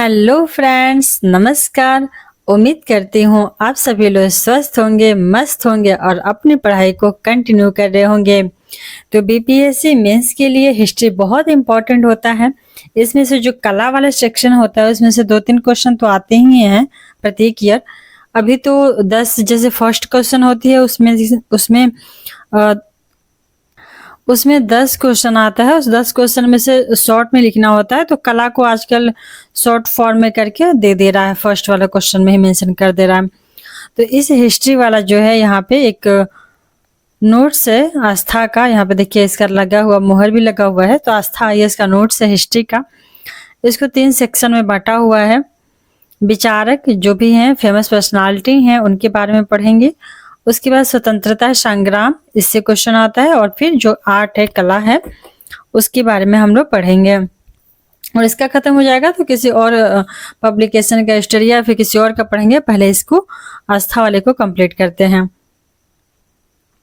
Hello friends, नमस्कार। उम्मीद करती हूँ आप सभी लोग स्वस्थ होंगे, मस्त होंगे और अपनी पढ़ाई को कंटिन्यू कर रहे होंगे। तो बीपीएससी मेंस के लिए हिस्ट्री बहुत इंपॉर्टेंट होता है। इसमें से जो कला वाला सेक्शन होता है उसमें से 2-3 क्वेश्चन तो आते ही हैं प्रत्येक ईयर। अभी तो 10 जैसे फर्स्ट क्वेश्चन होती है उसमें उसमें अ, उसमें 10 क्वेश्चन आता है। उस 10 क्वेश्चन में से शॉर्ट में लिखना होता है, तो कला को आजकल शॉर्ट फॉर्म में करके दे रहा है, फर्स्ट वाला क्वेश्चन में ही मेंशन कर दे रहा है। तो इस हिस्ट्री वाला जो है यहाँ पे एक नोट्स है आस्था का। यहाँ पे देखिए इसका लगा हुआ मोहर भी लगा हुआ है। तो आस्था आईएएस का नोट्स है हिस्ट्री का। इसको 3 सेक्शन में बांटा हुआ है। विचारक जो भी हैं, फेमस पर्सनालिटी हैं, उनके बारे में पढ़ेंगे। उसके बाद स्वतंत्रता संग्राम, इससे क्वेश्चन आता है। और फिर जो आर्ट है, कला है, उसके बारे में हम लोग पढ़ेंगे। और इसका खत्म हो जाएगा तो किसी और पब्लिकेशन का हिस्ट्री या फिर किसी और का पढ़ेंगे। पहले इसको आस्था वाले को कंप्लीट करते हैं।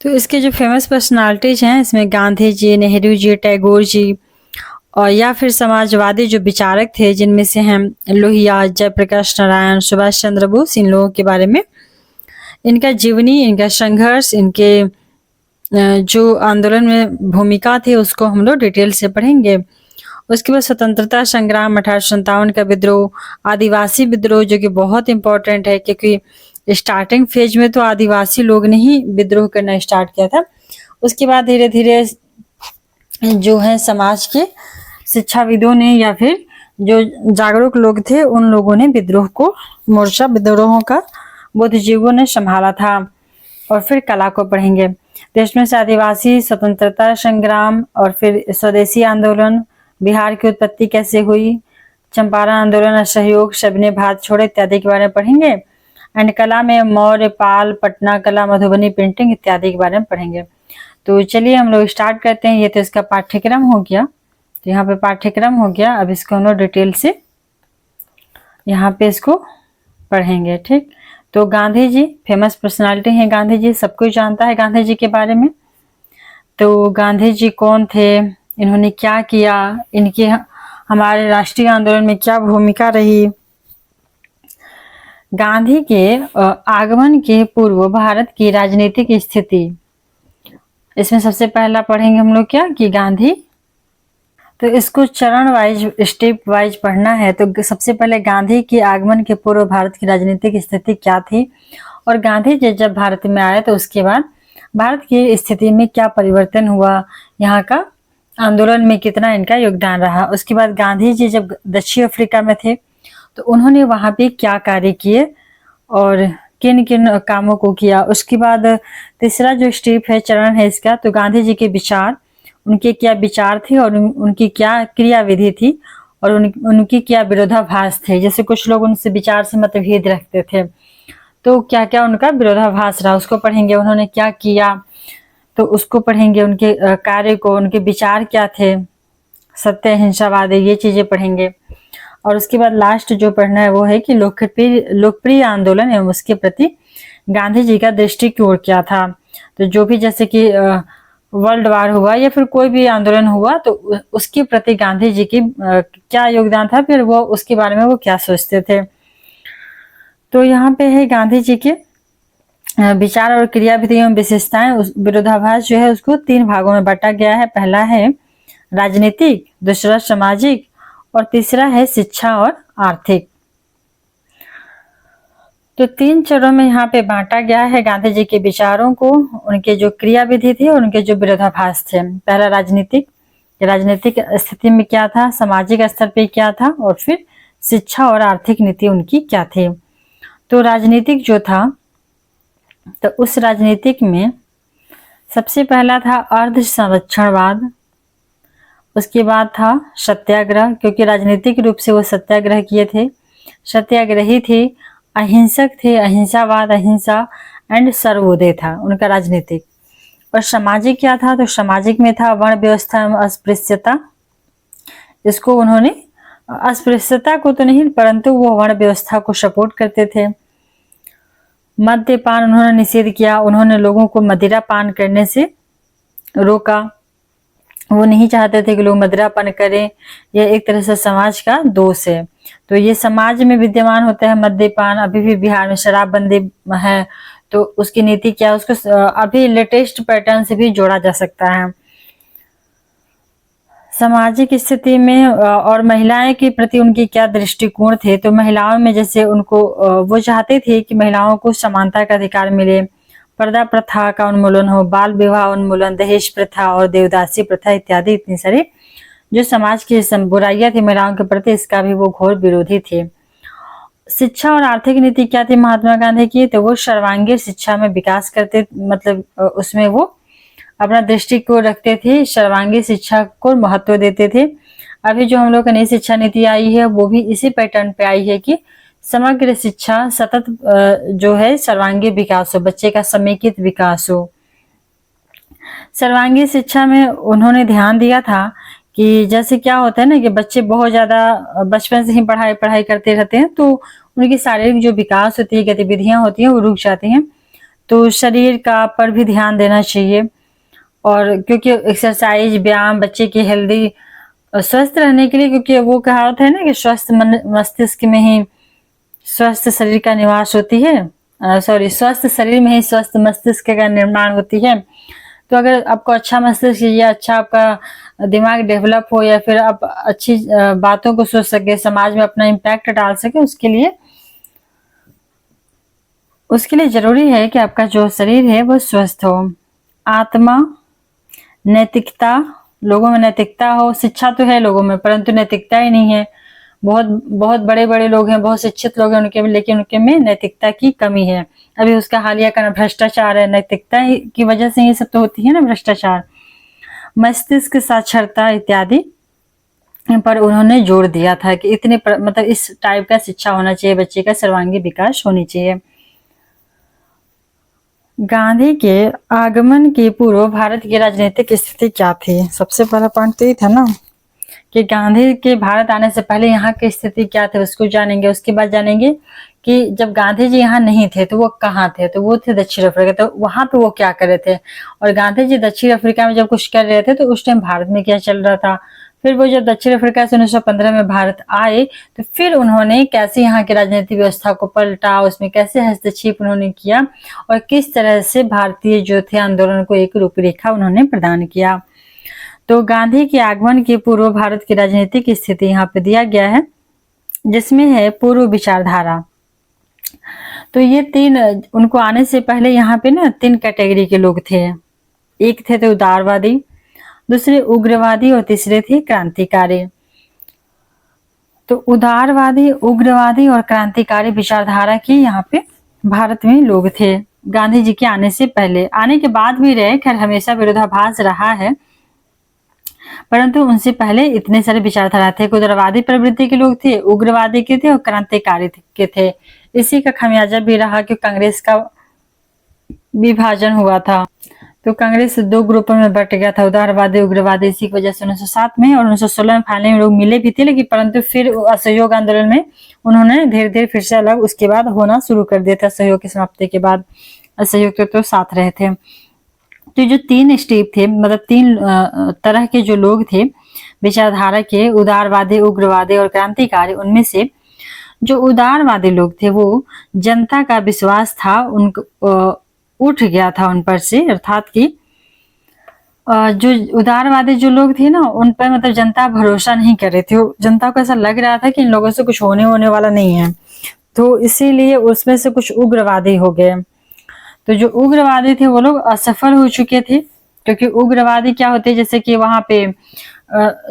तो इसके जो फेमस पर्सनालिटीज हैं, इसमें गांधी जी, नेहरू जी, टैगोर जी, और या फिर समाजवादी जो विचारक थे जिनमें से हैं लोहिया, जयप्रकाश नारायण, सुभाष चंद्र बोस, इन लोगों के बारे में, इनका जीवनी, इनका संघर्ष, इनके जो आंदोलन में भूमिका थी उसको हम लोग डिटेल से पढ़ेंगे। उसके बाद स्वतंत्रता संग्राम, 1857 का विद्रोह, आदिवासी विद्रोह जो कि बहुत इंपॉर्टेंट है क्योंकि स्टार्टिंग फेज में तो आदिवासी लोग ने ही विद्रोह करना स्टार्ट किया था। उसके बाद धीरे धीरे जो है समाज के शिक्षाविदों ने या फिर जो जागरूक लोग थे उन लोगों ने विद्रोह को, मोर्चा विद्रोहों का बुद्धिजीवियों ने संभाला था। और फिर कला को पढ़ेंगे। देश में से आदिवासी, स्वतंत्रता संग्राम, और फिर स्वदेशी आंदोलन, बिहार की उत्पत्ति कैसे हुई, चंपारण आंदोलन, असहयोग, सबने भारत छोड़ो इत्यादि के बारे में पढ़ेंगे। एंड कला में मौर्य, पाल, पटना कला, मधुबनी पेंटिंग इत्यादि के बारे में पढ़ेंगे। तो चलिए हम लोग स्टार्ट करते हैं। ये तो इसका पाठ्यक्रम हो गया। तो यहाँ पे पाठ्यक्रम हो गया। अब इसको हम लोग डिटेल से यहाँ पे इसको पढ़ेंगे। ठीक, तो गांधी जी फेमस पर्सनालिटी हैं। गांधी जी सबको जानता है गांधी जी के बारे में। तो गांधी जी कौन थे, इन्होंने क्या किया, इनकी हमारे राष्ट्रीय आंदोलन में क्या भूमिका रही। गांधी के आगमन के पूर्व भारत की राजनीतिक स्थिति, इसमें सबसे पहला पढ़ेंगे हम लोग क्या कि गांधी। तो इसको चरण वाइज, स्टेप वाइज पढ़ना है। तो सबसे पहले गांधी के आगमन के पूर्व भारत की राजनीतिक स्थिति क्या थी, और गांधी जी जब भारत में आए तो उसके बाद भारत की स्थिति में क्या परिवर्तन हुआ, यहाँ का आंदोलन में कितना इनका योगदान रहा। उसके बाद गांधी जी जब दक्षिण अफ्रीका में थे तो उन्होंने वहां पे क्या कार्य किए और किन किन कामों को किया। उसके बाद तीसरा जो स्टेप है, चरण है इसका, तो गांधी जी के विचार, उनके क्या विचार थे और उनकी क्या क्रियाविधि थी, और उनकी क्या विरोधाभास थे। जैसे कुछ लोग उनसे विचार से मतभेद रखते थे, तो क्या क्या उनका विरोधाभास रहा उसको पढ़ेंगे। उन्होंने क्या किया तो उसको पढ़ेंगे। उनके कार्य को, उनके विचार क्या थे, सत्य, अहिंसावाद, ये चीजें पढ़ेंगे। और उसके बाद लास्ट जो पढ़ना है वो है कि लोकप्रिय आंदोलन एवं उसके प्रति गांधी जी का दृष्टिकोण क्या था। तो जो भी जैसे कि वर्ल्ड वार हुआ या फिर कोई भी आंदोलन हुआ तो उसके प्रति गांधी जी की क्या योगदान था, फिर वो उसके बारे में वो क्या सोचते थे। तो यहाँ पे है गांधी जी के विचार और क्रियाविधि एवं विशेषताएं। उस विरोधाभास जो है उसको 3 भागों में बांटा गया है। पहला है राजनीतिक, दूसरा सामाजिक, और तीसरा है शिक्षा और आर्थिक। तो 3 चरणों में यहाँ पे बांटा गया है गांधी जी के विचारों को, उनके जो क्रियाविधि थी और उनके जो विरोधाभास थे। पहला राजनीतिक स्थिति में क्या था, सामाजिक स्तर पे क्या था, और फिर शिक्षा और आर्थिक नीति उनकी क्या थी। तो राजनीतिक जो था, तो उस राजनीतिक में सबसे पहला था अर्ध संरक्षणवाद। उसके बाद था सत्याग्रह, क्योंकि राजनीतिक रूप से वो सत्याग्रह किए थे, सत्याग्रही थे, अहिंसक थे, अहिंसावाद, अहिंसा एंड सर्वोदय था उनका राजनीतिक। और सामाजिक क्या था, तो सामाजिक में था वर्ण व्यवस्था एवं अस्पृश्यता। इसको उन्होंने, अस्पृश्यता को तो नहीं परंतु वो वर्ण व्यवस्था को सपोर्ट करते थे। मद्यपान उन्होंने निषेध किया, उन्होंने लोगों को मदिरा पान करने से रोका। वो नहीं चाहते थे कि लोग मदिरापान करें, यह एक तरह से समाज का दोष है। तो ये समाज में विद्यमान होता है मद्यपान, अभी भी बिहार में शराबबंदी है, तो उसकी नीति क्या है उसको अभी लेटेस्ट पैटर्न से भी जोड़ा जा सकता है। सामाजिक स्थिति में और महिलाएं के प्रति उनके क्या दृष्टिकोण थे, तो महिलाओं में जैसे उनको वो चाहते थे कि महिलाओं को समानता का अधिकार मिले, पर्दा प्रथा का उन्मूलन हो, बाल विवाह उन्मूलन, दहेज प्रथा और देवदासी प्रथा इत्यादि इतनी सारी जो समाज की बुराइयां थी महिलाओं के प्रति, इसका भी वो घोर विरोधी थे। शिक्षा और आर्थिक नीति क्या थी महात्मा गांधी की, तो वो सर्वांगीण शिक्षा में विकास करते, मतलब उसमें वो अपना दृष्टि को रखते थे, सर्वांगीण शिक्षा को महत्व देते थे। अभी जो हम लोग का नई शिक्षा नीति आई है वो भी इसी पैटर्न पे आई है कि समग्र शिक्षा, सतत जो है सर्वांगीण विकास हो, बच्चे का समेकित विकास हो। सर्वांगीण शिक्षा में उन्होंने ध्यान दिया था कि जैसे क्या होता है ना कि बच्चे बहुत ज्यादा बचपन से ही पढ़ाई करते रहते हैं, तो उनकी शारीरिक जो विकास होती है, गतिविधियां होती हैं वो रुक जाती हैं, तो शरीर का पर भी ध्यान देना चाहिए। और क्योंकि एक्सरसाइज, व्यायाम बच्चे की हेल्दी स्वस्थ रहने के लिए, क्योंकि वो कहावत है ना कि स्वस्थ मस्तिष्क में ही स्वस्थ शरीर का निवास होती है, स्वस्थ शरीर में ही स्वस्थ मस्तिष्क का निर्माण होती है। तो अगर आपको अच्छा मस्तिष्क या अच्छा आपका दिमाग डेवलप हो, या फिर आप अच्छी बातों को सोच सके, समाज में अपना इम्पैक्ट डाल सके, उसके लिए जरूरी है कि आपका जो शरीर है वो स्वस्थ हो। आत्मा, नैतिकता, लोगों में नैतिकता हो। शिक्षा तो है लोगों में, परंतु नैतिकता ही नहीं है। बहुत बहुत बड़े बड़े लोग हैं, बहुत शिक्षित लोग हैं उनके में, लेकिन उनके में नैतिकता की कमी है। अभी उसका हालिया का भ्रष्टाचार है, नैतिकता की वजह से ये सब तो होती है ना, भ्रष्टाचार। मस्तिष्क साक्षरता इत्यादि पर उन्होंने जोर दिया था कि इतने मतलब इस टाइप का शिक्षा होना चाहिए, बच्चे का सर्वांगीण विकास होनी चाहिए। गांधी के आगमन के पूर्व भारत की राजनीतिक स्थिति क्या थी? सबसे पहला पॉइंट तो ये था ना कि गांधी के भारत आने से पहले यहाँ की स्थिति क्या थी, उसको जानेंगे। उसके बाद जानेंगे कि जब गांधी जी यहाँ नहीं थे तो वो कहाँ थे, तो वो थे दक्षिण अफ्रीका, तो वहां पे वो क्या कर रहे थे। और गांधी जी दक्षिण अफ्रीका में जब कुछ कर रहे थे तो उस टाइम भारत में क्या चल रहा था। फिर वो जब दक्षिण अफ्रीका से 1915 में भारत आए तो फिर उन्होंने कैसे यहाँ की राजनीतिक व्यवस्था को पलटा, उसमें कैसे हस्तक्षेप उन्होंने किया, और किस तरह से भारतीय जो थे आंदोलन को एक रूपरेखा उन्होंने प्रदान किया। तो गांधी के आगमन के पूर्व भारत की राजनीतिक स्थिति यहाँ पे दिया गया है, जिसमें है पूर्व विचारधारा। तो ये तीन, उनको आने से पहले यहाँ पे ना 3 कैटेगरी के लोग थे। एक थे तो उदारवादी, दूसरे उग्रवादी और तीसरे थे क्रांतिकारी। तो उदारवादी, उग्रवादी और क्रांतिकारी विचारधारा के यहाँ पे भारत में लोग थे गांधी जी के आने से पहले। आने के बाद भी रहे, खैर हमेशा विरोधाभास रहा है, परंतु उनसे पहले इतने सारे विचारधारा थे। उदारवादी प्रवृत्ति के लोग थे, उग्रवादी के थे और क्रांतिकारी के थे। इसी का खामियाजा भी रहा कि कांग्रेस का विभाजन हुआ था। तो कांग्रेस 2 ग्रुपों में बट गया था, उदारवादी, उग्रवादी। इसी की वजह से 1907 में और 1916 में फाइनल में लोग मिले भी थे, लेकिन परंतु फिर असहयोग आंदोलन में उन्होंने धीरे धीरे फिर से अलग उसके बाद होना शुरू कर दिया था। सहयोग की समाप्ति के बाद असहयोग तो साथ रहे थे। तो जो 3 स्टेप थे, मतलब 3 तरह के जो लोग थे विचारधारा के, उदारवादी, उग्रवादी और क्रांतिकारी, उनमें से जो उदारवादी लोग थे वो जनता का विश्वास था उनको उठ गया था उन पर से, अर्थात कि जो उदारवादी जो लोग थे ना उन पर मतलब जनता भरोसा नहीं कर रही थी। जनता को ऐसा लग रहा था कि इन लोगों से कुछ होने वाला नहीं है, तो इसीलिए उसमें से कुछ उग्रवादी हो गए। तो जो उग्रवादी थे वो लोग असफल हो चुके थे, क्योंकि उग्रवादी क्या होते हैं, जैसे कि वहां पे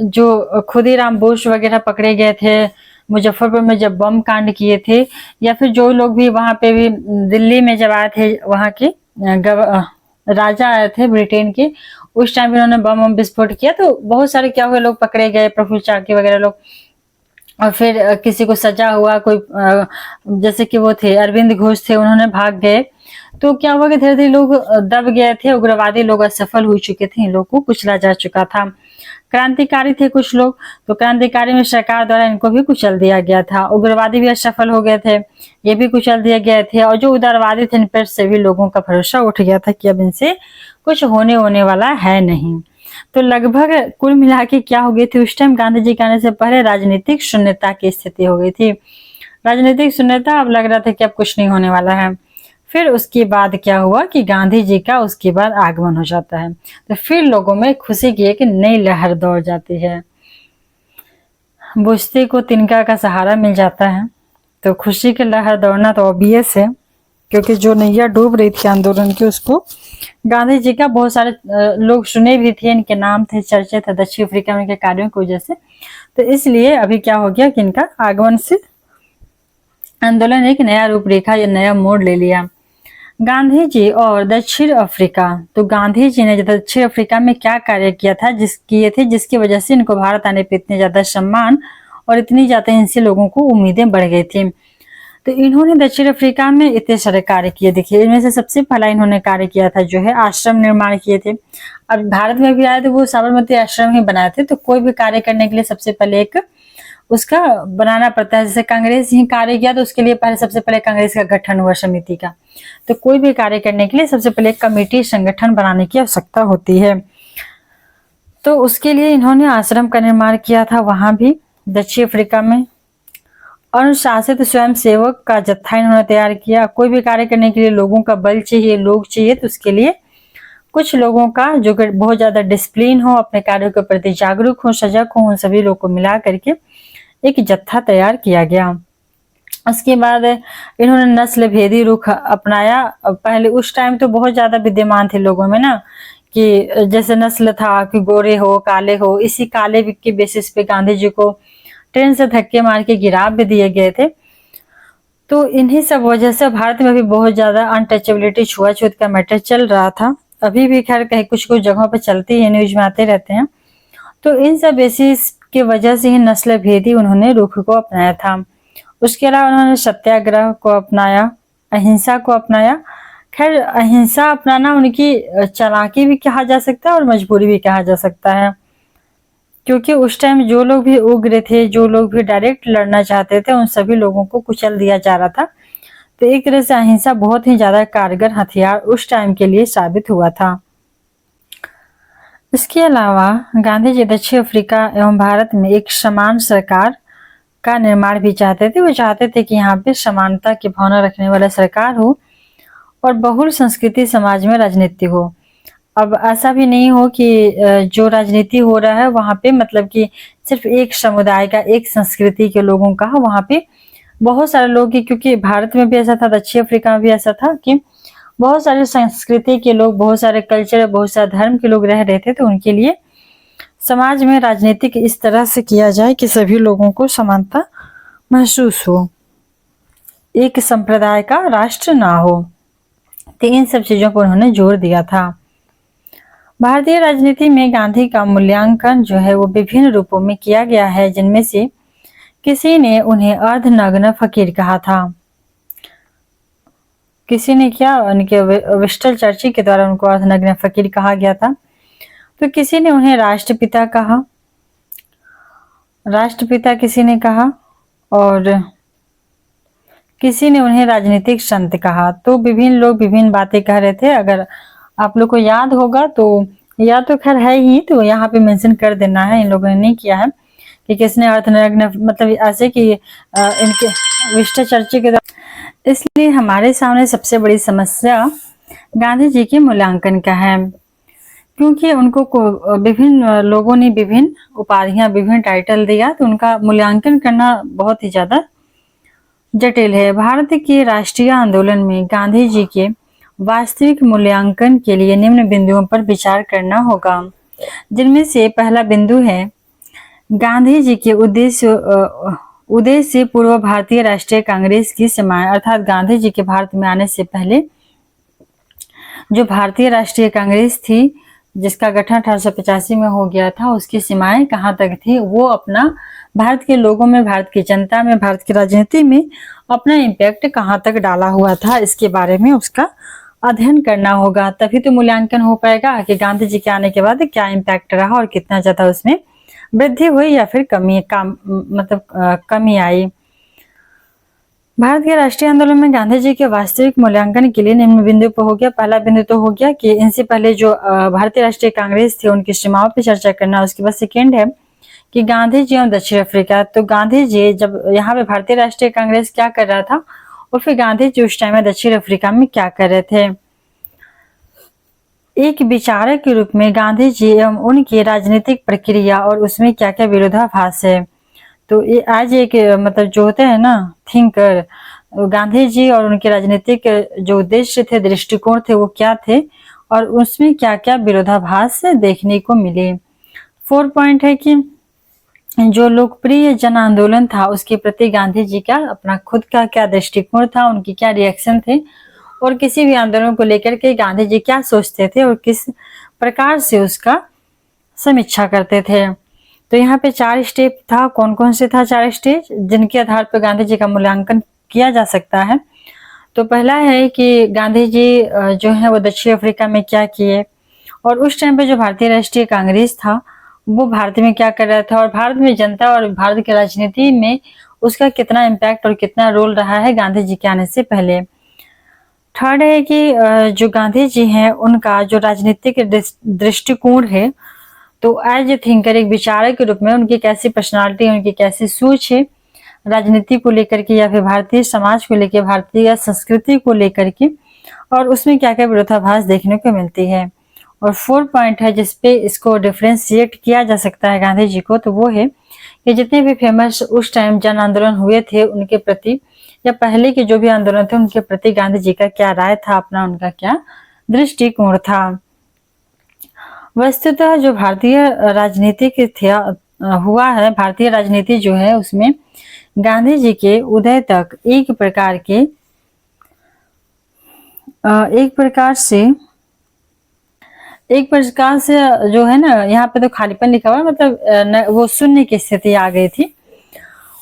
जो खुदीराम बोस वगैरह पकड़े गए थे मुजफ्फरपुर में जब बम कांड किए थे, या फिर जो लोग भी वहां पे भी दिल्ली में जब आए थे, वहां के राजा आए थे ब्रिटेन के, उस टाइम उन्होंने बम विस्फोट किया, तो बहुत सारे क्या हुए लोग पकड़े गए, प्रफुल्ल चाकी वगैरह लोग, और फिर किसी को सजा हुआ, कोई जैसे कि वो थे अरविंद घोष थे, उन्होंने भाग गए। तो क्या हुआ कि धीरे धीरे लोग दब गए थे, उग्रवादी लोग असफल हो चुके थे, इन लोगों को कुचला जा चुका था। क्रांतिकारी थे कुछ लोग, तो क्रांतिकारी में सरकार द्वारा इनको भी कुचल दिया गया था। उग्रवादी भी असफल हो गए थे, ये भी कुचल दिए गए थे। और जो उदारवादी थे इन पर से भी लोगों का भरोसा उठ गया था कि अब इनसे कुछ होने वाला है नहीं। तो लगभग कुल मिला के क्या हो गई थी, उस टाइम गांधी जी के आने से पहले राजनीतिक शून्यता की स्थिति हो गई थी। राजनीतिक शून्यता, अब लग रहा था कि अब कुछ नहीं होने वाला है। फिर उसके बाद क्या हुआ कि गांधी जी का उसके बाद आगमन हो जाता है, तो फिर लोगों में खुशी की एक नई लहर दौड़ जाती है। बुझते को तिनका का सहारा मिल जाता है, तो खुशी की लहर दौड़ना तो ऑब्वियस है, क्योंकि जो नैया डूब रही थी आंदोलन की, उसको गांधी जी का बहुत सारे लोग सुने भी थे, इनके नाम थे, चर्चे थे दक्षिण अफ्रीका में के कार्यों की वजह से। तो इसलिए अभी क्या हो गया कि इनका आगमन से आंदोलन एक नया रूपरेखा या नया मोड़ ले लिया। गांधी जी और दक्षिण अफ्रीका, तो गांधी जी ने दक्षिण अफ्रीका में क्या कार्य किया था, किए थे, जिसकी वजह से इनको भारत आने पर इतने ज्यादा सम्मान और इतनी ज्यादा इनसे लोगों को उम्मीदें बढ़ गई थी। तो इन्होंने दक्षिण अफ्रीका में इतने सारे कार्य किए। देखिए, इनमें से सबसे पहला इन्होंने कार्य किया था जो है आश्रम निर्माण किए थे। अब भारत में भी आए तो वो साबरमती आश्रम ही बनाए थे। तो कोई भी कार्य करने के लिए सबसे पहले एक उसका बनाना पड़ता है। जैसे कांग्रेस ही कार्य किया तो उसके लिए पहले सबसे पहले कांग्रेस का गठन हुआ, समिति का। तो कोई भी कार्य करने के लिए सबसे पहले एक कमेटी, संगठन बनाने की आवश्यकता होती है। तो उसके लिए इन्होंने आश्रम का निर्माण किया था वहां भी दक्षिण अफ्रीका में। अनुशासित स्वयं सेवक का जत्था इन्होंने तैयार किया। कोई भी कार्य करने के लिए लोगों का बल चाहिए, लोग चाहिए, तो उसके लिए कुछ लोगों का जो बहुत ज्यादा डिसिप्लिन हो, अपने कार्यों के प्रति जागरूक हो, सजग हो, उन सभी लोग को मिला करके एक जत्था तैयार किया गया। उसके बाद इन्होंने नस्ल भेदी रुख अपनाया। पहले उस टाइम तो बहुत ज्यादा विद्यमान थे लोगों में ना, कि जैसे नस्ल था कि गोरे हो, काले हो, इसी काले के बेसिस पे गांधी जी को ट्रेन से धक्के मार के गिरा भी दिए गए थे। तो इन्हीं सब वजह से भारत में भी बहुत ज्यादा अनटचेबिलिटी, छुआछूत का मैटर चल रहा था। अभी भी खैर कहीं कुछ कुछ जगहों पर चलती है, न्यूज में आते रहते हैं। तो इन सब बेसिस की वजह से ही नस्ल भेदी उन्होंने रुख को अपनाया था। उसके अलावा उन्होंने सत्याग्रह को अपनाया, अहिंसा को अपनाया। खैर अहिंसा अपनाना उनकी चालाकी भी कहा जा सकता है और मजबूरी भी कहा जा सकता है, क्योंकि उस टाइम जो लोग भी उग्र थे, जो लोग भी डायरेक्ट लड़ना चाहते थे, उन सभी लोगों को कुचल दिया जा रहा था। तो एक तरह से अहिंसा बहुत ही ज्यादा कारगर हथियार उस टाइम के लिए साबित हुआ था। इसके अलावा गांधी जी दक्षिण अफ्रीका एवं भारत में एक समान सरकार का निर्माण भी चाहते थे। वो चाहते थे कि यहाँ पे समानता की भावना रखने वाला सरकार हो और बहुल संस्कृति समाज में राजनीति हो। अब ऐसा भी नहीं हो कि जो राजनीति हो रहा है वहां पे मतलब कि सिर्फ एक समुदाय का, एक संस्कृति के लोगों का, वहां पे बहुत सारे लोग, क्योंकि भारत में भी ऐसा था, दक्षिण अफ्रीका में भी ऐसा था कि बहुत सारे संस्कृति के लोग, बहुत सारे कल्चर, बहुत सारे धर्म के लोग रह रहे थे। तो उनके लिए समाज में राजनीतिक इस तरह से किया जाए कि सभी लोगों को समानता महसूस हो, एक संप्रदाय का राष्ट्र ना हो। तो इन सब चीजों पर उन्होंने जोर दिया था। भारतीय राजनीति में गांधी का मूल्यांकन जो है वो विभिन्न रूपों में किया गया है, जिनमें से किसी ने उन्हें अर्धनग्न फकीर कहा था। किसी ने क्या, उनके विस्टल चर्ची के द्वारा उनको अर्धनग्न फकीर कहा गया था। तो किसी ने उन्हें राष्ट्रपिता कहा, राष्ट्रपिता किसी ने कहा, और किसी ने उन्हें राजनीतिक संत कहा। तो विभिन्न लोग विभिन्न बातें कह रहे थे। अगर आप लोग को याद होगा तो, या तो खैर है ही, तो यहाँ पे मेंशन कर देना है, इन लोगों ने नहीं किया है कि किसने अर्धनग्न, मतलब ऐसे कि इनके विस्टल चर्ची के द्वारा। इसलिए हमारे सामने सबसे बड़ी समस्या गांधी जी के मूल्यांकन का है, क्योंकि उनको विभिन्न लोगों ने विभिन्न उपाधियां, विभिन्न टाइटल दिया, तो उनका मूल्यांकन करना बहुत ही ज्यादा जटिल है। भारत के राष्ट्रीय आंदोलन में गांधी जी के वास्तविक मूल्यांकन के लिए निम्न बिंदुओं पर विचार करना होगा, जिनमें से पहला बिंदु है गांधी जी के उदय से पूर्व भारतीय राष्ट्रीय कांग्रेस की सीमाएं, अर्थात गांधी जी के भारत में आने से पहले जो भारतीय राष्ट्रीय कांग्रेस थी, जिसका गठन 1885 में हो गया था, उसकी सीमाएं कहाँ तक थी, वो अपना भारत के लोगों में, भारत की जनता में, भारत की राजनीति में अपना इम्पैक्ट कहाँ तक डाला हुआ था, इसके बारे में उसका अध्ययन करना होगा। तभी तो मूल्यांकन हो पाएगा कि गांधी जी के आने के बाद क्या इम्पैक्ट रहा और कितना ज्यादा उसमें वृद्धि हुई या फिर कमी आई। भारत के राष्ट्रीय आंदोलन में गांधी जी के वास्तविक मूल्यांकन के लिए निम्न बिंदु पर हो गया। पहला बिंदु तो हो गया कि इनसे पहले जो भारतीय राष्ट्रीय कांग्रेस थी उनकी सीमाओं पर चर्चा करना। उसके बाद सेकेंड है कि गांधी जी और दक्षिण अफ्रीका। तो गांधी जी जब यहाँ पे भारतीय राष्ट्रीय कांग्रेस क्या कर रहा था और फिर गांधी जी उस टाइम में दक्षिण अफ्रीका में क्या कर रहे थे। एक विचारक के रूप में गांधी जी एवं उनकी राजनीतिक प्रक्रिया और उसमें क्या क्या विरोधाभास है। तो ये आज एक मतलब जो होते हैं ना थिंकर, गांधी जी और उनके राजनीतिक जो उद्देश्य थे, दृष्टिकोण थे, वो क्या थे और उसमें क्या क्या विरोधाभास देखने को मिले। 4 पॉइंट है कि जो लोकप्रिय जन आंदोलन था उसके प्रति गांधी जी का अपना खुद का क्या दृष्टिकोण था, उनकी क्या रिएक्शन थे और किसी भी आंदोलन को लेकर के गांधी जी क्या सोचते थे और किस प्रकार से उसका समीक्षा करते थे। तो यहाँ पे 4 स्टेप था। कौन कौन से था 4 स्टेज जिनके आधार पर गांधी जी का मूल्यांकन किया जा सकता है। तो पहला है कि गांधी जी जो है वो दक्षिण अफ्रीका में क्या किए और उस टाइम पे जो भारतीय राष्ट्रीय कांग्रेस था वो भारत में क्या कर रहा था और भारत में जनता और भारत की राजनीति में उसका कितना इम्पैक्ट और कितना रोल रहा है गांधी जी के आने से पहले। थर्ड है कि जो गांधी जी हैं उनका जो राजनीतिक दृष्टिकोण है, तो एज ए थिंकर, एक विचारक के रूप में उनकी कैसी पर्सनालिटी, उनकी कैसी सोच है राजनीति को लेकर के या फिर भारतीय समाज को लेकर, भारतीय संस्कृति को लेकर के और उसमें क्या क्या विरोधाभास देखने को मिलती है। और 4 पॉइंट है जिसपे इसको डिफ्रेंशिएट किया जा सकता है गांधी जी को, तो वो है कि जितने भी फेमस उस टाइम जन आंदोलन हुए थे उनके प्रति या पहले के जो भी आंदोलन थे उनके प्रति गांधी जी का क्या राय था, अपना उनका क्या दृष्टिकोण था। वस्तुतः जो भारतीय राजनीति हुआ है, भारतीय राजनीति जो है उसमें गांधी जी के उदय तक एक प्रकार से जो है ना, यहाँ पे तो खालीपन लिखा हुआ है, मतलब वो शून्य की स्थिति आ गई थी।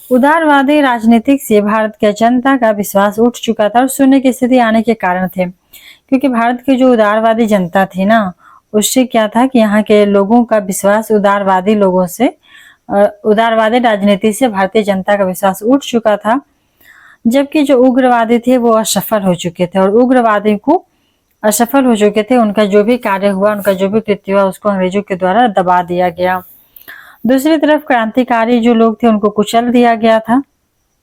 उदारवादी राजनीतिक से भारत के जनता का विश्वास उठ चुका था और शून्य की स्थिति आने के कारण थे क्योंकि भारत की जो उदारवादी जनता थी ना, उससे क्या था कि यहाँ के लोगों का विश्वास उदारवादी लोगों से, उदारवादी राजनीति से भारतीय जनता का विश्वास उठ चुका था, जबकि जो उग्रवादी थे वो असफल हो चुके थे और उग्रवादी को असफल हो चुके थे। उनका जो भी कार्य हुआ, उनका जो भी कृत्य हुआ उसको अंग्रेजों के द्वारा दबा दिया गया। दूसरी तरफ क्रांतिकारी जो लोग थे उनको कुचल दिया गया था,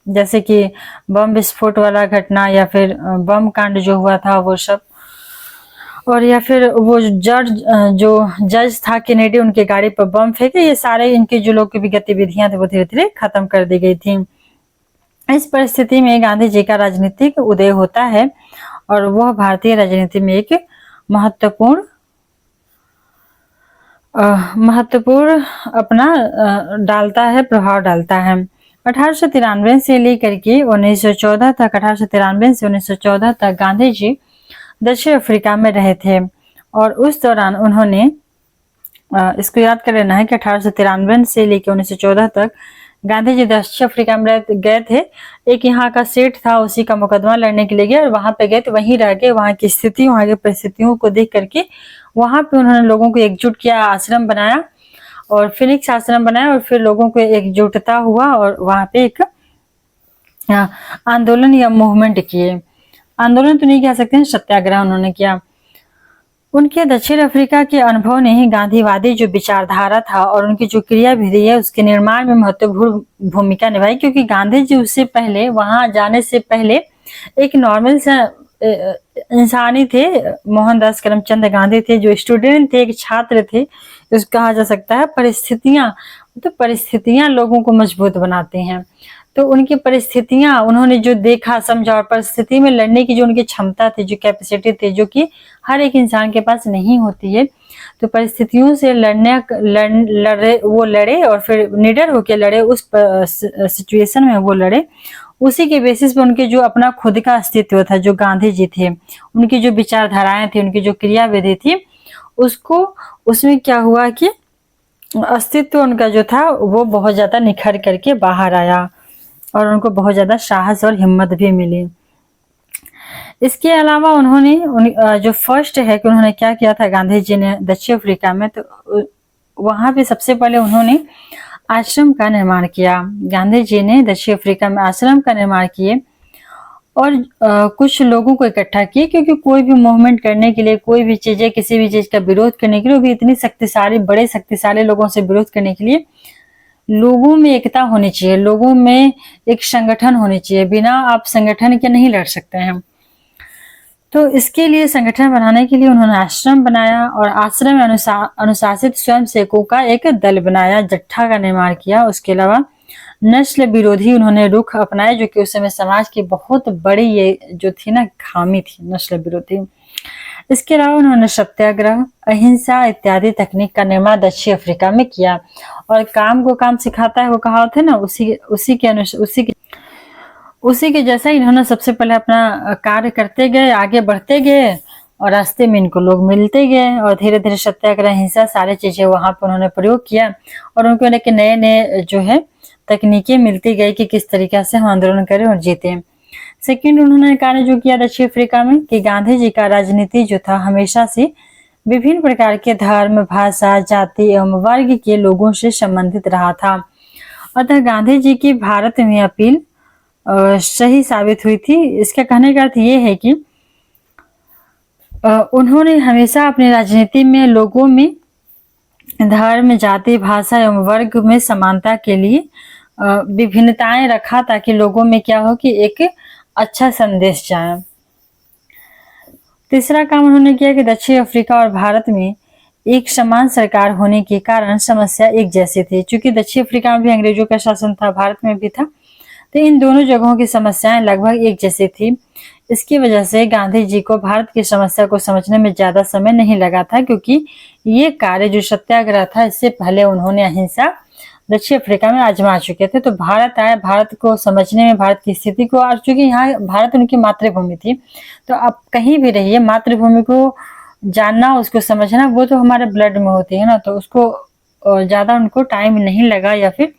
जैसे कि बम विस्फोट वाला घटना या फिर बम कांड जो हुआ था वो सब, और या फिर वो जो जज था केनेडी, उनके गाड़ी पर बम फेंके, ये सारे इनके जो लोग की भी गतिविधियां थी वो धीरे धीरे खत्म कर दी गई थी। इस परिस्थिति में गांधी जी का राजनीतिक उदय होता है और वह भारतीय राजनीति में एक महत्वपूर्ण अपना डालता है, प्रभाव डालता है। 1893 से लेकर के 1914 तक, 1893 से 1914 तक गांधी जी दक्षिण अफ्रीका में रहे थे और उस दौरान उन्होंने, इसको याद कर लेना है कि 1893 से लेकर 1914 तक गांधी जी दक्षिण अफ्रीका में गए थे। एक यहाँ का सेठ था, उसी का मुकदमा लड़ने के लिए गए और वहां पे गए तो वहीं रह के वहां की स्थिति, वहां की परिस्थितियों को देख करके वहां पे उन्होंने लोगों को एकजुट किया, आश्रम बनाया और फिनिक्स आश्रम बनाया और फिर लोगों को एकजुटता हुआ और वहां पे एक आंदोलन या मूवमेंट किए। आंदोलन तो नहीं कह सकते हैं, सत्याग्रह उन्होंने किया। उनके दक्षिण अफ्रीका के अनुभव ने ही गांधीवादी जो विचारधारा था और उनकी जो क्रियाविधि है उसके निर्माण में महत्वपूर्ण भूमिका निभाई, क्योंकि गांधी जी उससे पहले, वहां जाने से पहले एक नॉर्मल सा इंसानी थे। मोहनदास करमचंद गांधी थे, जो स्टूडेंट थे, एक छात्र थे, इसको कहा जा सकता है। परिस्थितियां, तो परिस्थितियां लोगों को मजबूत बनाती हैं, तो उनकी परिस्थितियां, उन्होंने जो देखा समझा और परिस्थिति में लड़ने की जो उनकी क्षमता थी, जो कैपेसिटी थी, जो कि हर एक इंसान के पास नहीं होती है, तो परिस्थितियों से वो लड़े और फिर निडर होकर लड़े, उस सिचुएशन में वो लड़े। उसी के बेसिस पे उनके जो अपना खुद का अस्तित्व था, जो गांधी जी थे, उनकी जो विचारधाराएं थी, उनकी जो क्रियाविधि थी, उसमें क्या हुआ कि अस्तित्व उनका जो था वो बहुत ज्यादा निखर करके बाहर आया और उनको बहुत ज्यादा साहस और हिम्मत भी मिली। इसके अलावा उन्होंने जो फर्स्ट है कि उन्होंने क्या किया था गांधी जी ने दक्षिण अफ्रीका में, तो वहां पे सबसे पहले उन्होंने आश्रम का निर्माण किया। गांधी जी ने दक्षिण अफ्रीका में आश्रम का निर्माण किए और कुछ लोगों को इकट्ठा किए, क्योंकि कोई भी मूवमेंट करने के लिए, कोई भी चीजें, किसी भी चीज का विरोध करने के लिए, वो भी इतनी शक्तिशाली, बड़े शक्तिशाली लोगों से विरोध करने के लिए लोगों में एकता होनी चाहिए, लोगों में एक संगठन होनी चाहिए। बिना आप संगठन के नहीं लड़ सकते हैं। तो इसके लिए संगठन बनाने के लिए उन्होंने आश्रम बनाया और आश्रम में अनुशासित स्वयंसेवकों का एक दल बनाया, जत्था का निर्माण किया। उसके अलावा नस्ल विरोधी उन्होंने रुख अपनाए, जो कि उस समय समाज की बहुत बड़ी ये जो थी ना खामी थी, नस्ल विरोधी। इसके अलावा उन्होंने सत्याग्रह, अहिंसा इत्यादि तकनीक का निर्माण दक्षिण अफ्रीका में किया। और काम को काम सिखाता है, वो कहावत है ना, उसी के जैसा इन्होंने सबसे पहले अपना कार्य करते गए, आगे बढ़ते गए और रास्ते में इनको लोग मिलते गए और धीरे धीरे सत्याग्रह, हिंसा, सारी चीजें वहां पर उन्होंने प्रयोग किया और उनको नए नए जो है तकनीकें मिलती गई कि किस तरीके से हम आंदोलन करें और जीते। सेकंड उन्होंने कार्य जो किया दक्षिण अफ्रीका में कि गांधी जी का राजनीति जो था हमेशा से विभिन्न प्रकार के धर्म, भाषा, जाति एवं वर्ग के लोगों से संबंधित रहा था। अतः गांधी जी की भारत में अपील सही साबित हुई थी। इसका कहने का अर्थ ये है कि उन्होंने हमेशा अपनी राजनीति में लोगों में धर्म, जाति, भाषा एवं वर्ग में समानता के लिए विभिन्नताएं रखा, ताकि लोगों में क्या हो कि एक अच्छा संदेश जाए। तीसरा काम उन्होंने किया कि दक्षिण अफ्रीका और भारत में एक समान सरकार होने के कारण समस्या एक जैसी थी। चूंकि दक्षिण अफ्रीका में भी अंग्रेजों का शासन था, भारत में भी था, तो इन दोनों जगहों की समस्याएं लगभग एक जैसी थी। इसकी वजह से गांधी जी को भारत की समस्या को समझने में ज्यादा समय नहीं लगा था, क्योंकि ये कार्य जो सत्याग्रह था, इससे पहले उन्होंने अहिंसा दक्षिण अफ्रीका में आजमा चुके थे। तो भारत आए, भारत को समझने में, भारत की स्थिति को, और चूंकि यहाँ भारत उनकी मातृभूमि थी, तो आप कहीं भी रहिए, मातृभूमि को जानना, उसको समझना, वो तो हमारे ब्लड में होती है ना, तो उसको ज्यादा उनको टाइम नहीं लगा या फिर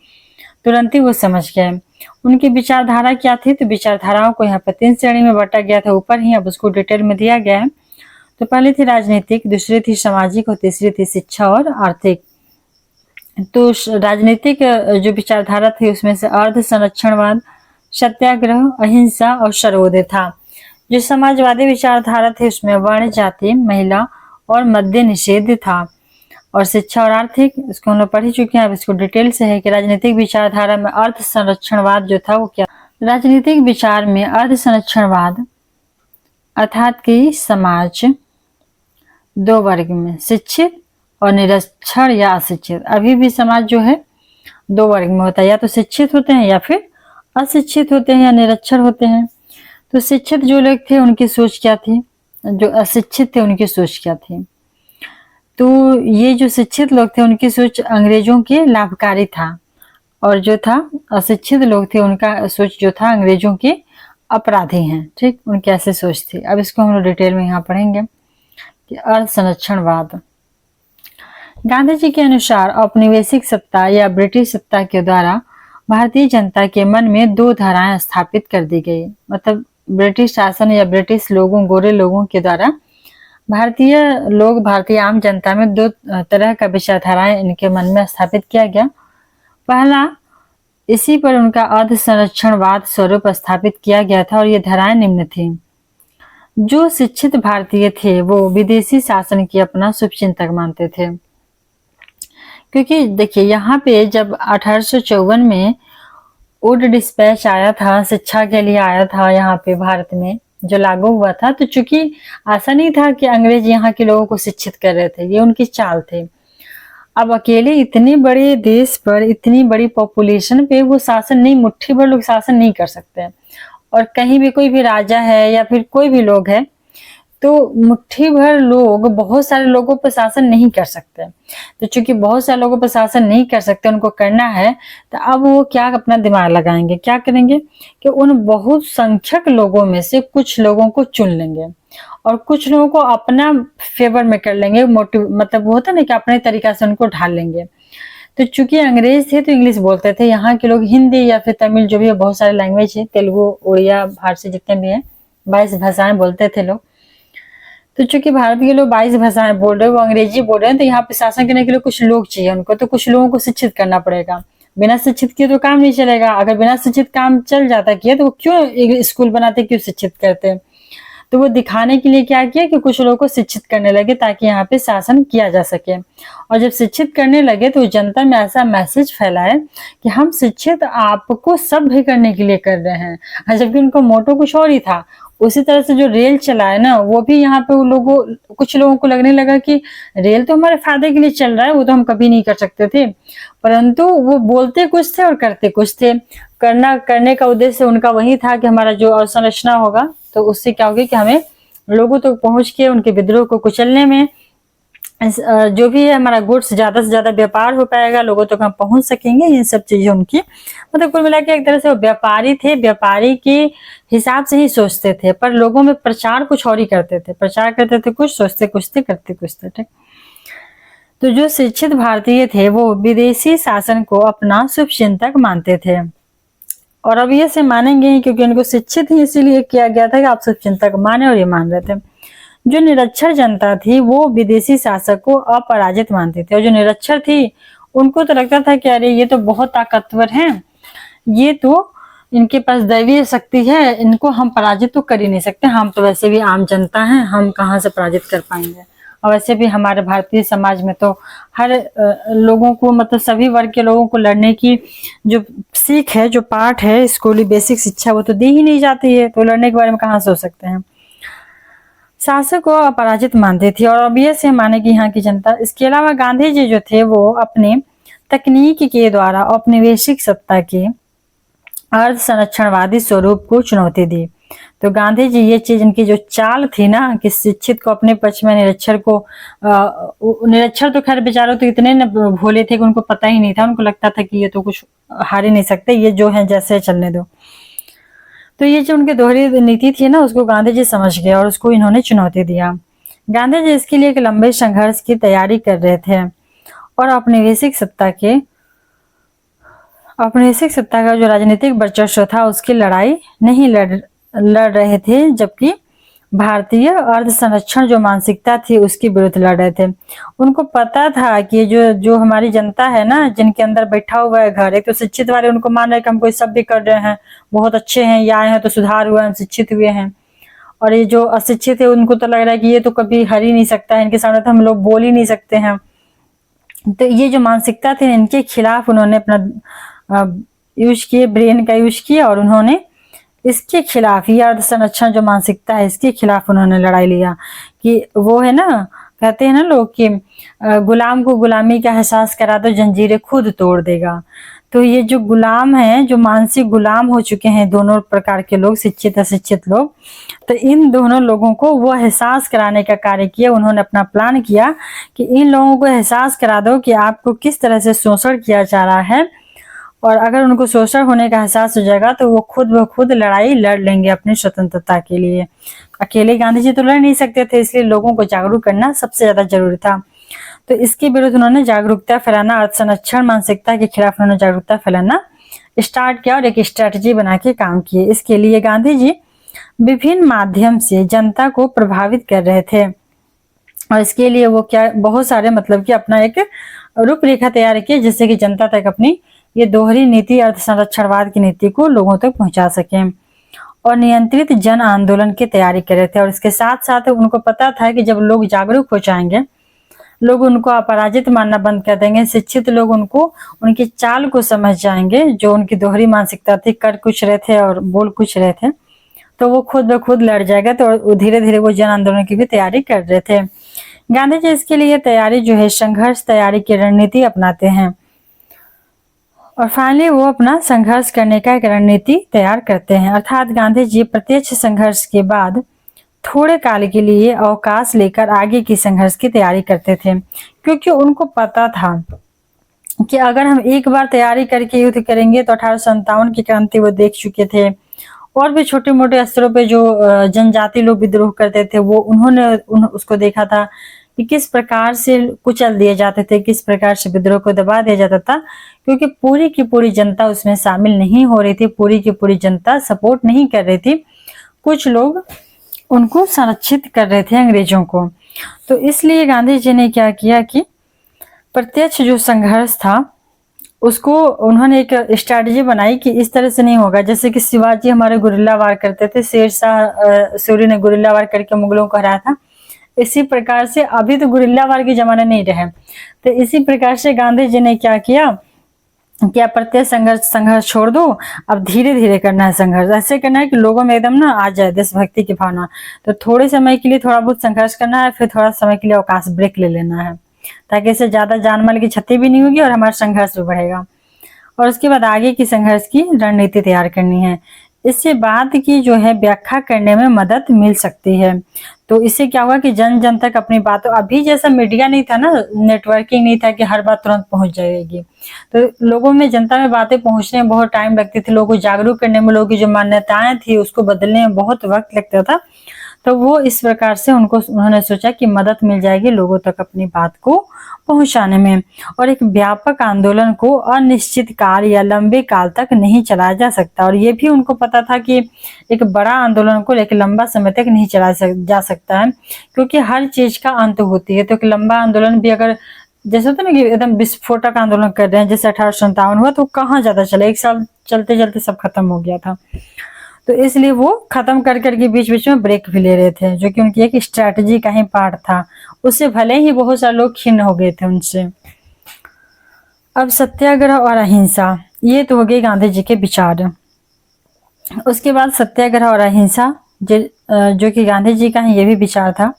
तुरंत ही वो समझ गए। उनकी विचारधारा क्या थी, तो विचारधाराओं को यहाँ पर 3 श्रेणी में बांटा गया था ऊपर ही, अब उसको डिटेल में दिया गया है। तो पहली थी राजनीतिक, दूसरी थी सामाजिक और तीसरी थी शिक्षा और आर्थिक। तो राजनीतिक जो विचारधारा थी उसमें से अर्ध संरक्षणवाद, सत्याग्रह, अहिंसा और सर्वोदय था। जो समाजवादी विचारधारा थी उसमें वर्ण, जाति, महिला और मद्य निषेध था। और शिक्षा और आर्थिक, इसको हम लोग पढ़ ही चुके हैं, अब इसको डिटेल से है कि राजनीतिक विचारधारा में अर्ध संरक्षणवाद जो था वो क्या। राजनीतिक विचार में अर्ध संरक्षणवाद अर्थात कि समाज 2 वर्ग में, शिक्षित और निरक्षर या अशिक्षित। अभी भी समाज जो है 2 वर्ग में होता है, या तो शिक्षित होते हैं या फिर अशिक्षित होते हैं या निरक्षर होते हैं। तो शिक्षित जो लोग थे उनकी सोच क्या थी, जो अशिक्षित थे उनकी सोच क्या थी। तो ये जो शिक्षित लोग थे उनकी सोच अंग्रेजों के लाभकारी था, और जो था अशिक्षित लोग थे उनका सोच जो था अंग्रेजों के अपराधी हैं। ठीक, उनकी ऐसी सोच थी। अब इसको हम लोग डिटेल में यहाँ पढ़ेंगे कि अर्ध संरक्षणवाद। गांधी जी के अनुसार औपनिवेशिक सत्ता या ब्रिटिश सत्ता के द्वारा भारतीय जनता के मन में 2 धाराएं स्थापित कर दी गई। मतलब ब्रिटिश शासन या ब्रिटिश लोगों, गोरे लोगों के द्वारा भारतीय लोग, भारतीय आम जनता में 2 तरह का विचारधाराएं इनके मन में स्थापित किया गया। पहला, इसी पर उनका अर्ध संरक्षणवाद स्वरूप स्थापित किया गया था, और ये धाराएं निम्न थी। जो शिक्षित भारतीय थे वो विदेशी शासन की अपना शुभचिंतक मानते थे। क्योंकि देखिए यहाँ पे जब 1854 में वुड डिस्पैच आया था, शिक्षा के लिए आया था यहाँ पे भारत में, जो लागू हुआ था, तो चूंकि ऐसा नहीं था कि अंग्रेज यहाँ के लोगों को शिक्षित कर रहे थे, ये उनकी चाल थे। अब अकेले इतने बड़े देश पर, इतनी बड़ी पॉपुलेशन पे वो शासन नहीं, मुट्ठी भर लोग शासन नहीं कर सकते। और कहीं भी कोई भी राजा है या फिर कोई भी लोग है, तो मुट्ठी भर लोग बहुत सारे लोगों पर शासन नहीं कर सकते। तो चूंकि बहुत सारे लोगों पर शासन नहीं कर सकते, उनको करना है, तो अब वो क्या अपना दिमाग लगाएंगे, क्या करेंगे कि उन बहुत संख्यक लोगों में से कुछ लोगों को चुन लेंगे और कुछ लोगों को अपना फेवर में कर लेंगे, मोटिव, मतलब वो होता है ना कि अपने तरीका से उनको ढाल लेंगे। तो चूंकि अंग्रेज थे तो इंग्लिश बोलते थे, यहाँ के लोग हिंदी या फिर तमिल, जो भी है, बहुत सारे लैंग्वेज है, तेलुगु, उड़िया, फारसी, जितने भी है, 22 भाषाएं बोलते थे लोग। तो चूंकि भारत के लोग 22 भाषाएं बोल रहे हैं, वो अंग्रेजी बोल रहे हैं, तो यहाँ पे शासन करने के लिए कुछ लोग चाहिए उनको, तो कुछ लोगों को शिक्षित करना पड़ेगा। बिना शिक्षित के तो काम नहीं चलेगा। अगर बिना शिक्षित काम चल जाता किया तो वो क्यों एक स्कूल बनाते, क्यों शिक्षित करते। तो वो दिखाने के लिए क्या किया कि कुछ लोगों को शिक्षित करने लगे ताकि यहाँ पे शासन किया जा सके। और जब शिक्षित करने लगे तो जनता में ऐसा मैसेज फैलाए कि हम शिक्षित आपको सभ्य करने के लिए कर रहे हैं, जबकि उनको मोटो कुछ और ही था। उसी तरह से जो रेल चला है ना, वो भी यहाँ पे कुछ लोगों को लगने लगा कि रेल तो हमारे फायदे के लिए चल रहा है, वो तो हम कभी नहीं कर सकते थे। परंतु वो बोलते कुछ थे और करते कुछ थे। करने का उद्देश्य उनका वही था कि हमारा जो अवसंरचना होगा तो उससे क्या होगा कि हमें लोगों तक पहुंच के उनके विद्रोह को कुचलने में जो भी है हमारा गुड्स ज्यादा से ज्यादा व्यापार हो पाएगा, लोगों तक हम पहुंच सकेंगे। ये सब चीजें उनकी मतलब कुल मिला के एक तरह से वो व्यापारी थे, व्यापारी के हिसाब से ही सोचते थे, पर लोगों में प्रचार कुछ और ही करते थे। प्रचार करते थे कुछ, सोचते कुछ थे, करते कुछ थे। ठीक। तो जो शिक्षित भारतीय थे वो विदेशी शासन को अपना शुभचिंतक मानते थे, और अब ये से मानेंगे ही क्योंकि उनको शिक्षित ही इसीलिए किया गया था कि आप शुभचिंतक माने, और ये मान रहे थे। जो निरक्षर जनता थी वो विदेशी शासक को अपराजित मानते थे, और जो निरक्षर थी उनको तो लगता था कि अरे ये तो बहुत ताकतवर हैं, ये तो इनके पास दैवीय शक्ति है, इनको हम पराजित तो कर ही नहीं सकते, हम तो वैसे भी आम जनता हैं, हम कहाँ से पराजित कर पाएंगे। और वैसे भी हमारे भारतीय समाज में तो हर लोगों को मतलब सभी वर्ग के लोगों को लड़ने की जो सीख है, जो पाठ है, स्कूली बेसिक शिक्षा वो तो दी ही नहीं जाती है, तो लड़ने के बारे में कहाँ सोच सकते हैं। शासक को अपराजित मानते थे और अब ये से माने कि यहाँ की जनता। इसके अलावा गांधी जी जो थे वो अपने तकनीक के द्वारा औपनिवेशिक सत्ता के अर्ध संरक्षणवादी स्वरूप को चुनौती दी। तो गांधी जी ये चीज, इनकी जो चाल थी ना कि शिक्षित को अपने पक्ष में, निरक्षर को निरक्षर तो खैर बेचारों तो इतने न भोले थे कि उनको पता ही नहीं था, उनको लगता था कि ये तो कुछ हार ही नहीं सकते, ये जो है जैसे चलने दो। तो ये जो उनकी दोहरी नीति थी ना उसको गांधी जी समझ गए और उसको इन्होंने चुनौती दिया। गांधी जी इसके लिए एक लंबे संघर्ष की तैयारी कर रहे थे और औपनिवेशिक सत्ता का जो राजनीतिक वर्चस्व था उसकी लड़ाई नहीं लड़ रहे थे, जबकि भारतीय अर्ध संरक्षण जो मानसिकता थी उसके विरुद्ध लड़ रहे थे। उनको पता था कि जो हमारी जनता है ना, जिनके अंदर बैठा हुआ है घर, एक तो शिक्षित वाले उनको मान रहे कि हम कोई सभ्य कर रहे हैं, बहुत अच्छे हैं, ये आए हैं तो सुधार हुआ है, शिक्षित हुए हैं। और ये जो अशिक्षित है उनको तो लग रहा है कि ये तो कभी हर ही नहीं सकता है, इनके सामने तो हम लोग बोल ही नहीं सकते हैं। तो ये जो मानसिकता थी इनके खिलाफ उन्होंने अपना यूज किए, ब्रेन का यूज किया, और उन्होंने इसके खिलाफ, ये अर्ध संरक्षण जो मानसिकता है इसके खिलाफ उन्होंने लड़ाई लिया। कि वो है ना, कहते हैं ना लोग कि गुलाम को गुलामी का एहसास करा दो, जंजीरें खुद तोड़ देगा। तो ये जो गुलाम है, जो मानसिक गुलाम हो चुके हैं दोनों प्रकार के लोग, शिक्षित अशिक्षित लोग, तो इन दोनों लोगों को वो एहसास कराने का कार्य किया। उन्होंने अपना प्लान किया कि इन लोगों को एहसास करा दो कि आपको किस तरह से शोषण किया जा रहा है, और अगर उनको शोषण होने का एहसास हो जाएगा तो वो खुद ब खुद लड़ाई लड़ लेंगे अपनी स्वतंत्रता के लिए। अकेले गांधी जी तो लड़ नहीं सकते थे, इसलिए लोगों को जागरूक करना सबसे ज्यादा जरूरी था। तो इसके विरुद्ध उन्होंने जागरूकता फैलाना, अर्ध संरक्षण मानसिकता के खिलाफ उन्होंने जागरूकता फैलाना स्टार्ट किया और एक स्ट्रैटेजी बना के काम किए। इसके लिए गांधी जी विभिन्न माध्यम से जनता को प्रभावित कर रहे थे, और इसके लिए वो क्या बहुत सारे मतलब कि अपना एक रूपरेखा तैयार किए जिससे कि जनता तक अपनी ये दोहरी नीति, अर्ध संरक्षणवाद की नीति को लोगों तक पहुंचा सके, और नियंत्रित जन आंदोलन की तैयारी कर रहे थे। और इसके साथ साथ उनको पता था कि जब लोग जागरूक हो जाएंगे, लोग उनको अपराजित मानना बंद कर देंगे, शिक्षित लोग उनको, उनकी चाल को समझ जाएंगे, जो उनकी दोहरी मानसिकता थी, कर कुछ रहे थे और बोल कुछ रहे थे, तो वो खुद ब खुद लड़ जाएगा। तो धीरे धीरे वो जन आंदोलन की भी तैयारी कर रहे थे। गांधी जी इसके लिए तैयारी जो है संघर्ष तैयारी की रणनीति अपनाते हैं, और फाइनली वो अपना संघर्ष करने का एक रणनीति तैयार करते हैं। अर्थात गांधी जी प्रत्यक्ष संघर्ष के बाद थोड़े काल के लिए अवकाश लेकर आगे की संघर्ष की तैयारी करते थे, क्योंकि उनको पता था कि अगर हम एक बार तैयारी करके युद्ध करेंगे तो 1857 की क्रांति वो देख चुके थे, और भी छोटे मोटे स्तरों पे जो जनजाति लोग विद्रोह करते थे वो उन्होंने उसको देखा था कि किस प्रकार से कुचल दिए जाते थे, किस प्रकार से विद्रोह को दबा दिया जाता था, क्योंकि पूरी की पूरी जनता उसमें शामिल नहीं हो रही थी, पूरी की पूरी जनता सपोर्ट नहीं कर रही थी, कुछ लोग उनको संरक्षित कर रहे थे अंग्रेजों को। तो इसलिए गांधी जी ने क्या किया कि प्रत्यक्ष जो संघर्ष था उसको उन्होंने एक स्ट्रैटेजी बनाई कि इस तरह से नहीं होगा। जैसे कि शिवाजी हमारे गुरिल्ला वार करते थे, शेरशाह सूरी ने गुरिल्ला वार करके मुगलों को हराया था, इसी प्रकार से अभी तो गुरिल्ला वार के जमाने नहीं रहे, तो इसी प्रकार से गांधी जी ने क्या किया, प्रत्येक संघर्ष छोड़ दो, अब धीरे धीरे करना है संघर्ष, ऐसे करना है कि लोगों में एकदम ना आ जाए देशभक्ति की भावना। तो थोड़े समय के लिए थोड़ा बहुत संघर्ष करना है, फिर थोड़ा समय के लिए अवकाश ब्रेक ले लेना है, ताकि इससे ज्यादा जान माल की क्षति भी नहीं होगी और हमारा संघर्ष भी बढ़ेगा। और उसके बाद आगे की संघर्ष की रणनीति तैयार करनी है। इससे बात की जो है व्याख्या करने में मदद मिल सकती है। तो इससे क्या हुआ कि जन जन तक अपनी बातों, अभी जैसा मीडिया नहीं था ना, नेटवर्किंग नहीं था कि हर बात तुरंत पहुंच जाएगी, तो लोगों में, जनता में बातें पहुंचने में बहुत टाइम लगती थी, लोगों को जागरूक करने में, लोगों की जो मान्यताएं थी उसको बदलने में बहुत वक्त लगता था। तो वो इस प्रकार से उन्होंने सोचा कि मदद मिल जाएगी लोगों तक अपनी बात को पहुंचाने में। और एक व्यापक आंदोलन को अनिश्चित काल या लंबे काल तक नहीं चलाया जा सकता, और ये भी उनको पता था कि एक बड़ा आंदोलन को एक लंबा समय तक नहीं चलाया जा सकता है, क्योंकि हर चीज का अंत होती है। तो एक लंबा आंदोलन भी अगर, जैसे होता है ना कि एकदम विस्फोटक आंदोलन कर रहे हैं, जैसे 1857 हुआ, तो कहाँ ज्यादा चला, एक साल चलते चलते सब खत्म हो गया था। तो इसलिए वो खत्म कर करके बीच बीच में ब्रेक भी ले रहे थे, जो कि उनकी एक स्ट्रैटेजी का ही पार्ट था। उससे भले ही बहुत सारे लोग खिन्न हो गए थे उनसे। अब सत्याग्रह और अहिंसा, ये तो हो गए गांधी जी के विचार। उसके बाद सत्याग्रह और अहिंसा, जो कि गांधी जी का ये भी विचार था।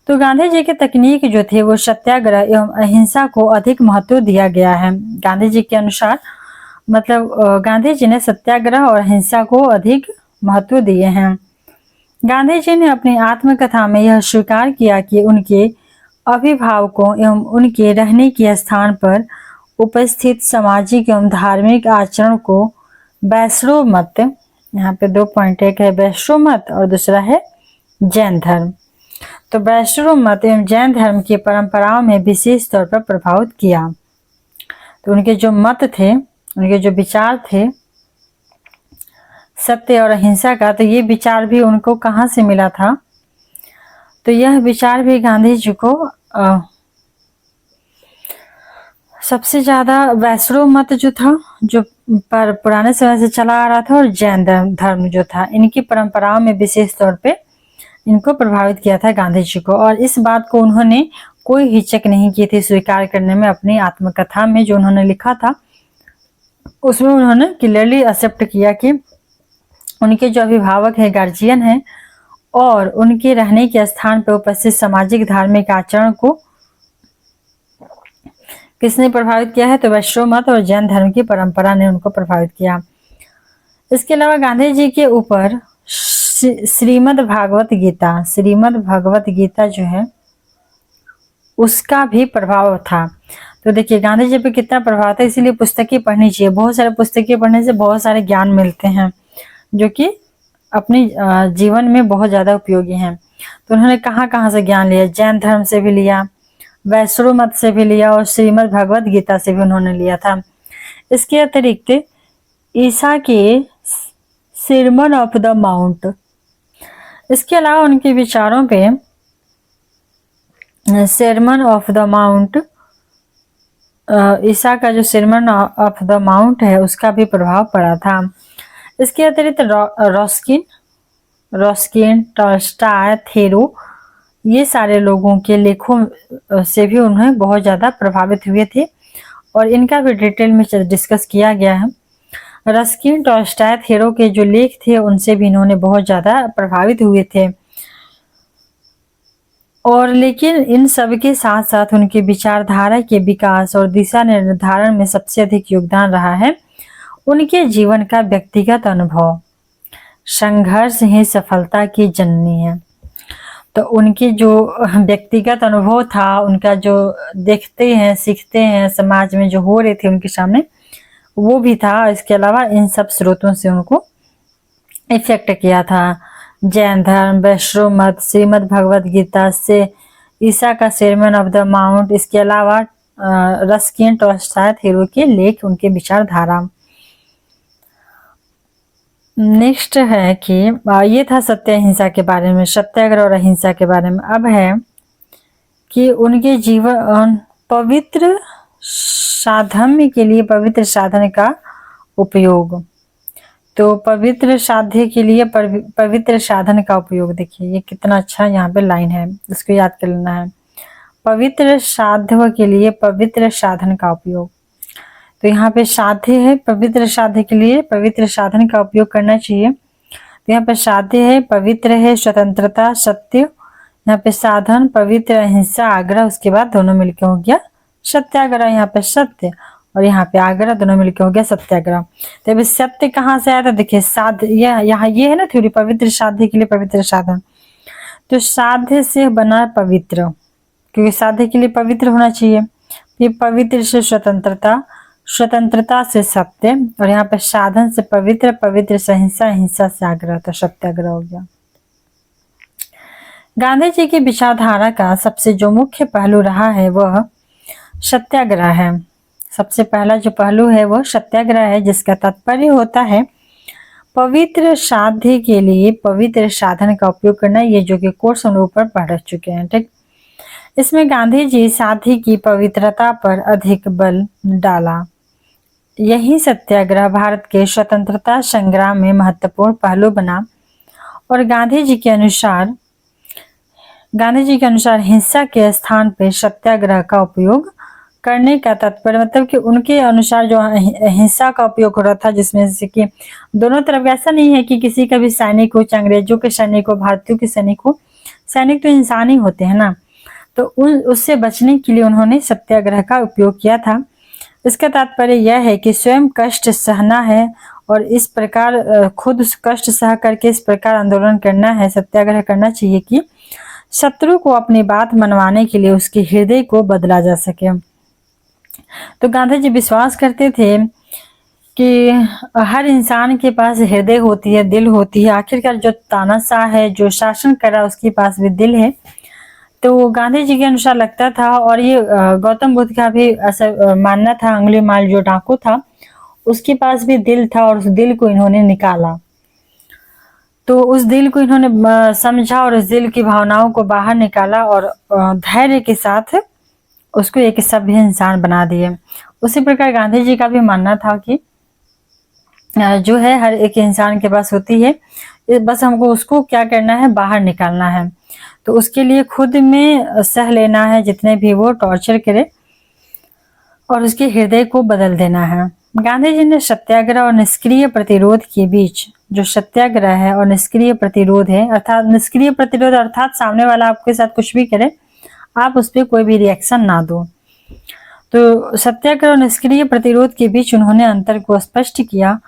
तो गांधी जी की तकनीक जो थे वो सत्याग्रह एवं अहिंसा को अधिक महत्व दिया गया है। गांधी जी के अनुसार, मतलब गांधी जी ने सत्याग्रह और अहिंसा को अधिक महत्व दिए हैं। गांधी जी ने अपनी आत्मकथा में यह स्वीकार किया कि उनके अभिभावकों एवं उनके रहने के स्थान पर उपस्थित सामाजिक एवं धार्मिक आचरण को वैष्णव मत, यहाँ पे 2 पॉइंट, एक है वैष्णव मत और दूसरा है जैन धर्म, तो वैष्णव मत एवं जैन धर्म की परंपराओं में विशेष तौर पर प्रभावित किया। तो उनके जो मत थे, उनके जो विचार थे सत्य और अहिंसा का, तो ये विचार भी उनको कहाँ से मिला था, तो यह विचार भी गांधी जी को सबसे ज्यादा वैष्णव मत जो था, जो पर पुराने समय से चला आ रहा था, और जैन धर्म जो था, इनकी परंपराओं में विशेष तौर पे इनको प्रभावित किया था गांधी जी को। और इस बात को उन्होंने कोई हिचक नहीं की थी स्वीकार करने में। अपनी आत्मकथा में जो उन्होंने लिखा था उसमें उन्होंने क्लियरली एक्सेप्ट किया कि उनके जो अभिभावक है, गार्जियन है, और उनके रहने के स्थान पर उपस्थित सामाजिक धार्मिक आचरण को किसने प्रभावित किया है, तो वैष्णव मत और जैन धर्म की परंपरा ने उनको प्रभावित किया। इसके अलावा गांधी जी के ऊपर श्रीमद् भागवत गीता जो है उसका भी प्रभाव था। तो देखिए गांधी जी पे कितना प्रभाव था, इसीलिए पुस्तकें पढ़नी चाहिए। बहुत सारे पुस्तकें पढ़ने से बहुत सारे ज्ञान मिलते हैं जो कि अपनी जीवन में बहुत ज्यादा उपयोगी हैं। तो उन्होंने कहाँ कहाँ से ज्ञान लिया, जैन धर्म से भी लिया, वैष्णव मत से भी लिया, और श्रीमद् भगवत गीता से भी उन्होंने लिया था। इसके अतिरिक्त ईसा के sermon ऑफ द माउंट, इसके अलावा उनके विचारों पे sermon ऑफ द माउंट, ईसा का जो sermon ऑफ द माउंट है उसका भी प्रभाव पड़ा था। इसके अतिरिक्त रॉस्किन, टॉल्स्टॉय, थेरो, ये सारे लोगों के लेखों से भी उन्हें बहुत ज्यादा प्रभावित हुए थे, और इनका भी डिटेल में डिस्कस किया गया है। रस्किन, टॉल्स्टॉय, थेरो के जो लेख थे उनसे भी इन्होंने बहुत ज्यादा प्रभावित हुए थे। और लेकिन इन सब के साथ साथ उनके विचारधारा के विकास और दिशा निर्धारण में सबसे अधिक योगदान रहा है उनके जीवन का व्यक्तिगत अनुभव। संघर्ष ही सफलता की जननी है। तो उनके जो व्यक्तिगत अनुभव था, उनका जो देखते हैं सीखते हैं समाज में जो हो रहे थे उनके सामने, वो भी था। इसके अलावा इन सब स्रोतों से उनको इफेक्ट किया था। जैन धर्म, वैष्णव मत, श्रीमद् भगवत गीता से, ईसा का sermon ऑफ द माउंट, इसके अलावा रस्किन, टॉल्स्टॉय, थेरो के लेख, उनके विचारधारा। नेक्स्ट है कि ये था सत्य अहिंसा के बारे में, सत्याग्रह और अहिंसा के बारे में। अब है कि उनके जीवन पवित्र साधम्य के लिए पवित्र साधन का उपयोग। तो पवित्र साध्य के लिए पवित्र साधन का उपयोग, देखिए ये कितना अच्छा यहाँ पे लाइन है, इसको याद कर लेना है। पवित्र साध्य के लिए पवित्र साधन का उपयोग। तो यहाँ पे साध्य है, पवित्र साध्य के लिए पवित्र साधन का उपयोग करना चाहिए। तो यहाँ पे साध्य है, पवित्र है, स्वतंत्रता, सत्य। यहाँ पे साधन पवित्र, अहिंसा, आग्रह, उसके बाद दोनों मिलकर हो गया सत्याग्रह। यहाँ पे सत्य और यहाँ पे आग्रह दोनों मिलकर हो गया सत्याग्रह। तो अभी सत्य कहाँ से आया था, देखिए साध्य, यहाँ ये है ना थ्योरी, पवित्र साध्य के लिए पवित्र साधन। तो साध्य से बना पवित्र, क्योंकि साध्य के लिए पवित्र होना चाहिए। ये पवित्र से स्वतंत्रता, स्वतंत्रता से सत्य, और यहाँ पे साधन से पवित्र, पवित्र से अहिंसा, अहिंसा से आग्रह, तो सत्याग्रह हो गया। गांधी जी की विचारधारा का सबसे जो मुख्य पहलू रहा है वह सत्याग्रह है। सबसे पहला जो पहलू है वह सत्याग्रह है, जिसका तात्पर्य होता है पवित्र साध्य के लिए पवित्र साधन का उपयोग करना। ये जो कि कोर्स हम लोग पर पढ़ चुके हैं, ठीक। इसमें गांधी जी साध्य की पवित्रता पर अधिक बल डाला। यही सत्याग्रह भारत के स्वतंत्रता संग्राम में महत्वपूर्ण पहलू बना। और गांधी जी के अनुसार हिंसा के स्थान पर सत्याग्रह का उपयोग करने का तात्पर्य, मतलब कि उनके अनुसार जो हिंसा का उपयोग हो रहा था, जिसमें से कि दोनों तरफ, ऐसा नहीं है कि किसी का भी सैनिक हो, चाहे अंग्रेजों के सैनिक हो, भारतीयों के सैनिक हो, सैनिक तो इंसान ही होते हैं ना, तो उससे बचने के लिए उन्होंने सत्याग्रह का उपयोग किया था। इसका तात्पर्य यह है कि स्वयं कष्ट सहना है और इस प्रकार खुद कष्ट सह करके इस प्रकार आंदोलन करना है, सत्याग्रह करना चाहिए कि शत्रु को अपनी बात मनवाने के लिए उसके हृदय को बदला जा सके। तो गांधी जी विश्वास करते थे कि हर इंसान के पास हृदय होती है, दिल होती है। आखिरकार जो तानाशाह है, जो शासन कर रहा है, उसके पास भी दिल है। तो गांधी जी के अनुसार लगता था, और ये गौतम बुद्ध का भी ऐसा मानना था, अंगुलीमाल जो डाकू था उसके पास भी दिल था, और उस दिल को इन्होंने निकाला। तो उस दिल को इन्होंने समझा और उस दिल की भावनाओं को बाहर निकाला और धैर्य के साथ उसको एक सभ्य इंसान बना दिए। उसी प्रकार गांधी जी का भी मानना था कि जो है हर एक इंसान के पास होती है, बस हमको उसको क्या करना है, बाहर निकालना है। तो उसके लिए खुद में सह लेना है जितने भी वो टॉर्चर करे, और उसके हृदय को बदल देना है। गांधी जी ने सत्याग्रह और निष्क्रिय प्रतिरोध के बीच, जो सत्याग्रह है और निष्क्रिय प्रतिरोध है, अर्थात निष्क्रिय प्रतिरोध अर्थात सामने वाला आपके साथ कुछ भी करे, आप उस पर कोई भी रिएक्शन ना दो। तो सत्याग्रह और निष्क्रिय प्रतिरोध के बीच उन्होंने अंतर को स्पष्ट किया।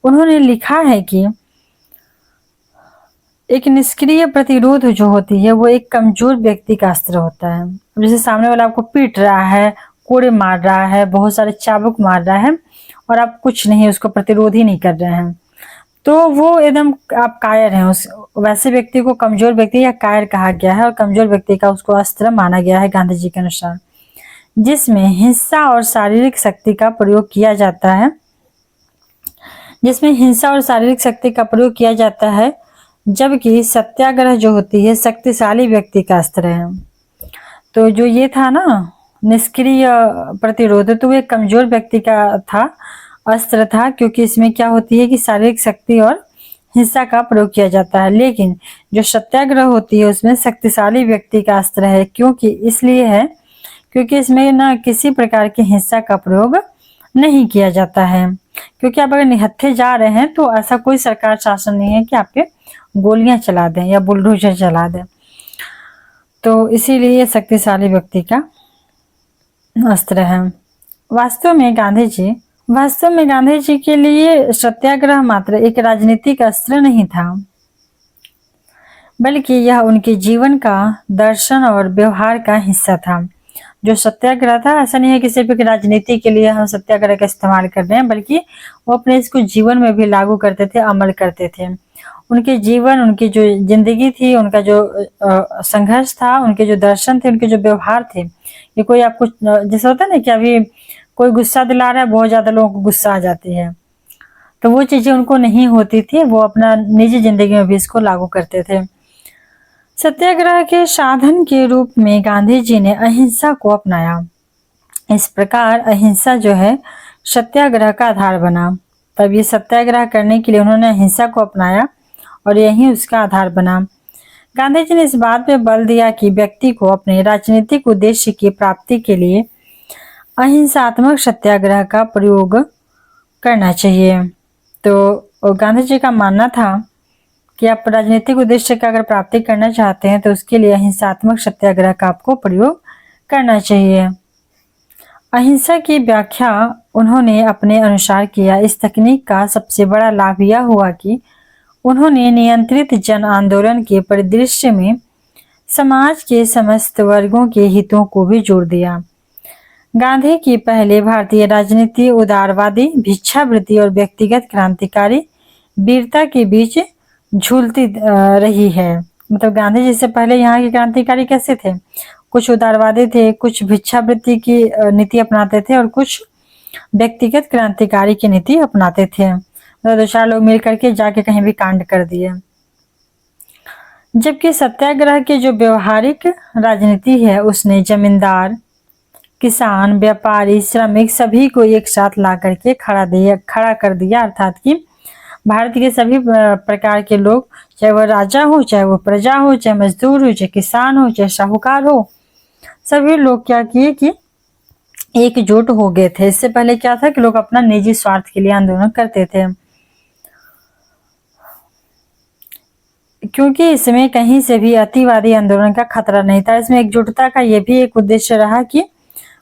उन्होंने लिखा है कि एक निष्क्रिय प्रतिरोध जो होती है वो एक कमजोर व्यक्ति का अस्त्र होता है। जैसे सामने वाला आपको पीट रहा है, कोड़े मार रहा है, बहुत सारे चाबुक मार रहा है, और आप कुछ नहीं, उसको प्रतिरोध ही नहीं कर रहे हैं, तो वो एकदम आप कायर हैं। उस वैसे व्यक्ति को कमजोर व्यक्ति या कायर कहा गया है, और कमजोर व्यक्ति का उसको अस्त्र माना गया है गांधी जी के अनुसार, जिसमें हिंसा और शारीरिक शक्ति का प्रयोग किया जाता है। जबकि सत्याग्रह जो होती है शक्तिशाली व्यक्ति का अस्त्र है। तो जो ये था ना निष्क्रिय प्रतिरोध, तो वो एक कमजोर व्यक्ति का था, अस्त्र था, क्योंकि इसमें क्या होती है कि शारीरिक शक्ति और हिंसा का प्रयोग किया जाता है। लेकिन जो सत्याग्रह होती है उसमें शक्तिशाली व्यक्ति का अस्त्र है, क्योंकि इसमें ना किसी प्रकार की हिंसा का प्रयोग नहीं किया जाता है। क्योंकि आप अगर निहत्थे जा रहे हैं तो ऐसा कोई सरकार शासन नहीं है कि आप पे गोलियां चला दें या बुलडोजर चला दें, तो इसीलिए शक्तिशाली व्यक्ति का अस्त्र है। वास्तव में गांधी जी के लिए सत्याग्रह मात्र एक राजनीतिक अस्त्र नहीं था, बल्कि यह उनके जीवन का दर्शन और व्यवहार का हिस्सा था। जो सत्याग्रह था, ऐसा नहीं है कि सिर्फ एक राजनीति के लिए हम सत्याग्रह का इस्तेमाल कर रहे हैं, बल्कि वो अपने इसको जीवन में भी लागू करते थे, अमल करते थे। उनके जीवन, उनकी जो जिंदगी थी, उनका जो संघर्ष था, उनके जो दर्शन थे, उनके जो व्यवहार थे, ये कोई आपको जैसा होता है ना कि अभी कोई गुस्सा दिला रहा है, बहुत ज्यादा लोगों को गुस्सा आ जाती है, तो वो चीजें उनको नहीं होती थी, वो अपना निजी जिंदगी में भी इसको लागू करते थे। सत्याग्रह के साधन के रूप में गांधी जी ने अहिंसा को अपनाया। इस प्रकार अहिंसा जो है सत्याग्रह का आधार बना। तब ये सत्याग्रह करने के लिए उन्होंने अहिंसा को अपनाया और यही उसका आधार बना। गांधी जी ने इस बात पे बल दिया कि व्यक्ति को अपने राजनीतिक उद्देश्य की प्राप्ति के लिए अहिंसात्मक सत्याग्रह का प्रयोग करना चाहिए। तो गांधी जी का मानना था कि आप राजनीतिक उद्देश्य का अगर प्राप्ति करना चाहते हैं तो उसके लिए अहिंसात्मक सत्याग्रह का आपको प्रयोग करना चाहिए। अहिंसा की व्याख्या उन्होंने अपने अनुसार किया। इस तकनीक का सबसे बड़ा लाभ यह हुआ कि उन्होंने नियंत्रित जन आंदोलन के परिदृश्य में समाज के समस्त वर्गों के हितों को भी जोड़ दिया। गांधी की पहले भारतीय राजनीति उदारवादी, भिक्षावृत्ति और व्यक्तिगत क्रांतिकारी वीरता के बीच झूलती रही है। मतलब गांधी जी से पहले यहाँ के क्रांतिकारी कैसे थे? कुछ उदारवादी थे, कुछ भिक्षावृत्ति की नीति अपनाते थे और कुछ व्यक्तिगत क्रांतिकारी की नीति अपनाते थे। मतलब दो चार लोग मिल करके जाके कहीं भी कांड कर दिए। जबकि सत्याग्रह की जो व्यवहारिक राजनीति है उसने जमींदार, किसान, व्यापारी, श्रमिक सभी को एक साथ ला करके खड़ा कर दिया। अर्थात कि भारत के सभी प्रकार के लोग, चाहे वह राजा हो, चाहे वो प्रजा हो, चाहे मजदूर हो, चाहे किसान हो, चाहे साहूकार हो, सभी लोग क्या किए कि एकजुट हो गए थे। इससे पहले क्या था कि लोग अपना निजी स्वार्थ के लिए आंदोलन करते थे, क्योंकि इसमें कहीं से भी अतिवादी आंदोलन का खतरा नहीं था। इसमें एकजुटता का यह भी एक उद्देश्य रहा कि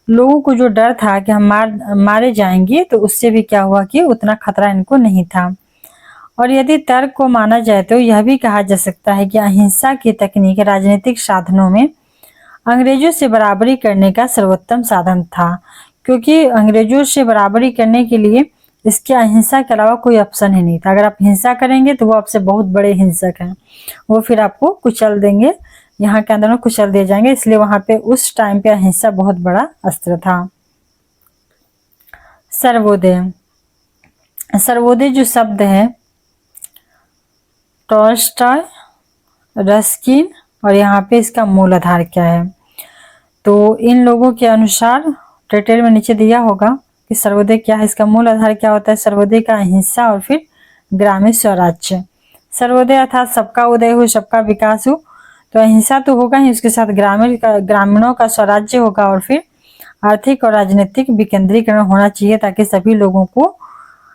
लोगों को जो डर था कि हम मारे जाएंगे, तो उससे भी क्या हुआ कि उतना खतरा इनको नहीं था। और यदि तर्क को माना जाए तो यह भी कहा जा सकता है कि अहिंसा की तकनीक राजनीतिक साधनों में अंग्रेजों से बराबरी करने का सर्वोत्तम साधन था, क्योंकि अंग्रेजों से बराबरी करने के लिए इसके अहिंसा के अलावा कोई ऑप्शन ही नहीं था। अगर आप हिंसा करेंगे तो वो आपसे बहुत बड़े हिंसक हैं, वो फिर आपको कुचल देंगे, यहाँ के अंदर में कुचल दिए जाएंगे। इसलिए वहां पे उस टाइम पे अहिंसा बहुत बड़ा अस्त्र था। सर्वोदय, सर्वोदय जो शब्द है टॉल्स्टॉय, रस्किन और यहाँ पे इसका मूल आधार क्या है, तो इन लोगों के अनुसार डिटेल में नीचे दिया होगा कि सर्वोदय क्या है, इसका मूल आधार क्या होता है। सर्वोदय का अहिंसा और फिर ग्रामीण स्वराज्य। सर्वोदय अर्थात सबका उदय हो, सबका विकास हो, तो अहिंसा तो होगा ही, उसके साथ ग्रामीणों का स्वराज्य होगा और फिर आर्थिक और राजनीतिक विकेंद्रीकरण होना चाहिए, ताकि सभी लोगों को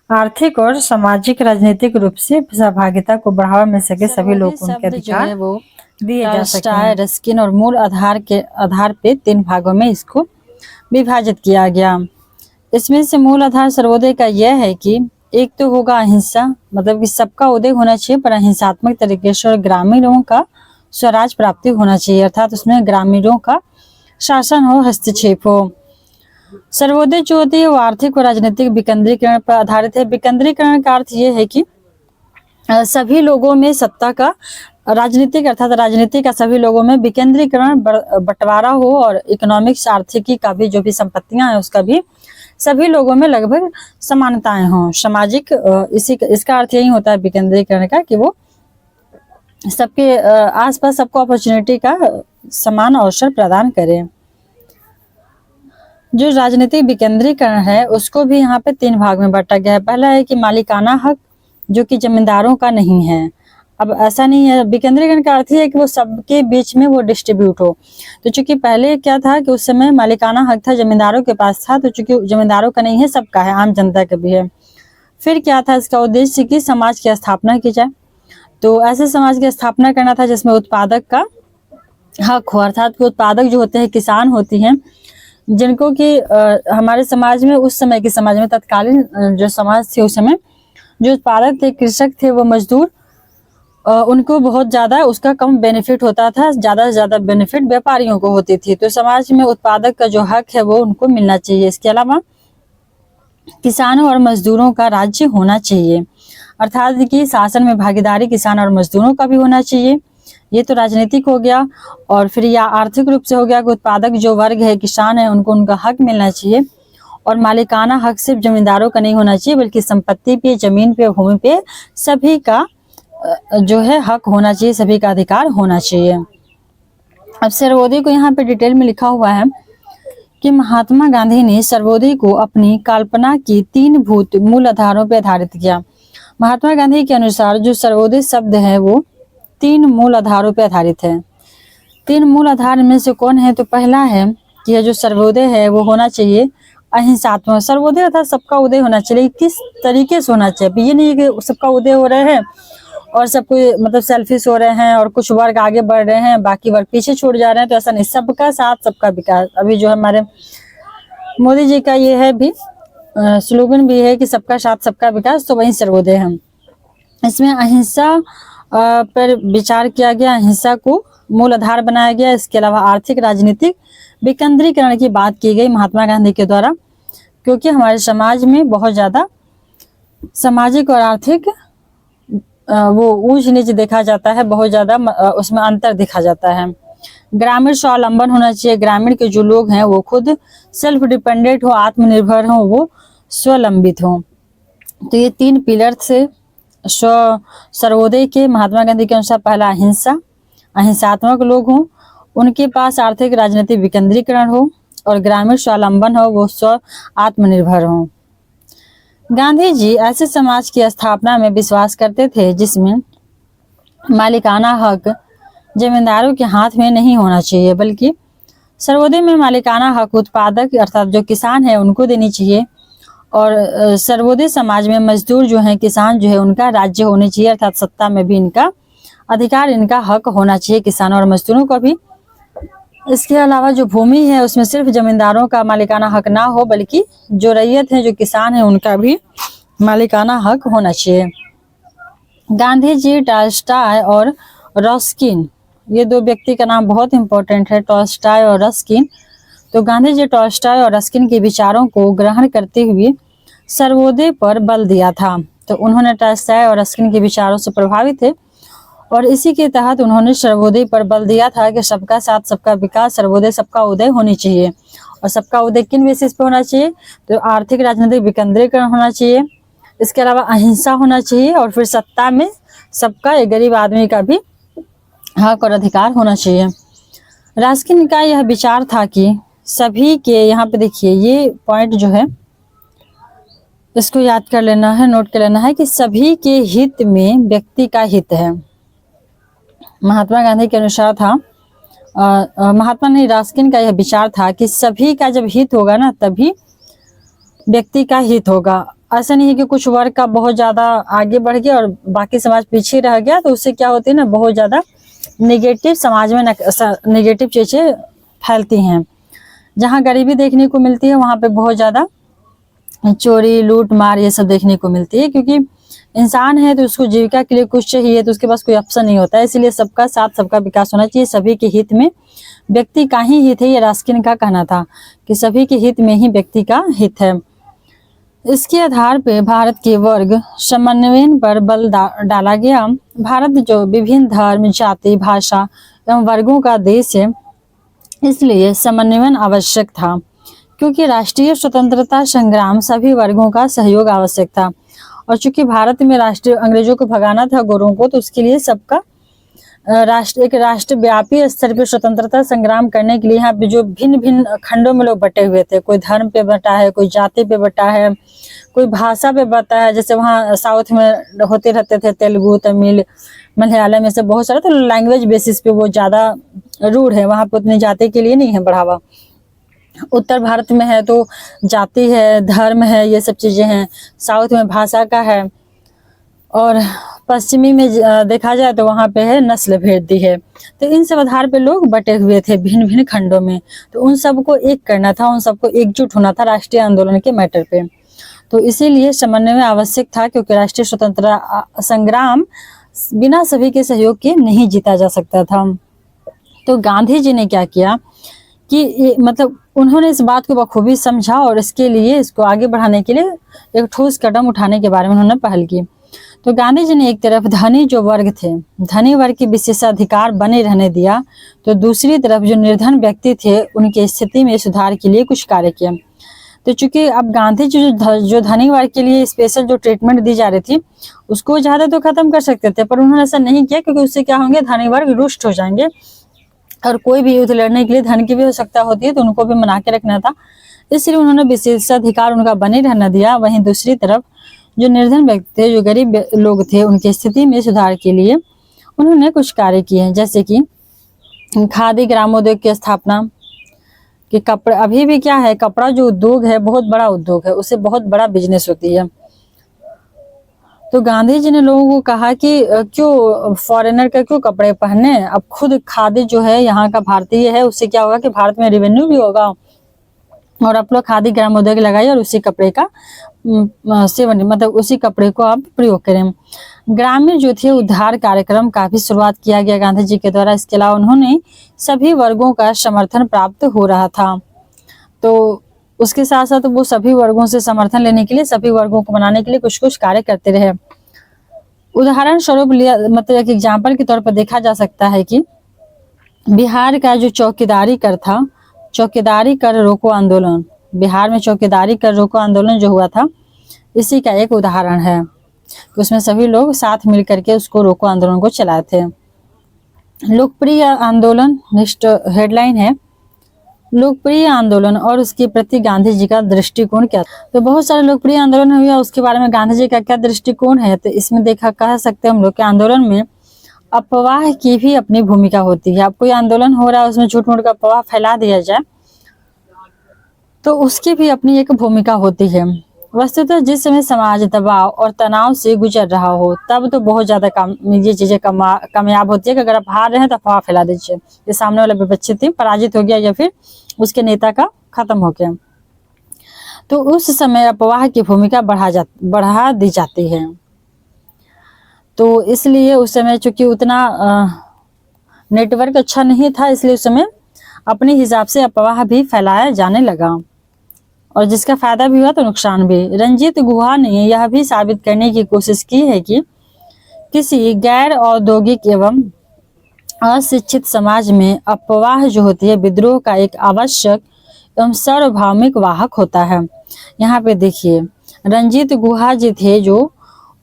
आर्थिक और सामाजिक राजनीतिक रूप से सहभागिता को बढ़ावा मिल सके, सभी लोगों को उनके अधिकार वो दिए जा सके। रस्किन और मूल आधार के आधार पे 3 भागों में इसको विभाजित किया गया। इसमें से मूल आधार सर्वोदय का यह है कि एक तो होगा अहिंसा, मतलब कि सबका उदय होना चाहिए पर अहिंसात्मक तरीके से, और ग्रामीणों का स्वराज प्राप्ति होना चाहिए, अर्थात उसमें ग्रामीणों का शासन हो, हस्तक्षेप हो। सर्वोदय जो होती है वो आर्थिक और राजनीतिक विकेंद्रीकरण पर आधारित है। विकेंद्रीकरण का अर्थ ये है कि सभी लोगों में सत्ता का, राजनीतिक अर्थात राजनीति का सभी लोगों में विकेंद्रीकरण बंटवारा हो, और इकोनॉमिक्स आर्थिकी का भी जो भी संपत्तियां हैं उसका भी सभी लोगों में लगभग समानताएं हों। सामाजिक इसका अर्थ यही होता है विकेंद्रीकरण का, कि वो सबके आसपास सबको अपॉर्चुनिटी का समान अवसर प्रदान करें। जो राजनीतिक विकेंद्रीकरण है उसको भी यहाँ पे 3 भाग में बांटा गया है। पहला है कि मालिकाना हक, जो कि जमींदारों का नहीं है। अब ऐसा नहीं है, विकेंद्रीकरण का अर्थ है कि वो सबके बीच में वो डिस्ट्रीब्यूट हो। तो चूंकि पहले क्या था कि उस समय मालिकाना हक था, जमींदारों के पास था, तो चूंकि जमींदारों का नहीं है, सबका है, आम जनता का भी है। फिर क्या था, इसका उद्देश्य कि समाज की स्थापना की जाए। तो ऐसे समाज की स्थापना करना था जिसमें उत्पादक का हक हो, अर्थात उत्पादक जो होते हैं किसान होती हैं, जिनको कि हमारे समाज में, उस समय के समाज में, तत्कालीन जो समाज थे उस समय, जो उत्पादक थे, कृषक थे, वो मजदूर, उनको बहुत ज्यादा उसका कम बेनिफिट होता था, ज्यादा से ज्यादा बेनिफिट व्यापारियों को होती थी। तो समाज में उत्पादक का जो हक है वो उनको मिलना चाहिए। इसके अलावा किसानों और मजदूरों का राज्य होना चाहिए, अर्थात कि शासन में भागीदारी किसान और मजदूरों का भी होना चाहिए। ये तो राजनीतिक हो गया। और फिर या आर्थिक रूप से हो गया कि उत्पादक जो वर्ग है, किसान है, उनको उनका हक मिलना चाहिए। और मालिकाना हक सिर्फ जमींदारों का नहीं होना चाहिए, बल्कि संपत्ति पे, जमीन पे, भूमि पे सभी का जो है हक होना चाहिए, सभी का अधिकार होना चाहिए। अब सर्वोदय को यहाँ पे डिटेल में लिखा हुआ है कि महात्मा गांधी ने सर्वोदय को अपनी कल्पना की 3 भूत मूल आधारों पर आधारित किया। महात्मा गांधी के अनुसार जो सर्वोदय शब्द है वो 3 मूल आधारों पर आधारित है। 3 मूल आधार में से कौन है? तो पहला है कि यह जो सर्वोदय है वो होना चाहिए अहिंसात्मक। सर्वोदय अर्थात सबका उदय होना चाहिए। किस तरीके से होना चाहिए? ये नहीं है कि सबका उदय हो रहे हैं और सब कोई मतलब सेल्फिश हो रहे हैं और कुछ वर्ग आगे बढ़ रहे हैं, बाकी वर्ग पीछे छूट जा रहे हैं, तो ऐसा नहीं। सबका साथ सबका विकास। अभी जो हमारे मोदी जी का ये है भी स्लोगन भी है कि सबका साथ सबका विकास, तो वही सर्वोदय है। इसमें अहिंसा पर विचार किया गया, अहिंसा को मूल आधार बनाया गया। इसके अलावा आर्थिक राजनीतिक विकेंद्रीकरण की बात की गई महात्मा गांधी के द्वारा, क्योंकि हमारे समाज में बहुत ज्यादा सामाजिक और आर्थिक वो ऊंच नीच देखा जाता है, बहुत ज्यादा उसमें अंतर देखा जाता है। ग्रामीण स्वावलंबन होना चाहिए। ग्रामीण के जो लोग हैं वो खुद सेल्फ डिपेंडेंट हो, आत्मनिर्भर हो, वो स्वलंबित हो। तो ये 3 पिलर से सर्वोदय के महात्मा गांधी के अनुसार। पहला अहिंसा, अहिंसात्मक लोग हों, उनके पास आर्थिक राजनीतिक विकेंद्रीकरण हो और ग्रामीण स्वावलंबन हो, वो स्व आत्मनिर्भर हो। गांधी जी ऐसे समाज की स्थापना में विश्वास करते थे जिसमें मालिकाना हक जमींदारों के हाथ में नहीं होना चाहिए, बल्कि सर्वोदय में मालिकाना हक उत्पादक अर्थात जो किसान है उनको देनी चाहिए। और सर्वोदय समाज में मजदूर जो है, किसान जो है, उनका राज्य होनी चाहिए, अर्थात सत्ता में भी इनका अधिकार, इनका हक होना चाहिए, किसानों और मजदूरों का भी। इसके अलावा जो भूमि है उसमें सिर्फ जमींदारों का मालिकाना हक ना हो, बल्कि जो रैयत है, जो किसान है, उनका भी मालिकाना हक होना चाहिए। गांधी जी टॉल्स्टॉय और रस्किन, ये 2 व्यक्ति का नाम बहुत इंपॉर्टेंट है, टॉल्स्टॉय और रस्किन। तो गांधी जी टॉल्स्टॉय और रस्किन के विचारों को ग्रहण करते हुए सर्वोदय पर बल दिया था। तो उन्होंने टॉल्स्टॉय और रस्किन के विचारों से प्रभावित थे और इसी के तहत उन्होंने सर्वोदय पर बल दिया था कि सबका साथ सबका विकास, सर्वोदय सबका उदय होनी चाहिए। और सबका उदय किन बेसिस पे होना चाहिए? तो आर्थिक राजनीतिक विकेंद्रीकरण होना चाहिए, इसके अलावा अहिंसा होना चाहिए, और फिर सत्ता में सबका, एक गरीब आदमी का भी हक और अधिकार होना चाहिए। रस्किन का यह विचार था कि सभी के, यहाँ पे देखिए ये पॉइंट जो है इसको याद कर लेना है, नोट कर लेना है कि सभी के हित में व्यक्ति का हित है। महात्मा गांधी के अनुसार था, महात्मा नहीं, रस्किन का यह विचार था कि सभी का जब हित होगा ना तभी व्यक्ति का हित होगा। ऐसा नहीं है कि कुछ वर्ग का बहुत ज्यादा आगे बढ़ गया और बाकी समाज पीछे रह गया, तो उससे क्या होती है ना, बहुत ज्यादा नेगेटिव समाज में नेगेटिव चीजें फैलती हैं। जहाँ गरीबी देखने को मिलती है वहां पे बहुत ज्यादा चोरी, लूट मार ये सब देखने को मिलती है, क्योंकि इंसान है तो उसको जीविका के लिए कुछ चाहिए, तो उसके पास कोई ऑप्शन नहीं होता है। इसलिए सबका साथ सबका विकास होना चाहिए, सभी के हित में व्यक्ति का ही हित है, ये रस्किन का कहना था कि सभी के हित में ही व्यक्ति का हित है। इसके आधार पर भारत के वर्ग समन्वयन पर बल डाला गया। भारत जो विभिन्न धर्म, जाति, भाषा एवं वर्गों का देश है, इसलिए समन्वयन आवश्यक था, क्योंकि राष्ट्रीय स्वतंत्रता संग्राम सभी वर्गों का सहयोग आवश्यक था। और चूंकि भारत में राष्ट्रीय अंग्रेजों को भगाना था, गोरों को, तो उसके लिए सबका एक राष्ट्रव्यापी स्तर पर स्वतंत्रता संग्राम करने के लिए यहाँ पे जो भिन्न भिन्न खंडों में लोग बटे हुए थे, कोई धर्म पे बटा है, कोई जाति पे बटा है, कोई भाषा पे बटा है। जैसे वहाँ साउथ में होते रहते थे तेलुगु, तमिल, मलयालम में से बहुत सारा, तो लैंग्वेज बेसिस पे वो ज्यादा रूढ़ है, वहाँ पे उतनी जाति के लिए नहीं है बढ़ावा। उत्तर भारत में है तो जाति है, धर्म है, ये सब चीजें हैं। साउथ में भाषा का है, और पश्चिमी में देखा जाए तो वहाँ पे है नस्ल भेदी है। तो इन सब आधार पे लोग बटे हुए थे भिन्न भिन्न खंडों में, तो उन सबको एक करना था, उन सबको एकजुट होना था राष्ट्रीय आंदोलन के मैटर पे। तो इसीलिए समन्वय आवश्यक था, क्योंकि राष्ट्रीय स्वतंत्रता संग्राम बिना सभी के सहयोग के नहीं जीता जा सकता था। तो गांधी जी ने क्या किया कि मतलब उन्होंने इस बात को बखूबी समझा और इसके लिए, इसको आगे बढ़ाने के लिए एक ठोस कदम उठाने के बारे में उन्होंने पहल की। तो गांधी जी ने एक तरफ धनी जो वर्ग थे, धनी वर्ग के विशेषाधिकार बने रहने दिया, तो दूसरी तरफ जो निर्धन व्यक्ति थे उनकी स्थिति में सुधार के लिए कुछ कार्य किया। तो चूंकि अब गांधी जी जो धनी वर्ग के लिए स्पेशल जो ट्रीटमेंट दी जा रही थी उसको ज्यादा तो खत्म कर सकते थे, पर उन्होंने ऐसा नहीं किया, क्योंकि उससे क्या होंगे, धनी वर्ग रुष्ट हो जाएंगे, और कोई भी युद्ध लड़ने के लिए धन की भी आवश्यकता होती है, तो उनको भी मना के रखना था, इसलिए उन्होंने विशेषाधिकार उनका बने रहना दिया। वहीं दूसरी तरफ जो निर्धन व्यक्ति थे, जो गरीब लोग थे, उनकी स्थिति में सुधार के लिए उन्होंने कुछ कार्य किए हैं, जैसे कि खादी ग्रामोद्योग की स्थापना, कि कपड़े, अभी भी क्या है, कपड़ा जो उद्योग है बहुत बड़ा उद्योग है, उससे बहुत बड़ा बिजनेस होती है। तो गांधी जी ने लोगों को कहा कि क्यों फॉरेनर का क्यों कपड़े पहने, अब खुद खादी जो है यहाँ का भारतीय है, उससे क्या होगा कि भारत में रेवेन्यू भी होगा, और आप लोग खादी ग्रामोद्योग लगाइए और उसी कपड़े का सेवन, मतलब उसी कपड़े को आप प्रयोग करें। ग्रामीण जो थे उद्धार कार्यक्रम का भी शुरुआत किया गया गांधी जी के द्वारा। इसके अलावा उन्होंने सभी वर्गों का समर्थन प्राप्त हो रहा था, तो उसके साथ साथ वो सभी वर्गों से समर्थन लेने के लिए, सभी वर्गों को बनाने के लिए कुछ कुछ कार्य करते रहे। उदाहरण स्वरूप लिया, मतलब एक एग्जाम्पल के तौर पर देखा जा सकता है कि बिहार का जो चौकीदारी कर था, चौकीदारी कर रोको आंदोलन, बिहार में चौकीदारी कर रोको आंदोलन जो हुआ था, इसी का एक उदाहरण है। उसमें सभी लोग साथ मिल करके उसको रोको आंदोलन को चलाए थे। लोकप्रिय आंदोलन, नेक्स्ट हेडलाइन है लोकप्रिय आंदोलन और उसके प्रति गांधी जी का दृष्टिकोण क्या। तो बहुत सारे लोकप्रिय आंदोलन हुए, उसके बारे में गांधी जी का क्या दृष्टिकोण है, तो इसमें देखा कह सकते हैं हम लोग कि आंदोलन में अफवाह की भी अपनी भूमिका होती है। अब कोई आंदोलन हो रहा है, उसमें झूठ मूठ का अफवाह फैला दिया जाए, तो उसकी भी अपनी एक भूमिका होती है। वस्तुतः जिस समय समाज दबाव और तनाव से गुजर रहा हो, तब तो बहुत ज्यादा ये चीजें कामयाब होती है कि अगर आप हार रहे हैं तो अफवाह फैला दीजिए, ये सामने वाला विपक्षी टीम पराजित हो गया या फिर उसके नेता का खत्म हो गया, तो उस समय अफवाह की भूमिका बढ़ा दी जाती है। तो इसलिए उस समय चूंकि उतना नेटवर्क अच्छा नहीं था, इसलिए उस समय अपने हिसाब से अफवाह भी फैलाया जाने लगा, और जिसका फायदा भी हुआ तो नुकसान भी। रंजीत गुहा ने यह भी साबित करने की कोशिश की है कि किसी गैर औद्योगिक एवं अशिक्षित समाज में अफवाह जो होती है विद्रोह का एक आवश्यक एवं सार्वभौमिक वाहक होता है। यहाँ पे देखिए रंजीत गुहा जी थे, जो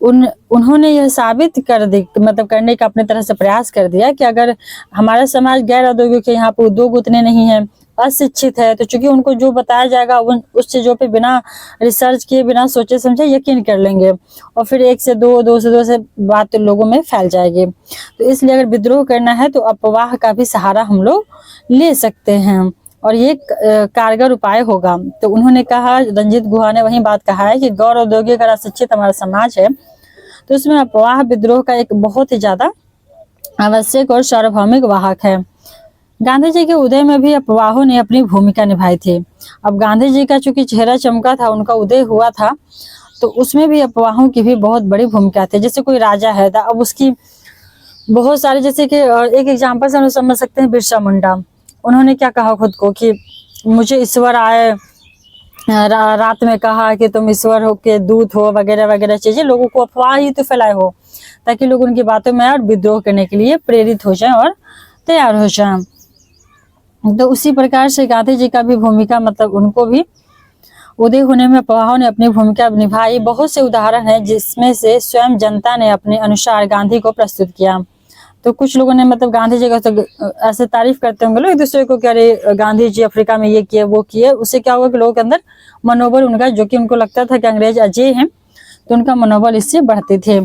उन्होंने यह साबित करने का अपने तरह से प्रयास कर दिया कि अगर हमारा समाज गैर औद्योगिक है, यहाँ पे उद्योग उतने नहीं है, अशिक्षित है, तो चूंकि उनको जो बताया जाएगा उस चीजों पे बिना रिसर्च किए, बिना सोचे समझे यकीन कर लेंगे, और फिर एक से दो से बात लोगों में फैल जाएगी। तो इसलिए अगर विद्रोह करना है तो अफवाह का भी सहारा हम लोग ले सकते हैं, और ये कारगर उपाय होगा। तो उन्होंने कहा, रंजीत गुहा ने वही बात कहा है कि गैर औद्योगिक और अशिक्षित हमारा समाज है, तो उसमें अफवाह विद्रोह का एक बहुत ही ज्यादा आवश्यक और सार्वभौमिक वाहक है। गांधी जी के उदय में भी अफवाहों ने अपनी भूमिका निभाई थी। अब गांधी जी का चूंकि चेहरा चमका था, उनका उदय हुआ था, तो उसमें भी अफवाहों की भी बहुत बड़ी भूमिका थी। जैसे कोई राजा है, अब उसकी बहुत सारे, जैसे कि एक एग्जाम्पल से हम समझ सकते हैं बिरसा मुंडा। उन्होंने क्या कहा खुद को कि मुझे ईश्वर आए, रात में कहा कि तुम ईश्वर हो के दूत हो, वगैरह वगैरह चीजें, लोगों को अफवाह ही तो फैलाए हो ताकि लोग उनकी बातों में और विद्रोह करने के लिए प्रेरित हो जाएं और तैयार हो जाएं। तो उसी प्रकार से गांधी जी का भी भूमिका, मतलब उनको भी उदय होने में अफवाहों ने अपनी भूमिका निभाई। बहुत से उदाहरण है जिसमें से स्वयं जनता ने अपने अनुसार गांधी को प्रस्तुत किया। तो कुछ लोगों ने मतलब गांधी जी का तो ऐसे तारीफ करते होंगे लोग एक दूसरे को, क्या अरे गांधी जी अफ्रीका में ये किए वो किए, उससे क्या हुआ कि लोगों के अंदर मनोबल उनका, जो कि उनको लगता था कि अंग्रेज अजय हैं, तो उनका मनोबल इससे बढ़ते थे,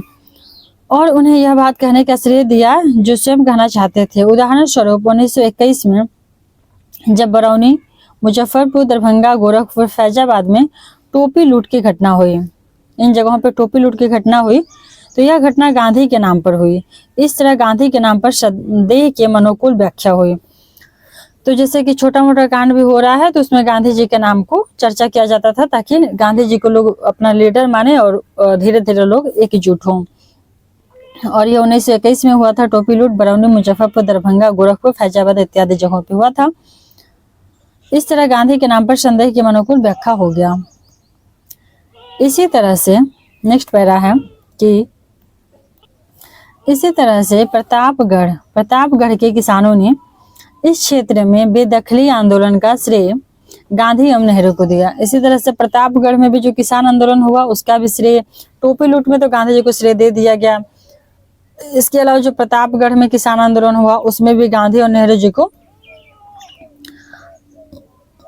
और उन्हें यह बात कहने का श्रेय दिया जो स्वयं कहना चाहते थे। उदाहरण स्वरूप 1921 में जब बरौनी, मुजफ्फरपुर, दरभंगा, गोरखपुर, फैजाबाद में टोपी लूट की घटना हुई, इन जगहों पर टोपी लूट की घटना हुई, तो यह घटना गांधी के नाम पर हुई। इस तरह गांधी के नाम पर संदेह के अनुकूल व्याख्या हुई। तो जैसे कि छोटा मोटा कांड भी हो रहा है तो उसमें गांधी जी के नाम को चर्चा किया जाता था, ताकि गांधी जी को लोग अपना लीडर माने और धीरे धीरे लोग एकजुट हों। और ये 1921 में हुआ था टोपी लूट, बरौनी, मुजफ्फरपुर, दरभंगा, गोरखपुर, फैजाबाद इत्यादि जगहों पर हुआ था। इस तरह गांधी के नाम पर संदेह के अनुकूल व्याख्या हो गया। इसी तरह से नेक्स्ट पैरा है कि इसी तरह से प्रतापगढ़ के किसानों ने इस क्षेत्र में बेदखली आंदोलन का श्रेय गांधी एवं नेहरू को दिया। इसी तरह से प्रतापगढ़ में भी जो किसान आंदोलन हुआ उसका भी श्रेय, टोपी लूट में तो गांधी जी को श्रेय दे दिया गया। इसके अलावा जो प्रतापगढ़ में किसान आंदोलन हुआ उसमें भी गांधी और नेहरू जी को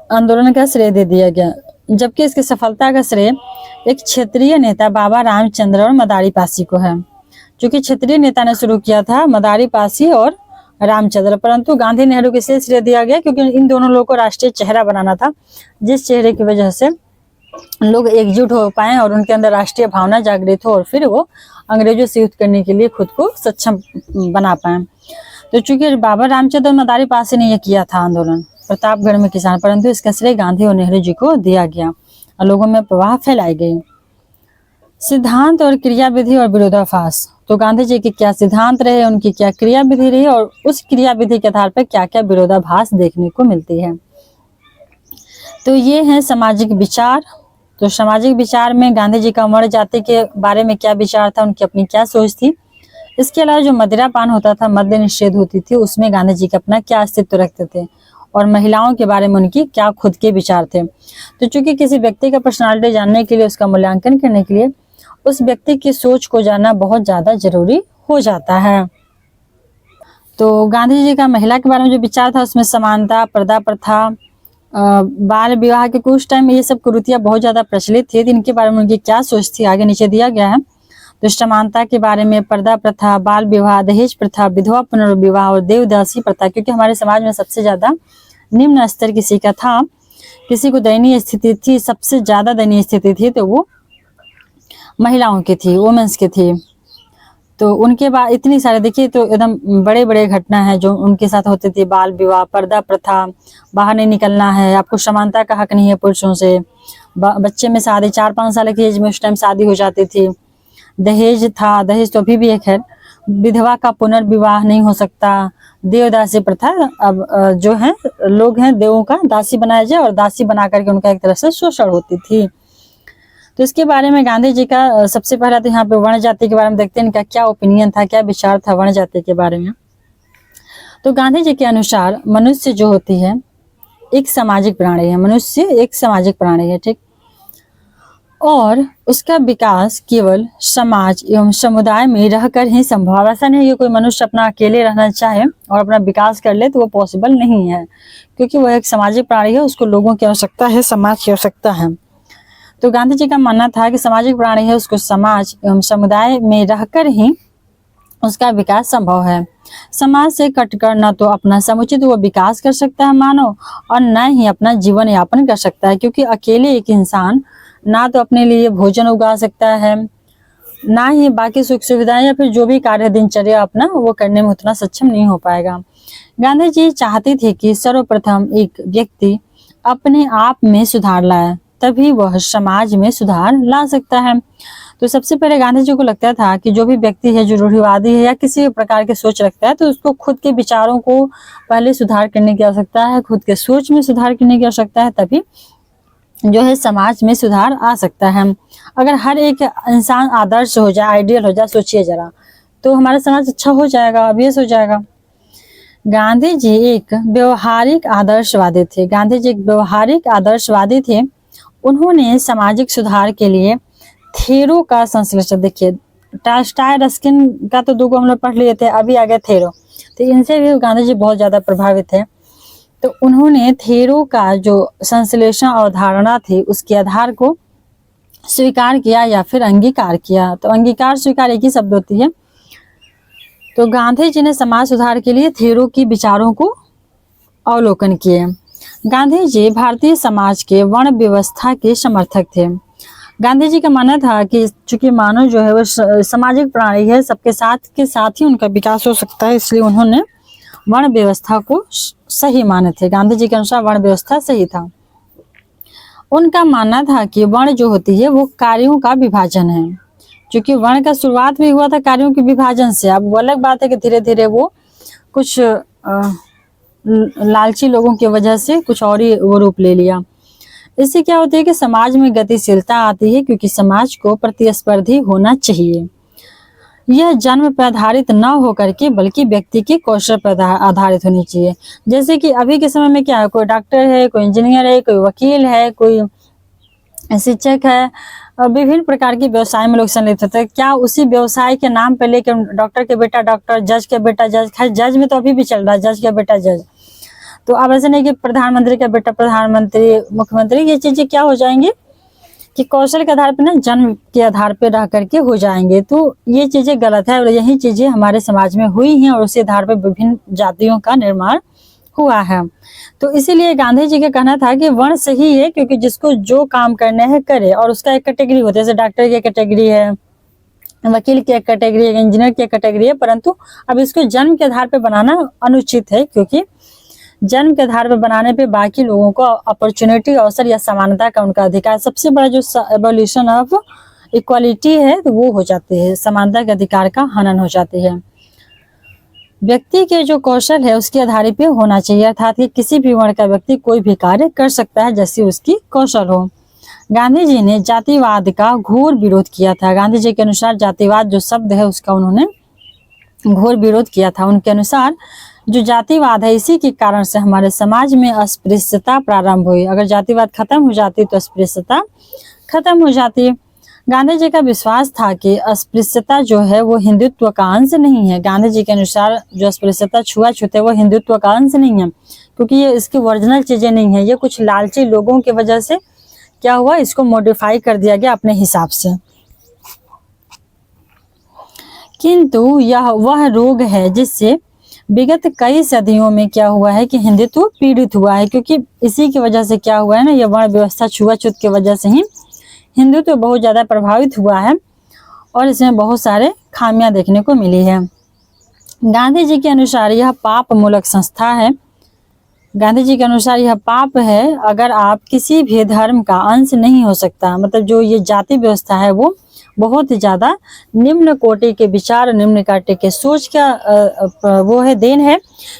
आंदोलन का श्रेय दे दिया गया, जबकि इसकी सफलता का श्रेय एक क्षेत्रीय नेता बाबा रामचंद्र और मदारी पासी को है। क्योंकि क्षेत्रीय नेता ने शुरू किया था, मदारी पासी और रामचंद्र, परंतु गांधी नेहरू को इसलिए श्रेय दिया गया क्योंकि इन दोनों लोगों को राष्ट्रीय चेहरा बनाना था, जिस चेहरे की वजह से लोग एकजुट हो पाए और उनके अंदर राष्ट्रीय भावना जागृत हो और फिर वो अंग्रेजों से युद्ध करने के लिए खुद को सक्षम बना पाए। तो चूंकि बाबा रामचंद्र मदारी पासी ने यह किया था आंदोलन प्रतापगढ़ में किसान, परंतु इसका श्रेय गांधी और नेहरू जी को दिया गया और लोगों में प्रवाह फैलाई गई। सिद्धांत और क्रिया विधि और विरोधाभास। तो गांधी जी के क्या सिद्धांत रहे, उनकी क्या क्रिया विधि रही और उस क्रिया विधि के आधार पर क्या क्या विरोधाभास देखने को मिलती है। तो ये है सामाजिक विचार। तो सामाजिक विचार में गांधी जी का वर्ण जाति के बारे में क्या विचार था, उनकी अपनी क्या सोच थी। इसके अलावा जो मदिरापान होता था, मद्य निषेध होती थी, उसमें गांधी जी का अपना क्या अस्तित्व रखते थे और महिलाओं के बारे में उनकी क्या खुद के विचार थे। तो चूंकि किसी व्यक्ति का पर्सनालिटी जानने के लिए, उसका मूल्यांकन करने के लिए उस व्यक्ति की सोच को जानना बहुत ज्यादा जरूरी हो जाता है। तो गांधी जी का महिला के बारे में जो विचार था, उसमें समानता, पर्दा प्रथा, बाल विवाह के कुछ टाइम में ये सब कुरीतियां बहुत ज्यादा प्रचलित थी। इनके बारे में उनकी क्या सोच थी, आगे नीचे दिया गया है। तो समानता के बारे में, पर्दा प्रथा, बाल विवाह, दहेज प्रथा, विधवा पुनर्विवाह और देवदासी प्रथा, क्योंकि हमारे समाज में सबसे ज्यादा निम्न स्तर किसी का था, किसी को दयनीय स्थिति थी, सबसे ज्यादा दयनीय स्थिति थी तो वो महिलाओं की थी, वुमेन्स की थी। तो उनके बाद इतनी सारे देखिए, तो एकदम बड़े बड़े घटना है जो उनके साथ होती थी। बाल विवाह, पर्दा प्रथा, बाहर नहीं निकलना है, आपको समानता का हक नहीं है पुरुषों से, बच्चे में शादी 4-5 साल की एज में उस टाइम शादी हो जाती थी। दहेज था, दहेज तो अभी भी एक है। विधवा का पुनर्विवाह नहीं हो सकता। देवदासी प्रथा, अब जो है लोग हैं देवों का दासी बनाया जाए और दासी बना करके उनका एक तरह से शोषण होती थी। तो इसके बारे में गांधी जी का सबसे पहला तो यहाँ पे वर्ण जाति के बारे में देखते हैं, इनका क्या ओपिनियन था, क्या विचार था वर्ण जाति के बारे में। तो गांधी जी के अनुसार मनुष्य जो होती है एक सामाजिक प्राणी है, मनुष्य एक सामाजिक प्राणी है, ठीक, और उसका विकास केवल समाज एवं समुदाय में रहकर ही संभव। ऐसा नहीं है कि कोई मनुष्य अपना अकेले रहना चाहे और अपना विकास कर ले तो वो पॉसिबल नहीं है, क्योंकि वह एक सामाजिक प्राणी है, उसको लोगों की आवश्यकता है, समाज की आवश्यकता है। तो गांधी जी का मानना था कि सामाजिक प्राणी है, उसको समाज एवं समुदाय में रहकर ही उसका विकास संभव है। समाज से कटकर न तो अपना समुचित वो विकास कर सकता है मानव, और न ही अपना जीवन यापन कर सकता है, क्योंकि अकेले एक इंसान ना तो अपने लिए भोजन उगा सकता है, ना ही बाकी सुख सुविधाएं या फिर जो भी कार्य दिनचर्या अपना वो करने में उतना सक्षम नहीं हो पाएगा। गांधी जी चाहते थे कि सर्वप्रथम एक व्यक्ति अपने आप में सुधार लाए, तभी वह समाज में सुधार ला सकता है। तो सबसे पहले गांधी जी को लगता था कि जो भी व्यक्ति है जो रूढ़िवादी है या किसी प्रकार के सोच रखता है, तो उसको खुद के विचारों को पहले सुधार करने की आवश्यकता है, खुद के सोच में सुधार करने की आवश्यकता है, तभी जो है समाज में सुधार आ सकता है। अगर हर एक इंसान आदर्श हो जाए, आइडियल हो जाए, सोचिए जरा, तो हमारा समाज अच्छा हो जाएगा, ऑब्वियस हो जाएगा। गांधी जी एक व्यवहारिक आदर्शवादी थे। गांधी जी एक व्यवहारिक आदर्शवादी थे। उन्होंने सामाजिक सुधार के लिए थेरो का संश्लेषण, देखिए टॉल्स्टॉय, रस्किन का तो 2 को हम लोग पढ़ लिए थे, अभी आ गया थेरो, तो इनसे भी गांधी जी बहुत ज्यादा प्रभावित थे। तो उन्होंने थेरो का जो संश्लेषण अवधारणा थी उसके आधार को स्वीकार किया या फिर अंगीकार किया। तो अंगीकार स्वीकार एक ही शब्द होती है। तो गांधी जी ने समाज सुधार के लिए थेरो की विचारों को अवलोकन किए। गांधी जी भारतीय समाज के वर्ण व्यवस्था के समर्थक थे। गांधी जी का मानना था कि चूंकि मानव जो है वो सामाजिक प्राणी है, सबके साथ के साथ ही उनका विकास हो सकता है, इसलिए उन्होंने वर्ण व्यवस्था को सही माने थे। गांधी जी के अनुसार वर्ण व्यवस्था सही था। उनका मानना था कि वर्ण जो होती है वो कार्यों का विभाजन है, क्योंकि वर्ण का शुरुआत भी हुआ था कार्यों के विभाजन से। अब वो अलग बात है कि धीरे धीरे वो कुछ लालची लोगों की वजह से कुछ और ही वो रूप ले लिया। इससे क्या होता है कि समाज में गतिशीलता आती है, क्योंकि समाज को प्रतिस्पर्धी होना चाहिए। यह जन्म पर आधारित न होकर के बल्कि व्यक्ति के कौशल पर आधारित होनी चाहिए। जैसे कि अभी के समय में क्या है, कोई डॉक्टर है, कोई इंजीनियर है, कोई वकील है, कोई शिक्षक है, विभिन्न प्रकार के व्यवसाय में लोग संलिप्त होते हैं। क्या उसी व्यवसाय के नाम पे लेकर डॉक्टर के बेटा डॉक्टर, जज के बेटा जज, खैर जज में तो अभी भी चल रहा है, जज के बेटा जज। तो अब ऐसे नहीं कि प्रधानमंत्री का बेटा प्रधानमंत्री, मुख्यमंत्री, ये चीजें क्या हो जाएंगी कि कौशल के आधार पर ना, जन्म के आधार पर रह करके हो जाएंगे। तो ये चीजें गलत है और यही चीजें हमारे समाज में हुई हैं और उसी आधार पर विभिन्न जातियों का निर्माण हुआ है। तो इसीलिए गांधी जी का कहना था कि वर्ण सही है, क्योंकि जिसको जो काम करने हैं करे, और उसका एक कैटेगरी होती है, जैसे डॉक्टर की कैटेगरी है, वकील की एक कैटेगरी है, इंजीनियर की कैटेगरी है, परंतु अब इसको जन्म के आधार पर बनाना अनुचित है, क्योंकि जन्म के आधार पर बनाने पे बाकी लोगों को अपॉर्चुनिटी, अवसर या समानता का उनका अधिकार, सबसे बड़ा जो एवोल्यूशन ऑफ इक्वालिटी है तो वो हो जाती है, समानता के अधिकार का हनन हो जाती है। व्यक्ति के जो कौशल है उसके आधार पे होना चाहिए, अर्थात कि किसी भी वर्ण का व्यक्ति कोई भी कार्य कर सकता है जैसी उसकी कौशल हो। गांधी जी ने जातिवाद का घोर विरोध किया था। गांधी जी के अनुसार जातिवाद जो शब्द है उसका उन्होंने घोर विरोध किया था। उनके अनुसार जो जातिवाद है इसी के कारण से हमारे समाज में अस्पृश्यता प्रारंभ हुई। अगर जातिवाद खत्म हो जाती तो अस्पृश्यता खत्म हो जाती। गांधी जी का विश्वास था कि अस्पृश्यता जो है वो हिंदुत्व का अंश नहीं है। गांधी जी के अनुसार जो अस्पृश्यता, छुआछूत है, वो हिंदुत्व का अंश नहीं है, क्योंकि ये इसकी ओरिजिनल चीजें नहीं है। ये कुछ लालची लोगों की वजह से क्या हुआ, इसको मॉडिफाई कर दिया गया अपने हिसाब से। किंतु यह वह रोग है जिससे विगत कई सदियों में क्या हुआ है कि हिंदुत्व पीड़ित हुआ है, क्योंकि इसी की वजह से क्या हुआ है ना, यह वर्ण व्यवस्था, छुआछूत की वजह से ही हिंदुत्व बहुत ज्यादा प्रभावित हुआ है और इसमें बहुत सारे खामियां देखने को मिली है। गांधी जी के अनुसार यह पाप मूलक संस्था है। गांधी जी के अनुसार यह पाप है अगर आप किसी भी धर्म का अंश नहीं हो सकता। मतलब जो ये जाति व्यवस्था है वो बहुत ही ज्यादा निम्न कोटि के विचार, निम्न कोटि के सोच का वो है, देन है,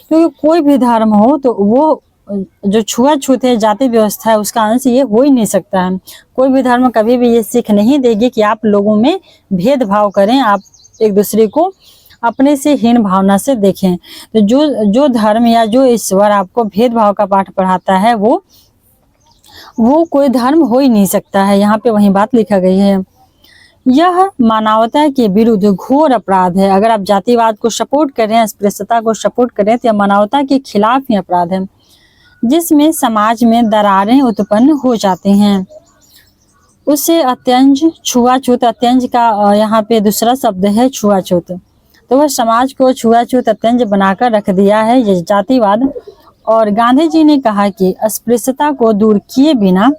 क्योंकि कोई भी धर्म हो तो वो जो छुआछूत है, जाति व्यवस्था है, उसका अंश ये हो ही नहीं सकता है। कोई भी धर्म कभी भी ये सीख नहीं देगी कि आप लोगों में भेदभाव करें, आप एक दूसरे को अपने से हीन भावना से देखें। तो जो धर्म या जो ईश्वर आपको भेदभाव का पाठ पढ़ाता है वो कोई धर्म हो ही नहीं सकता है। यहाँ पे वही बात लिखा गई है। यह मानवता के विरुद्ध घोर अपराध है। अगर आप जातिवाद को सपोर्ट करें, अस्पृश्यता को सपोर्ट करें, तो यह मानवता के खिलाफ ही अपराध है, जिसमें समाज में दरारें उत्पन्न हो जाती हैं। उससे अत्यंज, छुआछूत, अत्यंज का यहाँ पे दूसरा शब्द है छुआछूत, तो वह समाज को छुआछूत, अत्यंज बनाकर रख दिया है ये जातिवाद। और गांधी जी ने कहा कि अस्पृश्यता को दूर किए बिना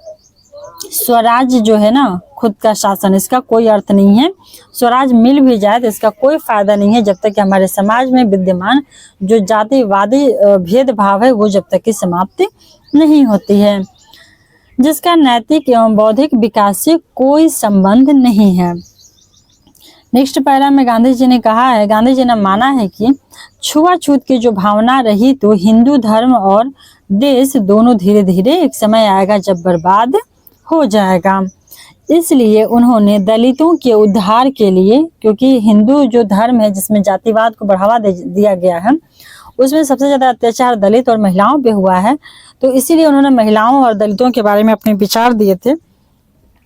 स्वराज जो है ना, खुद का शासन, इसका कोई अर्थ नहीं है। स्वराज मिल भी जाए तो इसका कोई फायदा नहीं है जब तक कि हमारे समाज में विद्यमान जो जातिवादी भेदभाव है वो जब तक की समाप्ति नहीं होती है, जिसका नैतिक एवं बौद्धिक विकास से कोई संबंध नहीं है। नेक्स्ट पैरा में गांधी जी ने कहा है, गांधी जी ने माना है कि छुआछूत की जो भावना रही तो हिंदू धर्म और देश दोनों धीरे धीरे एक समय आएगा जब बर्बाद हो जाएगा। इसलिए उन्होंने दलितों के उद्धार के लिए, क्योंकि हिंदू जो धर्म है जिसमें जातिवाद को बढ़ावा दिया गया है, उसमें सबसे ज्यादा अत्याचार दलित और महिलाओं पे हुआ है, तो इसीलिए उन्होंने महिलाओं और दलितों के बारे में अपने विचार दिए थे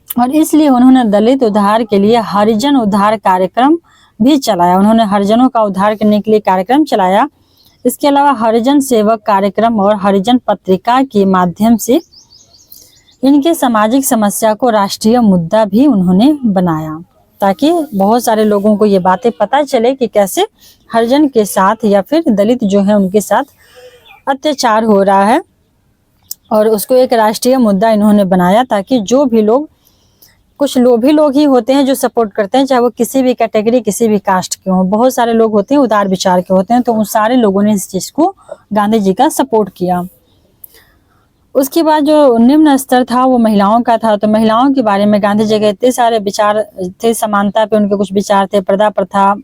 और इसलिए उन्होंने दलित उद्धार के लिए हरिजन उद्धार कार्यक्रम भी चलाया। उन्होंने हरिजनों का उद्धार करने के लिए कार्यक्रम चलाया। इसके अलावा हरिजन सेवक कार्यक्रम और हरिजन पत्रिका के माध्यम से इनके सामाजिक समस्या को राष्ट्रीय मुद्दा भी उन्होंने बनाया, ताकि बहुत सारे लोगों को ये बातें पता चले कि कैसे हरिजन के साथ या फिर दलित जो है उनके साथ अत्याचार हो रहा है, और उसको एक राष्ट्रीय मुद्दा इन्होंने बनाया, ताकि जो भी लोग, कुछ लोभी लोग ही होते हैं जो सपोर्ट करते हैं, चाहे वो किसी भी कैटेगरी, किसी भी कास्ट के हों, बहुत सारे लोग होते हैं उदार विचार के होते हैं, तो उन सारे लोगों ने इस चीज को गांधी जी का सपोर्ट किया। उसके बाद जो निम्न स्तर था वो महिलाओं का था, तो महिलाओं के बारे में गांधी जी के इतने सारे विचार थे। समानता पे उनके कुछ विचार थे, पर्दा प्रथा,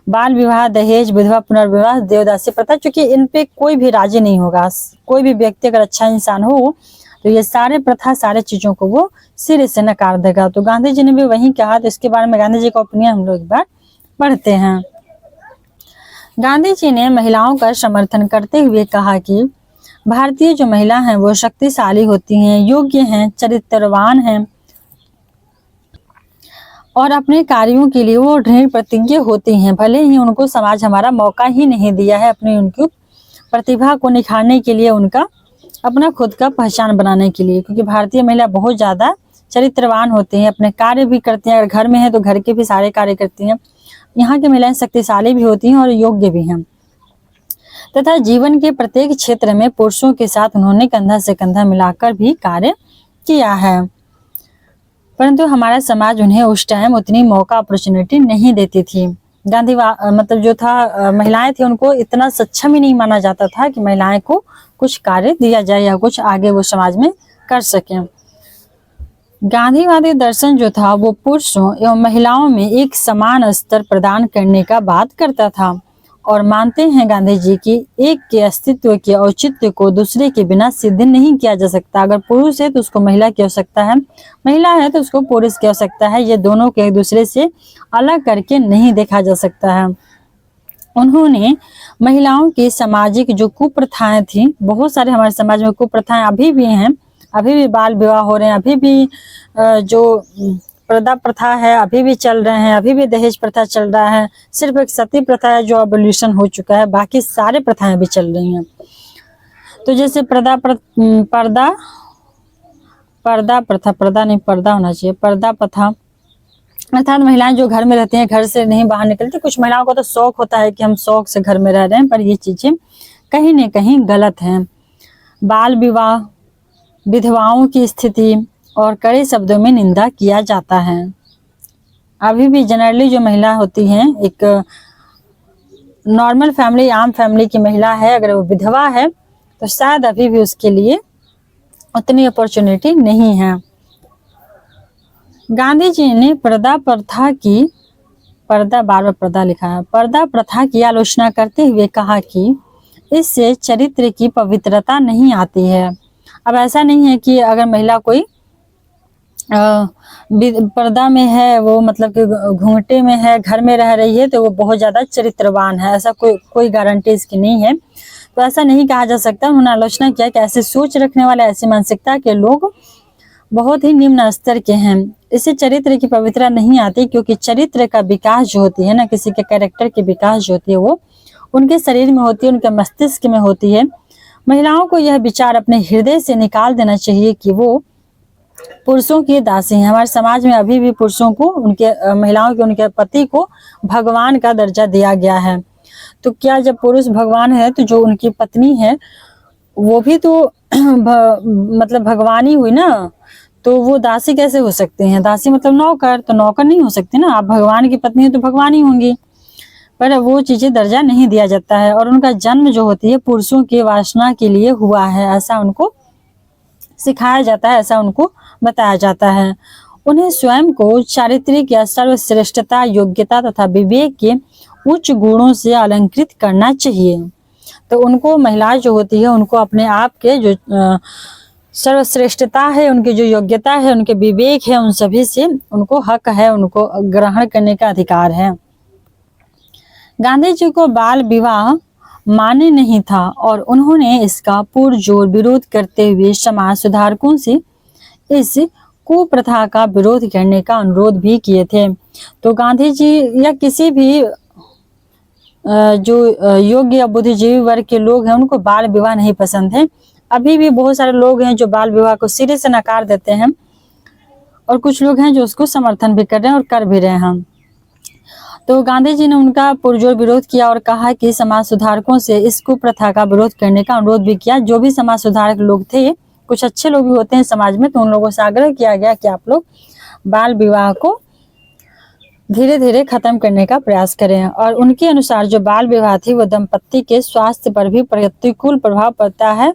बाल विवाह, दहेज, विधवा पुनर्विवाह, देवदासी प्रथा, क्योंकि इन पे कोई भी राजी नहीं होगा। कोई भी व्यक्ति अगर अच्छा इंसान हो तो ये सारे प्रथा, सारे चीजों को वो सिरे से नकार देगा। तो गांधी जी ने भी वही कहा। तो इसके बारे में गांधी जी का ओपिनियन हम लोग एक बार पढ़ते हैं। गांधी जी ने महिलाओं का समर्थन करते हुए कहा कि भारतीय जो महिला हैं वो शक्तिशाली होती हैं, योग्य हैं, चरित्रवान हैं और अपने कार्यों के लिए वो दृढ़ प्रतिज्ञ होती हैं, भले ही उनको समाज हमारा मौका ही नहीं दिया है अपनी उनकी प्रतिभा को निखारने के लिए, उनका अपना खुद का पहचान बनाने के लिए, क्योंकि भारतीय महिला बहुत ज़्यादा चरित्रवान होती हैं, अपने कार्य भी करती हैं, अगर घर में है तो घर के भी सारे कार्य करती हैं। यहाँ की महिलाएं शक्तिशाली भी होती हैं और योग्य भी हैं, तथा जीवन के प्रत्येक क्षेत्र में पुरुषों के साथ उन्होंने कंधा से कंधा मिलाकर भी कार्य किया है। परंतु हमारा समाज उन्हें उस टाइम उतनी मौका अपॉर्चुनिटी नहीं देती थी। मतलब जो था, महिलाएं थी, उनको इतना सक्षम ही नहीं माना जाता था कि महिलाएं को कुछ कार्य दिया जाए या कुछ आगे वो समाज में कर सकें। गांधीवादी दर्शन जो था वो पुरुषों एवं महिलाओं में एक समान स्तर प्रदान करने का बात करता था, और मानते हैं गांधी जी कि एक के अस्तित्व के औचित्य को दूसरे के बिना सिद्ध नहीं किया जा सकता। अगर पुरुष है तो उसको महिला की आवश्यकता है, महिला है तो उसको पुरुष की आवश्यकता है, ये दोनों को एक दूसरे से अलग करके नहीं देखा जा सकता है। उन्होंने महिलाओं की सामाजिक जो कुप्रथाएं थी, बहुत सारे हमारे समाज में कुप्रथाएं अभी भी हैं, अभी भी बाल विवाह हो रहे हैं, अभी भी जो पर्दा प्रथा है अभी भी चल रहे हैं, अभी भी दहेज प्रथा चल रहा है। सिर्फ एक सती प्रथा है जो एबोल्यूशन हो चुका है, बाकी सारे प्रथाएं भी चल रही हैं। तो जैसे पर्दा प्रथा अर्थात महिलाएं जो घर में रहती हैं, घर से नहीं बाहर निकलती। कुछ महिलाओं को तो शौक होता है कि हम शौक से घर में रह रहे हैं, पर ये चीजें कहीं न कहीं गलत हैं। बाल विवाह, विधवाओं की स्थिति और कड़े शब्दों में निंदा किया जाता है। अभी भी जनरली जो महिला होती हैं, एक नॉर्मल फैमिली, आम फैमिली की महिला है, अगर वो विधवा है तो शायद अभी भी उसके लिए उतनी अपॉर्चुनिटी नहीं है। गांधी जी ने पर्दा प्रथा की आलोचना करते हुए कहा कि इससे चरित्र की पवित्रता नहीं आती है। अब ऐसा नहीं है कि अगर महिला कोई पर्दा में है, वो मतलब कि घूंघटे में है, घर में रह रही है, तो वो बहुत ज़्यादा चरित्रवान है, ऐसा कोई गारंटी इसकी नहीं है। तो ऐसा नहीं कहा जा सकता। उन्होंने आलोचना किया कि ऐसे सोच रखने वाले, ऐसी मानसिकता के लोग बहुत ही निम्न स्तर के हैं। इससे चरित्र की पवित्रता नहीं आती, क्योंकि चरित्र का विकास जो होती है ना, किसी के कैरेक्टर की विकास जो होती है वो उनके शरीर में होती है, उनके मस्तिष्क में होती है। महिलाओं को यह विचार अपने हृदय से निकाल देना चाहिए कि वो पुरुषों की दासी हैं। हमारे समाज में अभी भी पुरुषों को, महिलाओं के उनके पति को भगवान का दर्जा दिया गया है। तो क्या जब पुरुष भगवान है तो जो उनकी पत्नी है वो भी तो मतलब भगवान ही हुई ना, तो वो दासी कैसे हो सकते हैं? दासी मतलब नौकर, तो नौकर नहीं हो सकते ना। आप भगवान की पत्नी है तो भगवान ही होंगी, पर वो चीजें दर्जा नहीं दिया जाता है। और उनका जन्म जो होती है पुरुषों की वासना के लिए हुआ है, ऐसा उनको सिखाया जाता है, ऐसा उनको बताया जाता है। उन्हें स्वयं को चारित्रिक या सर्वश्रेष्ठता, योग्यता तथा विवेक के उच्च गुणों से अलंकृत करना चाहिए। तो उनको, महिलाएं जो होती है, उनको अपने आप के जो सर्वश्रेष्ठता है, उनकी जो योग्यता है, उनके विवेक है, उन सभी से उनको हक है, उनको ग्रहण करने का अधिकार है। गांधी जी को बाल विवाह मान्य नहीं था और उन्होंने इसका पुरजोर विरोध करते हुए समाज सुधारकों से इस कुप्रथा का विरोध करने का अनुरोध भी किए थे। तो गांधी जी या किसी भी जो योग्य या बुद्धिजीवी वर्ग के लोग हैं, उनको बाल विवाह नहीं पसंद है। अभी भी बहुत सारे लोग हैं जो बाल विवाह को सिरे से नकार देते हैं, और कुछ लोग हैं जो उसको समर्थन भी कर रहे हैं और कर भी रहे हैं। तो गांधी जी ने उनका पुरजोर विरोध किया और कहा कि समाज सुधारकों से इस कुप्रथा का विरोध करने का अनुरोध भी किया। जो भी समाज सुधारक लोग थे, कुछ अच्छे लोग भी होते हैं समाज में, तो उन लोगों से आग्रह किया गया कि आप लोग बाल विवाह को धीरे धीरे खत्म करने का प्रयास करें। और उनके अनुसार जो बाल विवाह थी वो दंपत्ति के स्वास्थ्य पर भी प्रतिकूल प्रभाव पड़ता है।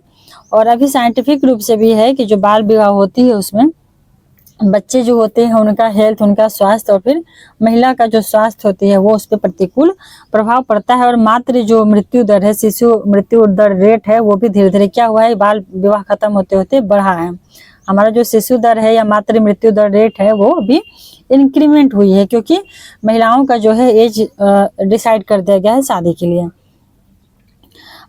और अभी साइंटिफिक रूप से भी है कि जो बाल विवाह होती है उसमें बच्चे जो होते हैं उनका हेल्थ, उनका स्वास्थ्य, और फिर महिला का जो स्वास्थ्य होती है वो उस पर प्रतिकूल प्रभाव पड़ता है। और मात्र जो मृत्यु दर है, शिशु मृत्यु दर रेट है, वो भी धीरे धीरे क्या हुआ है, बाल विवाह खत्म होते होते बढ़ा है। हमारा जो शिशु दर है या मात्र मृत्यु दर रेट है वो भी इंक्रीमेंट हुई है, क्योंकि महिलाओं का जो है एज डिसाइड कर दिया गया है शादी के लिए।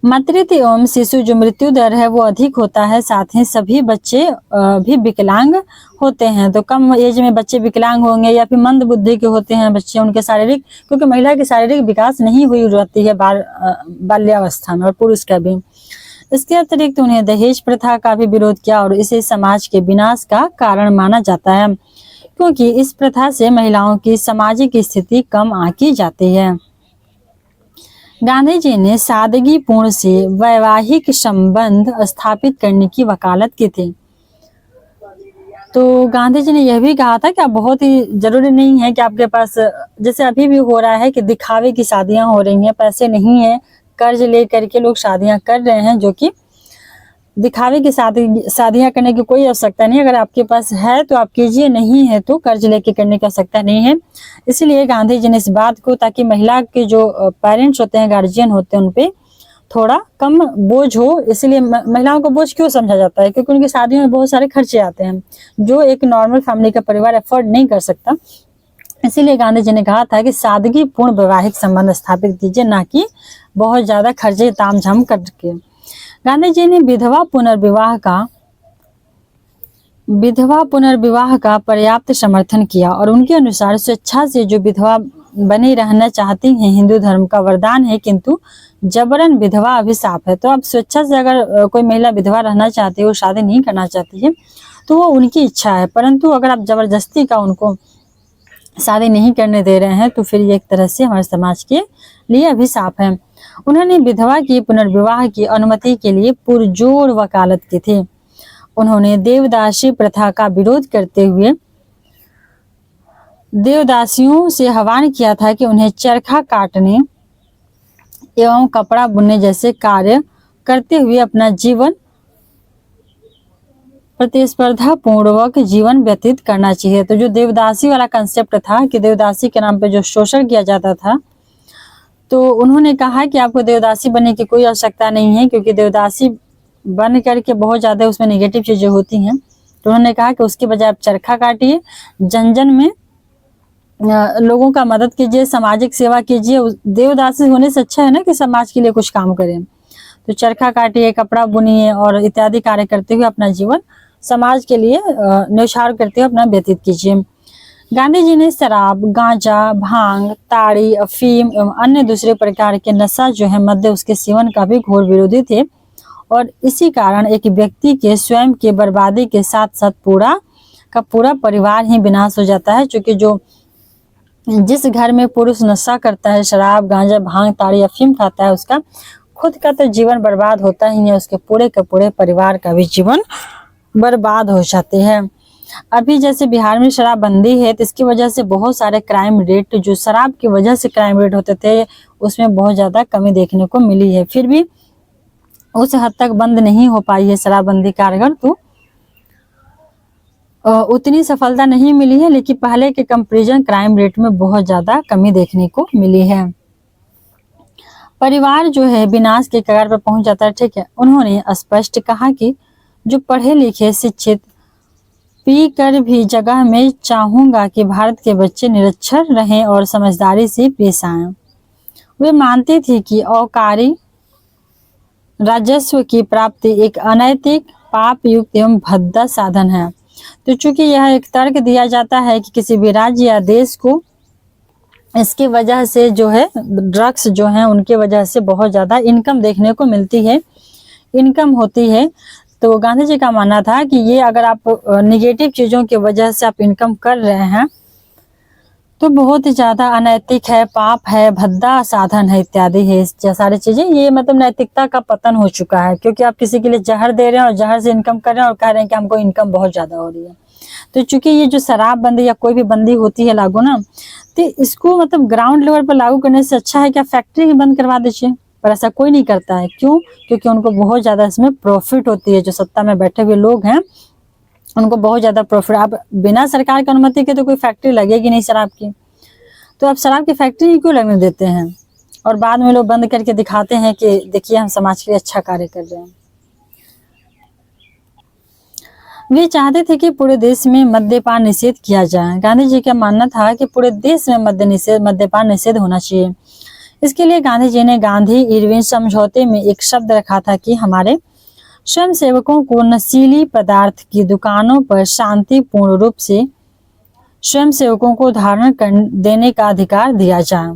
मातृत्व एवं शिशु जो मृत्यु दर है वो अधिक होता है, साथ ही सभी बच्चे भी विकलांग होते हैं। तो कम एज में बच्चे विकलांग होंगे या फिर मंद बुद्धि के होते हैं बच्चे, उनके शारीरिक, क्योंकि महिला की शारीरिक विकास नहीं हुई रहती है बाल्यावस्था में, और पुरुष का भी। इसके अतिरिक्त उन्हें दहेज प्रथा का भी विरोध किया और इसे समाज के विनाश का कारण माना जाता है, क्योंकि इस प्रथा से महिलाओं की सामाजिक स्थिति कम आंकी जाती है। गांधी जी ने सादगीपूर्ण से वैवाहिक संबंध स्थापित करने की वकालत की थी। तो गांधी जी ने यह भी कहा था कि आप बहुत ही जरूरी नहीं है कि आपके पास, जैसे अभी भी हो रहा है कि दिखावे की शादियां हो रही हैं, पैसे नहीं है, कर्ज ले करके लोग शादियां कर रहे हैं, जो कि दिखावे की शादियां करने की कोई आवश्यकता नहीं। अगर आपके पास है तो आप कीजिए, नहीं है तो कर्ज लेके करने की आवश्यकता नहीं है। इसलिए गांधी जी ने इस बात को, ताकि महिला के जो पेरेंट्स होते हैं, गार्जियन होते हैं, उनपे थोड़ा कम बोझ हो। इसलिए महिलाओं को बोझ क्यों समझा जाता है? क्योंकि उनकी शादियों में बहुत सारे खर्चे आते हैं जो एक नॉर्मल फैमिली का परिवार अफोर्ड नहीं कर सकता। इसीलिए गांधी जी ने कहा था कि सादगीपूर्ण वैवाहिक संबंध स्थापित कीजिए, ना कि बहुत ज्यादा खर्चे तामझाम करके। गांधी जी ने विधवा पुनर्विवाह का पर्याप्त समर्थन किया और उनके अनुसार स्वेच्छा से जो विधवा बनी रहना चाहती हैं हिंदू धर्म का वरदान है, किंतु जबरन विधवा अभिशाप है। तो अब स्वेच्छा से अगर कोई महिला विधवा रहना चाहती है, वो शादी नहीं करना चाहती है, तो वो उनकी इच्छा है, परंतु अगर आप जबरदस्ती का उनको शादी नहीं करने दे रहे हैं तो फिर ये एक तरह से हमारे समाज के लिए अभिशाप है। उन्होंने विधवा की पुनर्विवाह की अनुमति के लिए पुरजोर वकालत की थी। उन्होंने देवदासी प्रथा का विरोध करते हुए देवदासियों से आह्वान किया था कि उन्हें चरखा काटने एवं कपड़ा बुनने जैसे कार्य करते हुए अपना जीवन प्रतिस्पर्धा पूर्वक जीवन व्यतीत करना चाहिए। तो जो देवदासी वाला कंसेप्ट था कि देवदासी के नाम पे जो शोषण किया जाता था, तो उन्होंने कहा कि आपको देवदासी बनने की कोई आवश्यकता नहीं है, क्योंकि देवदासी बन करके बहुत ज्यादा उसमें नेगेटिव चीजें होती हैं। तो उन्होंने कहा कि उसके बजाय आप चरखा काटिए, जन जन में लोगों का मदद कीजिए, सामाजिक सेवा कीजिए। देवदासी होने से अच्छा है ना कि समाज के लिए कुछ काम करें। तो चरखा काटिए, कपड़ा बुनिए और इत्यादि कार्य करते हुए अपना जीवन समाज के लिए न्यौछावर करते हुए अपना व्यतीत कीजिए। गांधी जी ने शराब, गांजा, भांग, ताड़ी, अफीम एवं अन्य दूसरे प्रकार के नशा जो है मद्य, उसके सेवन का भी घोर विरोधी थे, और इसी कारण एक व्यक्ति के स्वयं के बर्बादी के साथ साथ पूरा परिवार ही विनाश हो जाता है। क्योंकि जिस घर में पुरुष नशा करता है, शराब, गांजा, भांग, ताड़ी, अफीम खाता है, उसका खुद का तो जीवन बर्बाद होता ही है, उसके पूरे के पूरे परिवार का भी जीवन बर्बाद हो जाते हैं। अभी जैसे बिहार में शराबबंदी है, तो इसकी वजह से बहुत सारे क्राइम रेट, जो शराब की वजह से क्राइम रेट होते थे, उसमें बहुत ज्यादा कमी देखने को मिली है। फिर भी उस हद तक बंद नहीं हो पाई है शराबबंदी कारगर, तो उतनी सफलता नहीं मिली है, लेकिन पहले के कंपैरिजन क्राइम रेट में बहुत ज्यादा कमी देखने को मिली है। परिवार जो है विनाश के कगार पर पहुंच जाता है, ठीक है। उन्होंने स्पष्ट कहा कि जो पढ़े लिखे शिक्षित पी कर भी जगह में चाहूंगा कि भारत के बच्चे निरक्षर रहें और समझदारी से पेश आएं। वे मानते थे कि औकारी राजस्व की प्राप्ति एक अनैतिक, पाप युक्त एवं भद्दा साधन है। तो चूंकि यह एक तर्क दिया जाता है कि किसी भी राज्य या देश को इसकी वजह से जो है ड्रग्स जो है उनके वजह से बहुत ज्यादा इनकम देखने को मिलती है, इनकम होती है। तो गांधी जी का मानना था कि ये अगर आप निगेटिव चीजों की वजह से आप इनकम कर रहे हैं तो बहुत ही ज्यादा अनैतिक है, पाप है, भद्दा साधन है, इत्यादि है। सारी चीजें ये मतलब नैतिकता का पतन हो चुका है, क्योंकि आप किसी के लिए जहर दे रहे हैं और जहर से इनकम कर रहे हैं और कह रहे हैं कि हमको इनकम बहुत ज्यादा हो रही है। तो चूंकि ये जो शराबबंदी या कोई भी बंदी होती है लागू ना, तो इसको मतलब ग्राउंड लेवल पर लागू करने से अच्छा है कि आप फैक्ट्री ही बंद करवा दीजिए, पर ऐसा कोई नहीं करता है। क्यों? क्योंकि उनको बहुत ज्यादा इसमें प्रॉफिट होती है। जो सत्ता में बैठे हुए लोग हैं उनको बहुत ज्यादा प्रॉफिट। आप बिना सरकार की अनुमति के तो कोई फैक्ट्री लगेगी नहीं शराब की, तो आप शराब की फैक्ट्री ही क्यों लगने देते हैं? और बाद में लोग बंद करके दिखाते हैं कि देखिए हम समाज के लिए अच्छा कार्य कर रहे हैं। वे चाहते थे कि पूरे देश में मद्यपान निषेध किया जाए। गांधी जी का मानना था कि पूरे देश में मद्यपान निषेध होना चाहिए। इसके लिए गांधी जी ने गांधी इरविन समझौते में एक शब्द रखा था कि हमारे स्वयं सेवकों को नशीली पदार्थ की दुकानों पर शांतिपूर्ण रूप से स्वयं सेवकों को धारण देने का अधिकार दिया जाए।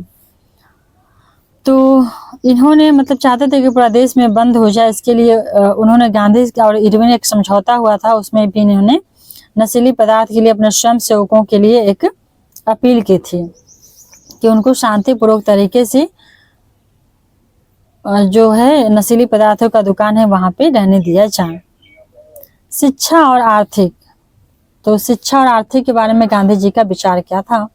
तो इन्होंने मतलब चाहते थे कि पूरा देश में बंद हो जाए। इसके लिए उन्होंने गांधी और इरविन एक समझौता हुआ था, उसमें भी इन्होंने नशीली पदार्थ के लिए अपने स्वयं सेवकों के लिए एक अपील की थी कि उनको शांतिपूर्वक तरीके से जो है नशीली पदार्थों का दुकान है वहां पे रहने दिया जाए। शिक्षा और आर्थिक, तो शिक्षा और आर्थिक के बारे में गांधी जी का विचार क्या था?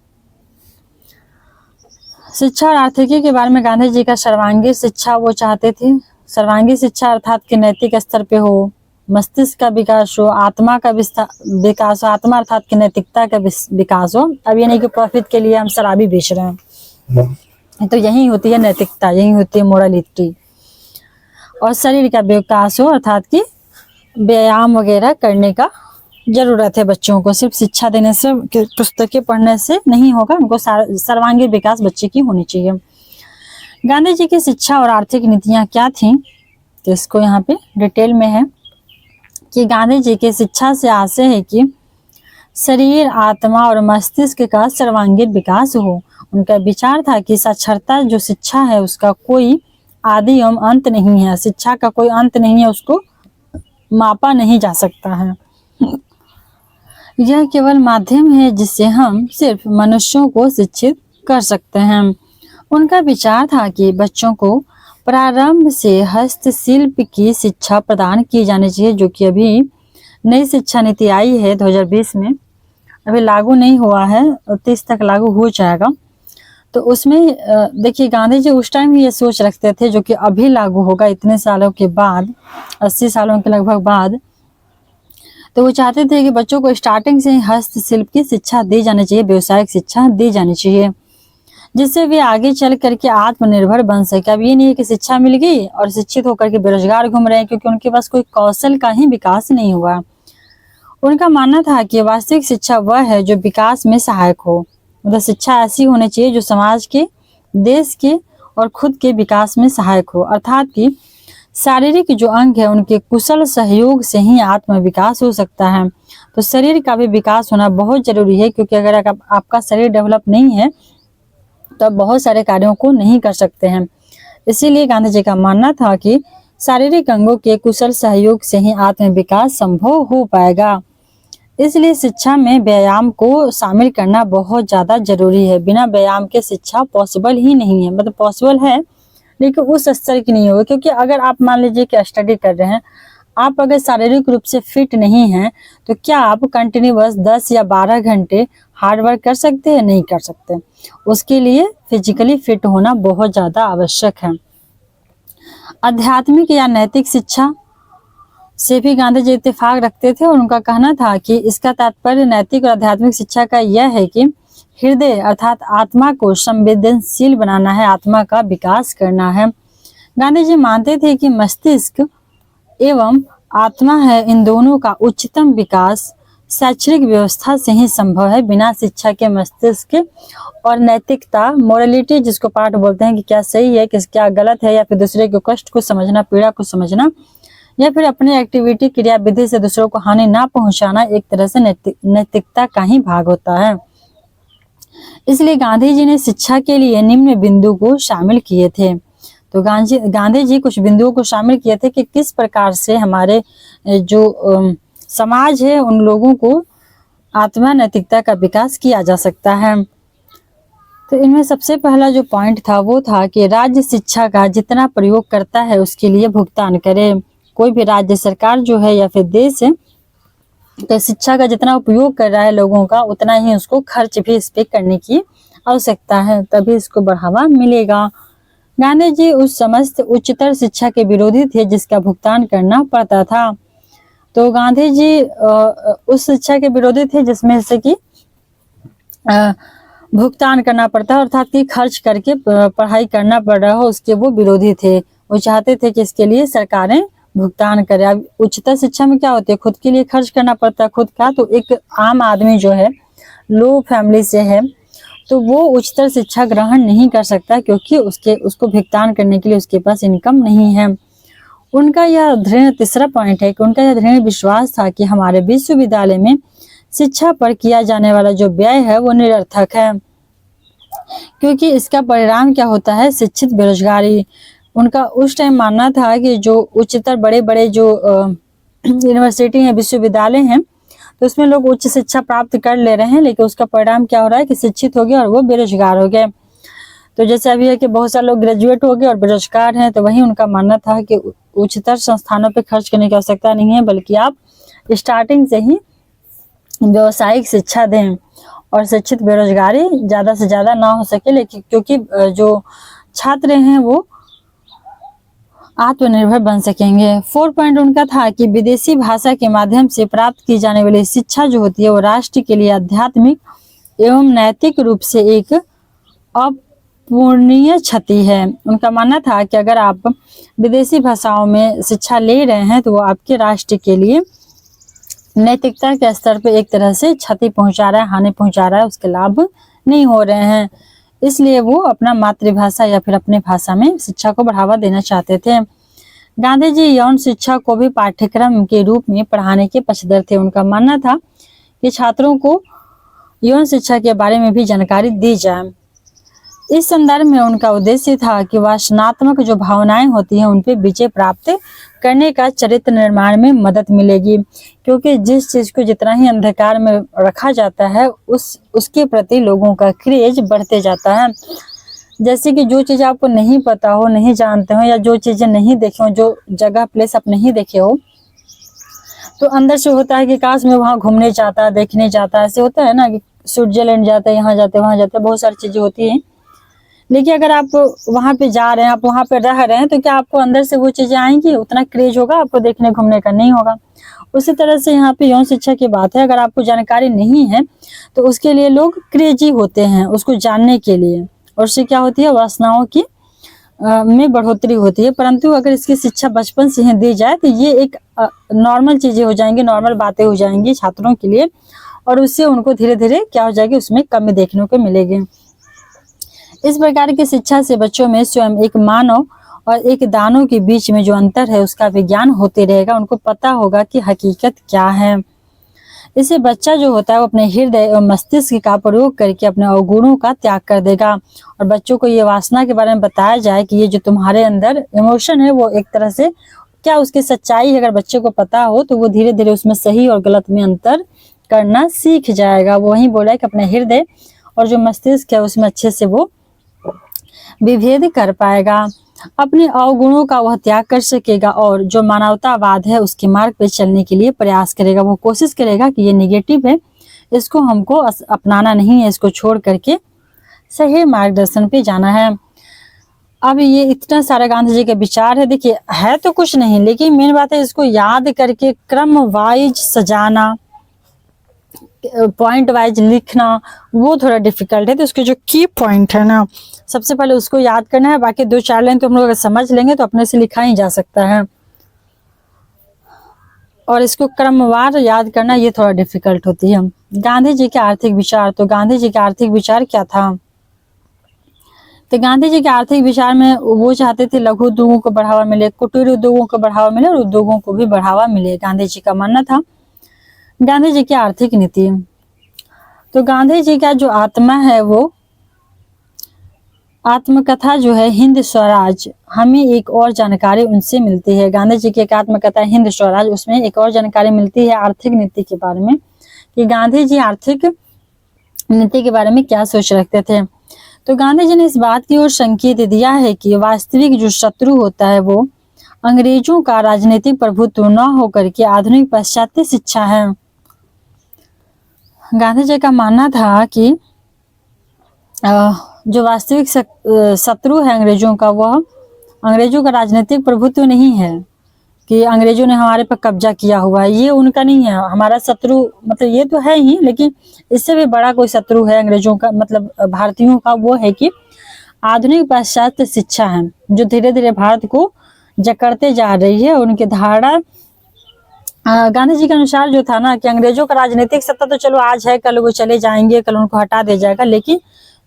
शिक्षा और आर्थिकी के बारे में गांधी जी का सर्वांगीण शिक्षा वो चाहते थे। सर्वांगीण शिक्षा अर्थात कि नैतिक स्तर पे हो, मस्तिष्क का विकास हो, आत्मा का विकास हो, आत्मा अर्थात कि नैतिकता का विकास हो। अब ये नहीं कि प्रॉफिट के लिए हम शराबी बेच रहे हैं, तो यही होती है नैतिकता, यही होती है मोरलिटी। और शरीर का विकास हो अर्थात कि व्यायाम वगैरह करने का जरूरत है बच्चों को। सिर्फ शिक्षा देने से, पुस्तकें पढ़ने से नहीं होगा, उनको सर्वांगीण विकास बच्चे की होनी चाहिए। गांधी जी की शिक्षा और आर्थिक नीतियां क्या थी, तो इसको यहाँ पे डिटेल में है कि गांधी जी की शिक्षा से आशय है कि शरीर, आत्मा और मस्तिष्क का सर्वांगीण विकास हो। उनका विचार था कि साक्षरता जो शिक्षा है उसका कोई आदि एवं अंत नहीं है, शिक्षा का कोई अंत नहीं है, उसको मापा नहीं जा सकता है। यह केवल माध्यम है जिससे हम सिर्फ मनुष्यों को शिक्षित कर सकते हैं। उनका विचार था कि बच्चों को प्रारंभ से हस्तशिल्प की शिक्षा प्रदान की जानी चाहिए, जो कि अभी नई शिक्षा नीति आई है 2020 में, अभी लागू नहीं हुआ है, 30 तक लागू हो जाएगा। तो उसमें देखिए गांधी जी उस टाइम ये सोच रखते थे, जो कि अभी लागू होगा इतने सालों के बाद, 80 सालों के लगभग बाद। तो वो चाहते थे कि बच्चों को स्टार्टिंग से हस्तशिल्प की शिक्षा दी जानी चाहिए, व्यवसायिक शिक्षा दी जानी चाहिए, जिससे वे आगे चल करके आत्मनिर्भर बन सके। अब ये नहीं है कि शिक्षा मिल गई और शिक्षित होकर के बेरोजगार घूम रहे हैं, क्योंकि उनके पास कोई कौशल का ही विकास नहीं हुआ। उनका मानना था कि वास्तविक शिक्षा वह है जो विकास में सहायक हो, मतलब शिक्षा ऐसी होनी चाहिए जो समाज के, देश के और खुद के विकास में सहायक हो, अर्थात कि शारीरिक जो अंग है उनके कुशल सहयोग से ही आत्म विकास हो सकता है। तो शरीर का भी विकास होना बहुत जरूरी है, क्योंकि अगर आपका शरीर डेवलप नहीं है तो आप बहुत सारे कार्यों को नहीं कर सकते हैं। इसीलिए गांधी जी का मानना था कि शारीरिक अंगों के कुशल सहयोग से ही आत्म विकास संभव हो पाएगा। इसलिए शिक्षा में व्यायाम को शामिल करना बहुत ज्यादा जरूरी है। बिना व्यायाम के शिक्षा पॉसिबल ही नहीं है, मतलब पॉसिबल है लेकिन उस स्तर की नहीं होगी। क्योंकि अगर आप मान लीजिए कि स्टडी कर रहे हैं, आप अगर शारीरिक रूप से फिट नहीं हैं, तो क्या आप कंटिन्यूअस 10 या 12 घंटे हार्ड वर्क कर सकते हैं? नहीं कर सकते। उसके लिए फिजिकली फिट होना बहुत ज्यादा आवश्यक है। आध्यात्मिक या नैतिक शिक्षा से भी गांधी जी इत्तेफाक रखते थे, और उनका कहना था कि इसका तात्पर्य नैतिक और आध्यात्मिक शिक्षा का यह है कि हृदय अर्थात आत्मा को संवेदनशील बनाना है, आत्मा का विकास करना है। गांधी जी मानते थे कि मस्तिष्क एवं आत्मा है, इन दोनों का उच्चतम विकास शैक्षणिक व्यवस्था से ही संभव है। बिना शिक्षा के मस्तिष्क और नैतिकता, मोरलिटी जिसको पाठ बोलते हैं कि क्या सही है, क्या गलत है, या फिर दूसरे के कष्ट को समझना, पीड़ा को समझना, या फिर अपनी एक्टिविटी क्रिया विधि से दूसरों को हानि ना पहुंचाना, एक तरह से नैतिकता का ही भाग होता है। इसलिए गांधी जी ने शिक्षा के लिए निम्न बिंदु को शामिल किए थे। तो गांधी जी कुछ बिंदुओं को शामिल किए थे कि किस प्रकार से हमारे जो समाज है उन लोगों को आत्मा नैतिकता का विकास किया जा सकता है। तो इनमें सबसे पहला जो पॉइंट था वो था कि राज्य शिक्षा का जितना प्रयोग करता है उसके लिए भुगतान करे। कोई भी राज्य सरकार जो है या फिर देश है, तो शिक्षा का जितना उपयोग कर रहा है लोगों का, उतना ही उसको खर्च भी इस पे करने की आवश्यकता है, तभी इसको बढ़ावा मिलेगा। गांधी जी उस समस्त उच्चतर शिक्षा के विरोधी थे जिसका भुगतान करना पड़ता था। तो गांधी जी उस शिक्षा के विरोधी थे जिसमें से कि भुगतान करना पड़ता है, अर्थात कि खर्च करके पढ़ाई करना पड़ रहा हो, उसके वो विरोधी थे। वो चाहते थे कि इसके लिए सरकारें भुगतान करे। अब उच्चतर शिक्षा में क्या होती है, खुद के लिए खर्च करना पड़ता है खुद का। तो एक आम आदमी जो है, लो फैमिली से है, तो वो उच्चतर शिक्षा ग्रहण नहीं कर सकता, क्योंकि उसको भुगतान करने के लिए उसके पास इनकम नहीं है। उनका यह दृढ़ तीसरा पॉइंट है कि उनका यह दृढ़ विश्वास था कि हमारे विश्वविद्यालय में शिक्षा पर किया जाने वाला जो व्यय है वो निरर्थक है, क्योंकि इसका परिणाम क्या होता है, शिक्षित बेरोजगारी। उनका उस टाइम मानना था कि जो उच्चतर बड़े बड़े जो यूनिवर्सिटी है, विश्वविद्यालय हैं, तो उसमें लोग उच्च शिक्षा प्राप्त कर ले रहे हैं, लेकिन उसका परिणाम क्या हो रहा है कि शिक्षित हो गए और वो बेरोजगार हो गए। तो जैसे अभी है कि बहुत सारे लोग ग्रेजुएट हो गए और बेरोजगार हैं, तो वही उनका मानना था कि उच्चतर संस्थानों पर खर्च करने की आवश्यकता नहीं है, बल्कि आप स्टार्टिंग से ही व्यावसायिक शिक्षा दें और शिक्षित बेरोजगारी ज़्यादा से ज़्यादा ना हो सके, लेकिन क्योंकि जो छात्र हैं वो आत्मनिर्भर बन सकेंगे। 4 पॉइंट उनका था कि विदेशी भाषा के माध्यम से प्राप्त की जाने वाली शिक्षा जो होती है वो राष्ट्र के लिए आध्यात्मिक एवं नैतिक रूप से एक अपूरणीय क्षति है। उनका मानना था कि अगर आप विदेशी भाषाओं में शिक्षा ले रहे हैं तो वो आपके राष्ट्र के लिए नैतिकता के स्तर पे एक तरह से क्षति पहुंचा रहा है, हानि पहुंचा रहा है, उसके लाभ नहीं हो रहे हैं। इसलिए वो अपना मातृभाषा या फिर अपने भाषा में शिक्षा को बढ़ावा देना चाहते थे। गांधी जी यौन शिक्षा को भी पाठ्यक्रम के रूप में पढ़ाने के पक्षधर थे। उनका मानना था कि छात्रों को यौन शिक्षा के बारे में भी जानकारी दी जाए। इस संदर्भ में उनका उद्देश्य था कि वासनात्मक जो भावनाएं होती हैं उन पे विजय प्राप्त करने का चरित्र निर्माण में मदद मिलेगी, क्योंकि जिस चीज को जितना ही अंधकार में रखा जाता है उसके प्रति लोगों का क्रेज बढ़ते जाता है। जैसे कि जो चीज आपको नहीं पता हो, नहीं जानते हो, या जो चीजें नहीं देखे हो, जो जगह प्लेस आप नहीं देखे हो, तो अंदर से होता है कि काश मैं वहां घूमने जाता, देखने जाता। ऐसे होता है ना कि स्विट्जरलैंड जाते, यहाँ जाते, वहां जाते, बहुत सारी चीजें होती हैं। लेकिन अगर आप वहां पे जा रहे हैं, आप वहां पे रह रहे हैं, तो क्या आपको अंदर से वो चीजें आएंगी? उतना क्रेज होगा आपको देखने घूमने का? नहीं होगा। उसी तरह से यहाँ पे यौन शिक्षा की बात है, अगर आपको जानकारी नहीं है तो उसके लिए लोग क्रेजी होते हैं उसको जानने के लिए, और उससे क्या होती है, वासनाओं की में बढ़ोतरी होती है। परंतु अगर इसकी शिक्षा बचपन से ही दी जाए तो ये एक नॉर्मल चीजें हो जाएंगी, नॉर्मल बातें हो जाएंगी छात्रों के लिए, और उससे उनको धीरे धीरे क्या हो जाएगी, उसमें कमी देखने को मिलेगी। इस प्रकार की शिक्षा से बच्चों में स्वयं एक मानव और एक दानव के बीच में जो अंतर है उसका विज्ञान होते रहेगा। उनको पता होगा कि हकीकत क्या है। इससे बच्चा जो होता है वो अपने हृदय और मस्तिष्क का प्रयोग करके अपने अवगुणों का त्याग कर देगा, और बच्चों को ये वासना के बारे में बताया जाए कि ये जो तुम्हारे अंदर इमोशन है वो एक तरह से क्या उसकी सच्चाई है, अगर बच्चे को पता हो तो वो धीरे धीरे उसमें सही और गलत में अंतर करना सीख जाएगा। वो वही बोला है कि अपने हृदय और जो मस्तिष्क है उसमें अच्छे से वो विभेद कर पाएगा, अपने अवगुणों का वह त्याग कर सकेगा, और जो मानवतावाद है उसके मार्ग पर चलने के लिए प्रयास करेगा। वो कोशिश करेगा कि ये निगेटिव है, इसको हमको अपनाना नहीं है, इसको छोड़ करके सही मार्गदर्शन पे जाना है। अब ये इतना सारा गांधी जी के विचार है, देखिए है तो कुछ नहीं, लेकिन मेन बात है इसको याद करके क्रम वाइज सजाना, पॉइंट वाइज लिखना वो थोड़ा डिफिकल्ट है। तो उसके जो की पॉइंट है ना, सबसे पहले उसको याद करना है, बाकी 2-4 लाइन तो हम लोग अगर समझ लेंगे तो अपने से लिखा ही जा सकता है, और इसको क्रमवार याद करना ये थोड़ा डिफिकल्ट होती है। गांधी जी के आर्थिक विचार, तो गांधी जी के आर्थिक विचार क्या था? तो गांधी जी के आर्थिक विचार में वो चाहते थे लघु उद्योगों को बढ़ावा मिले, कुटीर उद्योगों को बढ़ावा मिले और उद्योगों को भी बढ़ावा मिले, गांधी जी का मानना था। गांधी जी की आर्थिक नीति, तो गांधी जी का जो आत्मा है वो आत्मकथा जो है हिंद स्वराज, हमें एक और जानकारी उनसे मिलती है। गांधी जी की एक आत्मकथा हिंद स्वराज, उसमें एक और जानकारी मिलती है आर्थिक नीति के बारे में, कि गांधी जी आर्थिक नीति के बारे में क्या सोच रखते थे। तो गांधी जी ने इस बात की ओर संकेत दिया है कि वास्तविक जो शत्रु होता है वो अंग्रेजों का राजनीतिक प्रभुत्व न होकर के आधुनिक पाश्चात्य शिक्षा है। गांधी जी का मानना था कि जो वास्तविक शत्रु है अंग्रेजों का, वह अंग्रेजों का राजनीतिक प्रभुत्व नहीं है कि अंग्रेजों ने हमारे पर कब्जा किया हुआ है, ये उनका नहीं है। हमारा शत्रु मतलब ये तो है ही, लेकिन इससे भी बड़ा कोई शत्रु है अंग्रेजों का, मतलब भारतीयों का, वो है कि आधुनिक पाश्चात्य शिक्षा है जो धीरे धीरे भारत को जकड़ते जा रही है। उनकी धारणा गांधी जी के अनुसार जो था ना कि अंग्रेजों का राजनीतिक सत्ता तो चलो आज है, कल वो चले जाएंगे, कल उनको हटा दिया जाएगा, लेकिन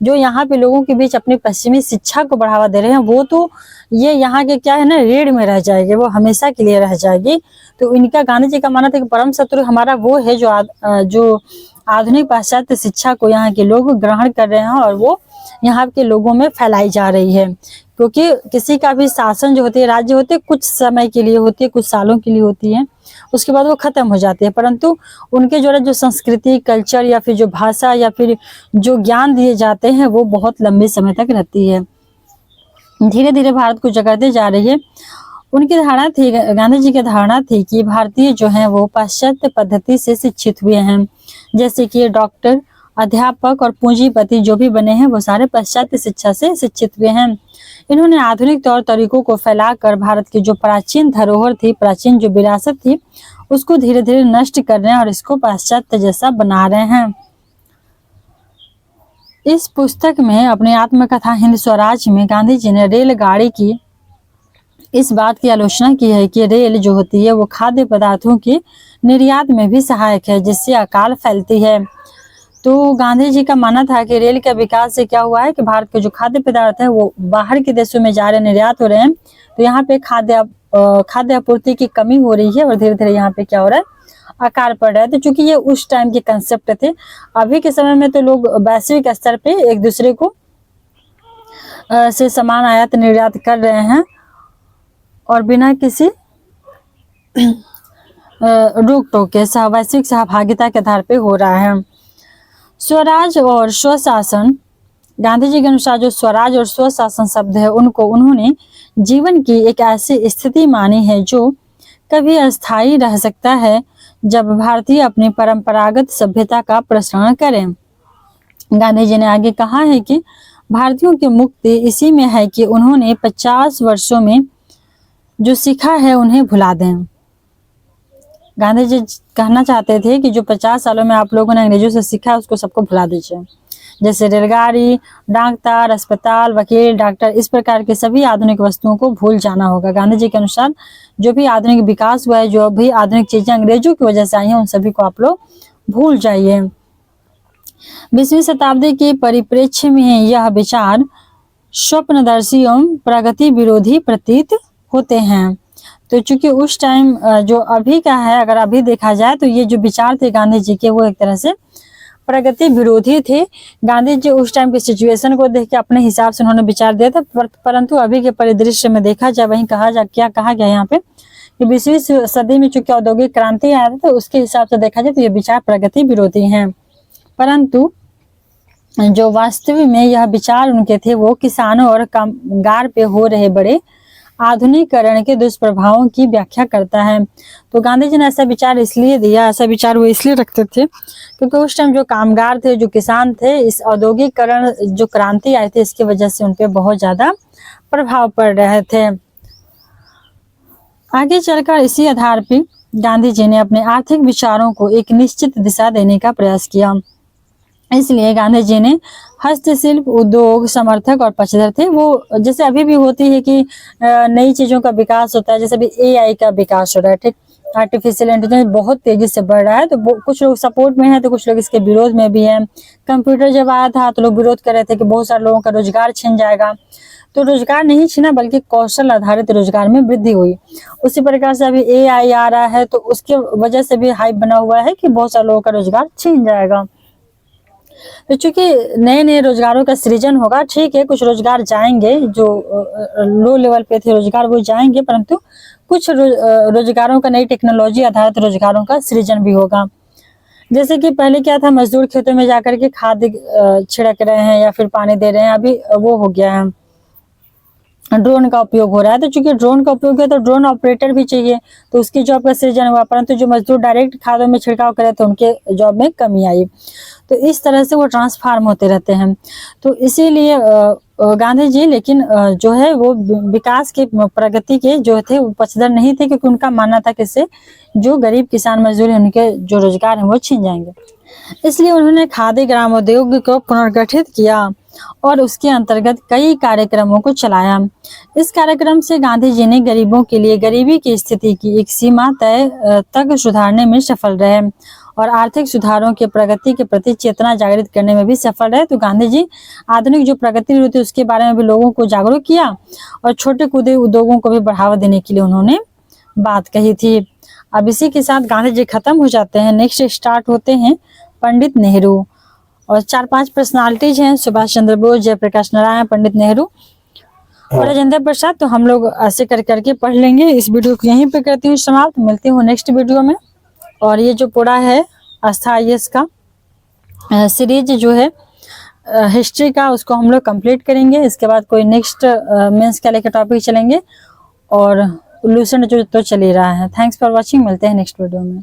जो यहाँ पे लोगों के बीच अपनी पश्चिमी शिक्षा को बढ़ावा दे रहे हैं, वो तो ये यहाँ के क्या है ना, रीढ़ में रह जाएगी, वो हमेशा के लिए रह जाएगी। तो इनका, गांधी जी का मानना था कि परम शत्रु हमारा वो है जो आधुनिक पाश्चात्य शिक्षा को यहाँ के लोग ग्रहण कर रहे हैं और वो यहाँ के लोगों में फैलाई जा रही है। क्योंकि किसी का भी शासन जो होती है, राज्य होते, कुछ समय के लिए होती है, कुछ सालों के लिए होती है, उसके बाद वो खत्म हो जाती है। परंतु उनके जो संस्कृति, कल्चर या फिर जो भाषा या फिर जो ज्ञान दिए जाते हैं, वो बहुत लंबे समय तक रहती है, धीरे धीरे भारत को जगाते जा रही है। उनकी धारणा थी, गांधी जी की धारणा थी कि भारतीय जो हैं वो पाश्चात्य पद्धति से शिक्षित हुए हैं। जैसे कि डॉक्टर, अध्यापक और पूंजीपति जो भी बने हैं, वो सारे पाश्चात्य शिक्षा से शिक्षित हुए हैं। इन्होंने आधुनिक तौर तरीकों को फैलाकर भारत की जो प्राचीन धरोहर थी, प्राचीन जो विरासत थी, उसको धीरे धीरे नष्ट कर रहे हैं और इसको पाश्चात्य जैसा बना रहे हैं। इस पुस्तक में, अपनी आत्मकथा हिंद स्वराज में, गांधी जी ने रेलगाड़ी की इस बात की आलोचना की है कि रेल जो होती है वो खाद्य पदार्थों के निर्यात में भी सहायक है, जिससे अकाल फैलती है। तो गांधी जी का मानना था कि रेल के विकास से क्या हुआ है कि भारत के जो खाद्य पदार्थ है वो बाहर के देशों में जा रहे, निर्यात हो रहे हैं। तो यहाँ पे खाद्य आपूर्ति की कमी हो रही है और धीरे धीरे यहाँ पे क्या हो रहा है, अकाल पड़ रहा है। तो चूंकि ये उस टाइम के कंसेप्ट थे, अभी के समय में तो लोग वैश्विक स्तर पे एक दूसरे को से सामान आयात निर्यात कर रहे हैं और बिना किसी रोक टोक के वैश्विक सहभागिता के आधार पे हो रहा है। स्वराज और स्वशासन, गांधी जी के अनुसार जो स्वराज और स्वशासन शब्द है, उन्होंने जीवन की एक ऐसी स्थिति मानी है जो कभी अस्थायी रह सकता है जब भारतीय अपनी परंपरागत सभ्यता का प्रसारण करें। गांधी जी ने आगे कहा है कि भारतीयों की मुक्ति इसी में है कि उन्होंने 50 वर्षों में जो सीखा है उन्हें भुला दें। गांधी जी कहना चाहते थे कि जो 50 सालों में आप लोगों ने अंग्रेजों से सीखा उसको सबको भुला दीजिए। जैसे रेलगाड़ी, डाकतार, अस्पताल, वकील, डॉक्टर, इस प्रकार के सभी आधुनिक वस्तुओं को भूल जाना होगा। गांधी जी के अनुसार जो भी आधुनिक विकास हुआ है, जो भी आधुनिक चीजें अंग्रेजों की वजह से आई हैं, उन सभी को आप लोग भूल जाइए। 20वीं शताब्दी के परिप्रेक्ष्य में यह विचार स्वप्नदर्शी एवं प्रगति विरोधी प्रतीत होते हैं। तो चूंकि उस टाइम जो अभी का है, अगर अभी देखा जाए तो ये जो विचार थे गांधी जी के, वो एक तरह से प्रगति विरोधी थे। गांधी जी उस टाइम की सिचुएशन को देख के अपने हिसाब से उन्होंने विचार दिया था, परंतु अभी के परिदृश्य में देखा जाए, वहीं क्या कहा गया यहाँ पे कि 20वीं सदी में चूंकि औद्योगिक क्रांति आया था, तो उसके हिसाब से देखा जाए तो ये विचार प्रगति विरोधी हैं। परंतु जो वास्तविक में यह विचार उनके थे, वो किसानों और कामगार पे हो रहे बड़े आधुनिकीकरण के दुष्प्रभावों की व्याख्या करता है। तो गांधी जी ने ऐसा विचार इसलिए दिया, ऐसा विचार वो इसलिए रखते थे क्योंकि उस टाइम जो कामगार थे, जो किसान थे, इस औद्योगिकरण जो क्रांति आई थी, इसकी वजह से उन पे बहुत ज्यादा प्रभाव पड़ रहे थे। आगे चलकर इसी आधार पर गांधी जी ने अपने आर्थिक विचारों को एक निश्चित दिशा देने का प्रयास किया। इसलिए गांधी जी ने हस्तशिल्प उद्योग समर्थक और पक्षधर थे। वो जैसे अभी भी होती है कि नई चीजों का विकास होता है, जैसे अभी AI का विकास हो रहा है, ठीक, आर्टिफिशियल इंटेलिजेंस बहुत तेजी से बढ़ रहा है, तो कुछ लोग सपोर्ट में है तो कुछ लोग इसके विरोध में भी है। कंप्यूटर जब आया था तो लोग विरोध कर रहे थे कि बहुत सारे लोगों का रोजगार छिन जाएगा, तो रोजगार नहीं छिना बल्कि कौशल आधारित रोजगार में वृद्धि हुई। उसी प्रकार से अभी AI आ रहा है तो उसके वजह से भी हाइप बना हुआ है कि बहुत सारे लोगों का रोजगार छिन जाएगा। तो चूंकि नए नए रोजगारों का सृजन होगा, ठीक है, कुछ रोजगार जाएंगे, जो लो लेवल पे थे रोजगार वो जाएंगे, परंतु कुछ रोजगारों का, नई टेक्नोलॉजी आधारित रोजगारों का सृजन भी होगा। जैसे कि पहले क्या था, मजदूर खेतों में जाकर के खाद छिड़क रहे हैं या फिर पानी दे रहे हैं, अभी वो हो गया है, ड्रोन का उपयोग हो रहा है। तो चूंकि ड्रोन का उपयोग है तो ड्रोन ऑपरेटर भी चाहिए, तो उसकी जॉब का सृजन हुआ, परंतु जो मजदूर डायरेक्ट खादों में छिड़काव करे तो उनके जॉब में कमी आई। तो इस तरह से वो ट्रांसफार्म होते रहते हैं। तो इसीलिए गांधी जी लेकिन जो है वो विकास के, प्रगति के जो थे वो पक्षधर नहीं थे, क्योंकि उनका मानना था कि इससे जो गरीब किसान मजदूर हैं उनके जो रोजगार है वो छिन जाएंगे। इसलिए उन्होंने खादी ग्रामोद्योग को पुनर्गठित किया और उसके अंतर्गत कई कार्यक्रमों को चलाया। इस कार्यक्रम से गांधी जी ने गरीबों के लिए गरीबी की स्थिति की एक सीमा तक सुधारने में सफल रहे और आर्थिक सुधारों के प्रगति के प्रति चेतना जागृत करने में भी सफल रहे। तो गांधी जी आधुनिक जो प्रगति होती है उसके बारे में भी लोगों को जागरूक किया और छोटे कूदे उद्योगों को भी बढ़ावा देने के लिए उन्होंने बात कही थी। अब इसी के साथ गांधी जी खत्म हो जाते हैं। नेक्स्ट स्टार्ट होते हैं पंडित नेहरू, और 4-5 पर्सनालिटीज हैं, सुभाष चंद्र बोस, जयप्रकाश नारायण, पंडित नेहरू और राजेंद्र प्रसाद। तो हम लोग ऐसे करके पढ़ लेंगे। इस वीडियो को यहीं पे करती हूँ समाप्त, मिलती हूँ नेक्स्ट वीडियो में। और ये जो पूरा है आस्था IAS का सीरीज जो है हिस्ट्री का, उसको हम लोग कंप्लीट करेंगे। इसके बाद कोई नेक्स्ट मेंस के लेकर टॉपिक चलेंगे और लूसेंट जो तो चल ही रहा है। थैंक्स फॉर वॉचिंग, मिलते हैं नेक्स्ट वीडियो में।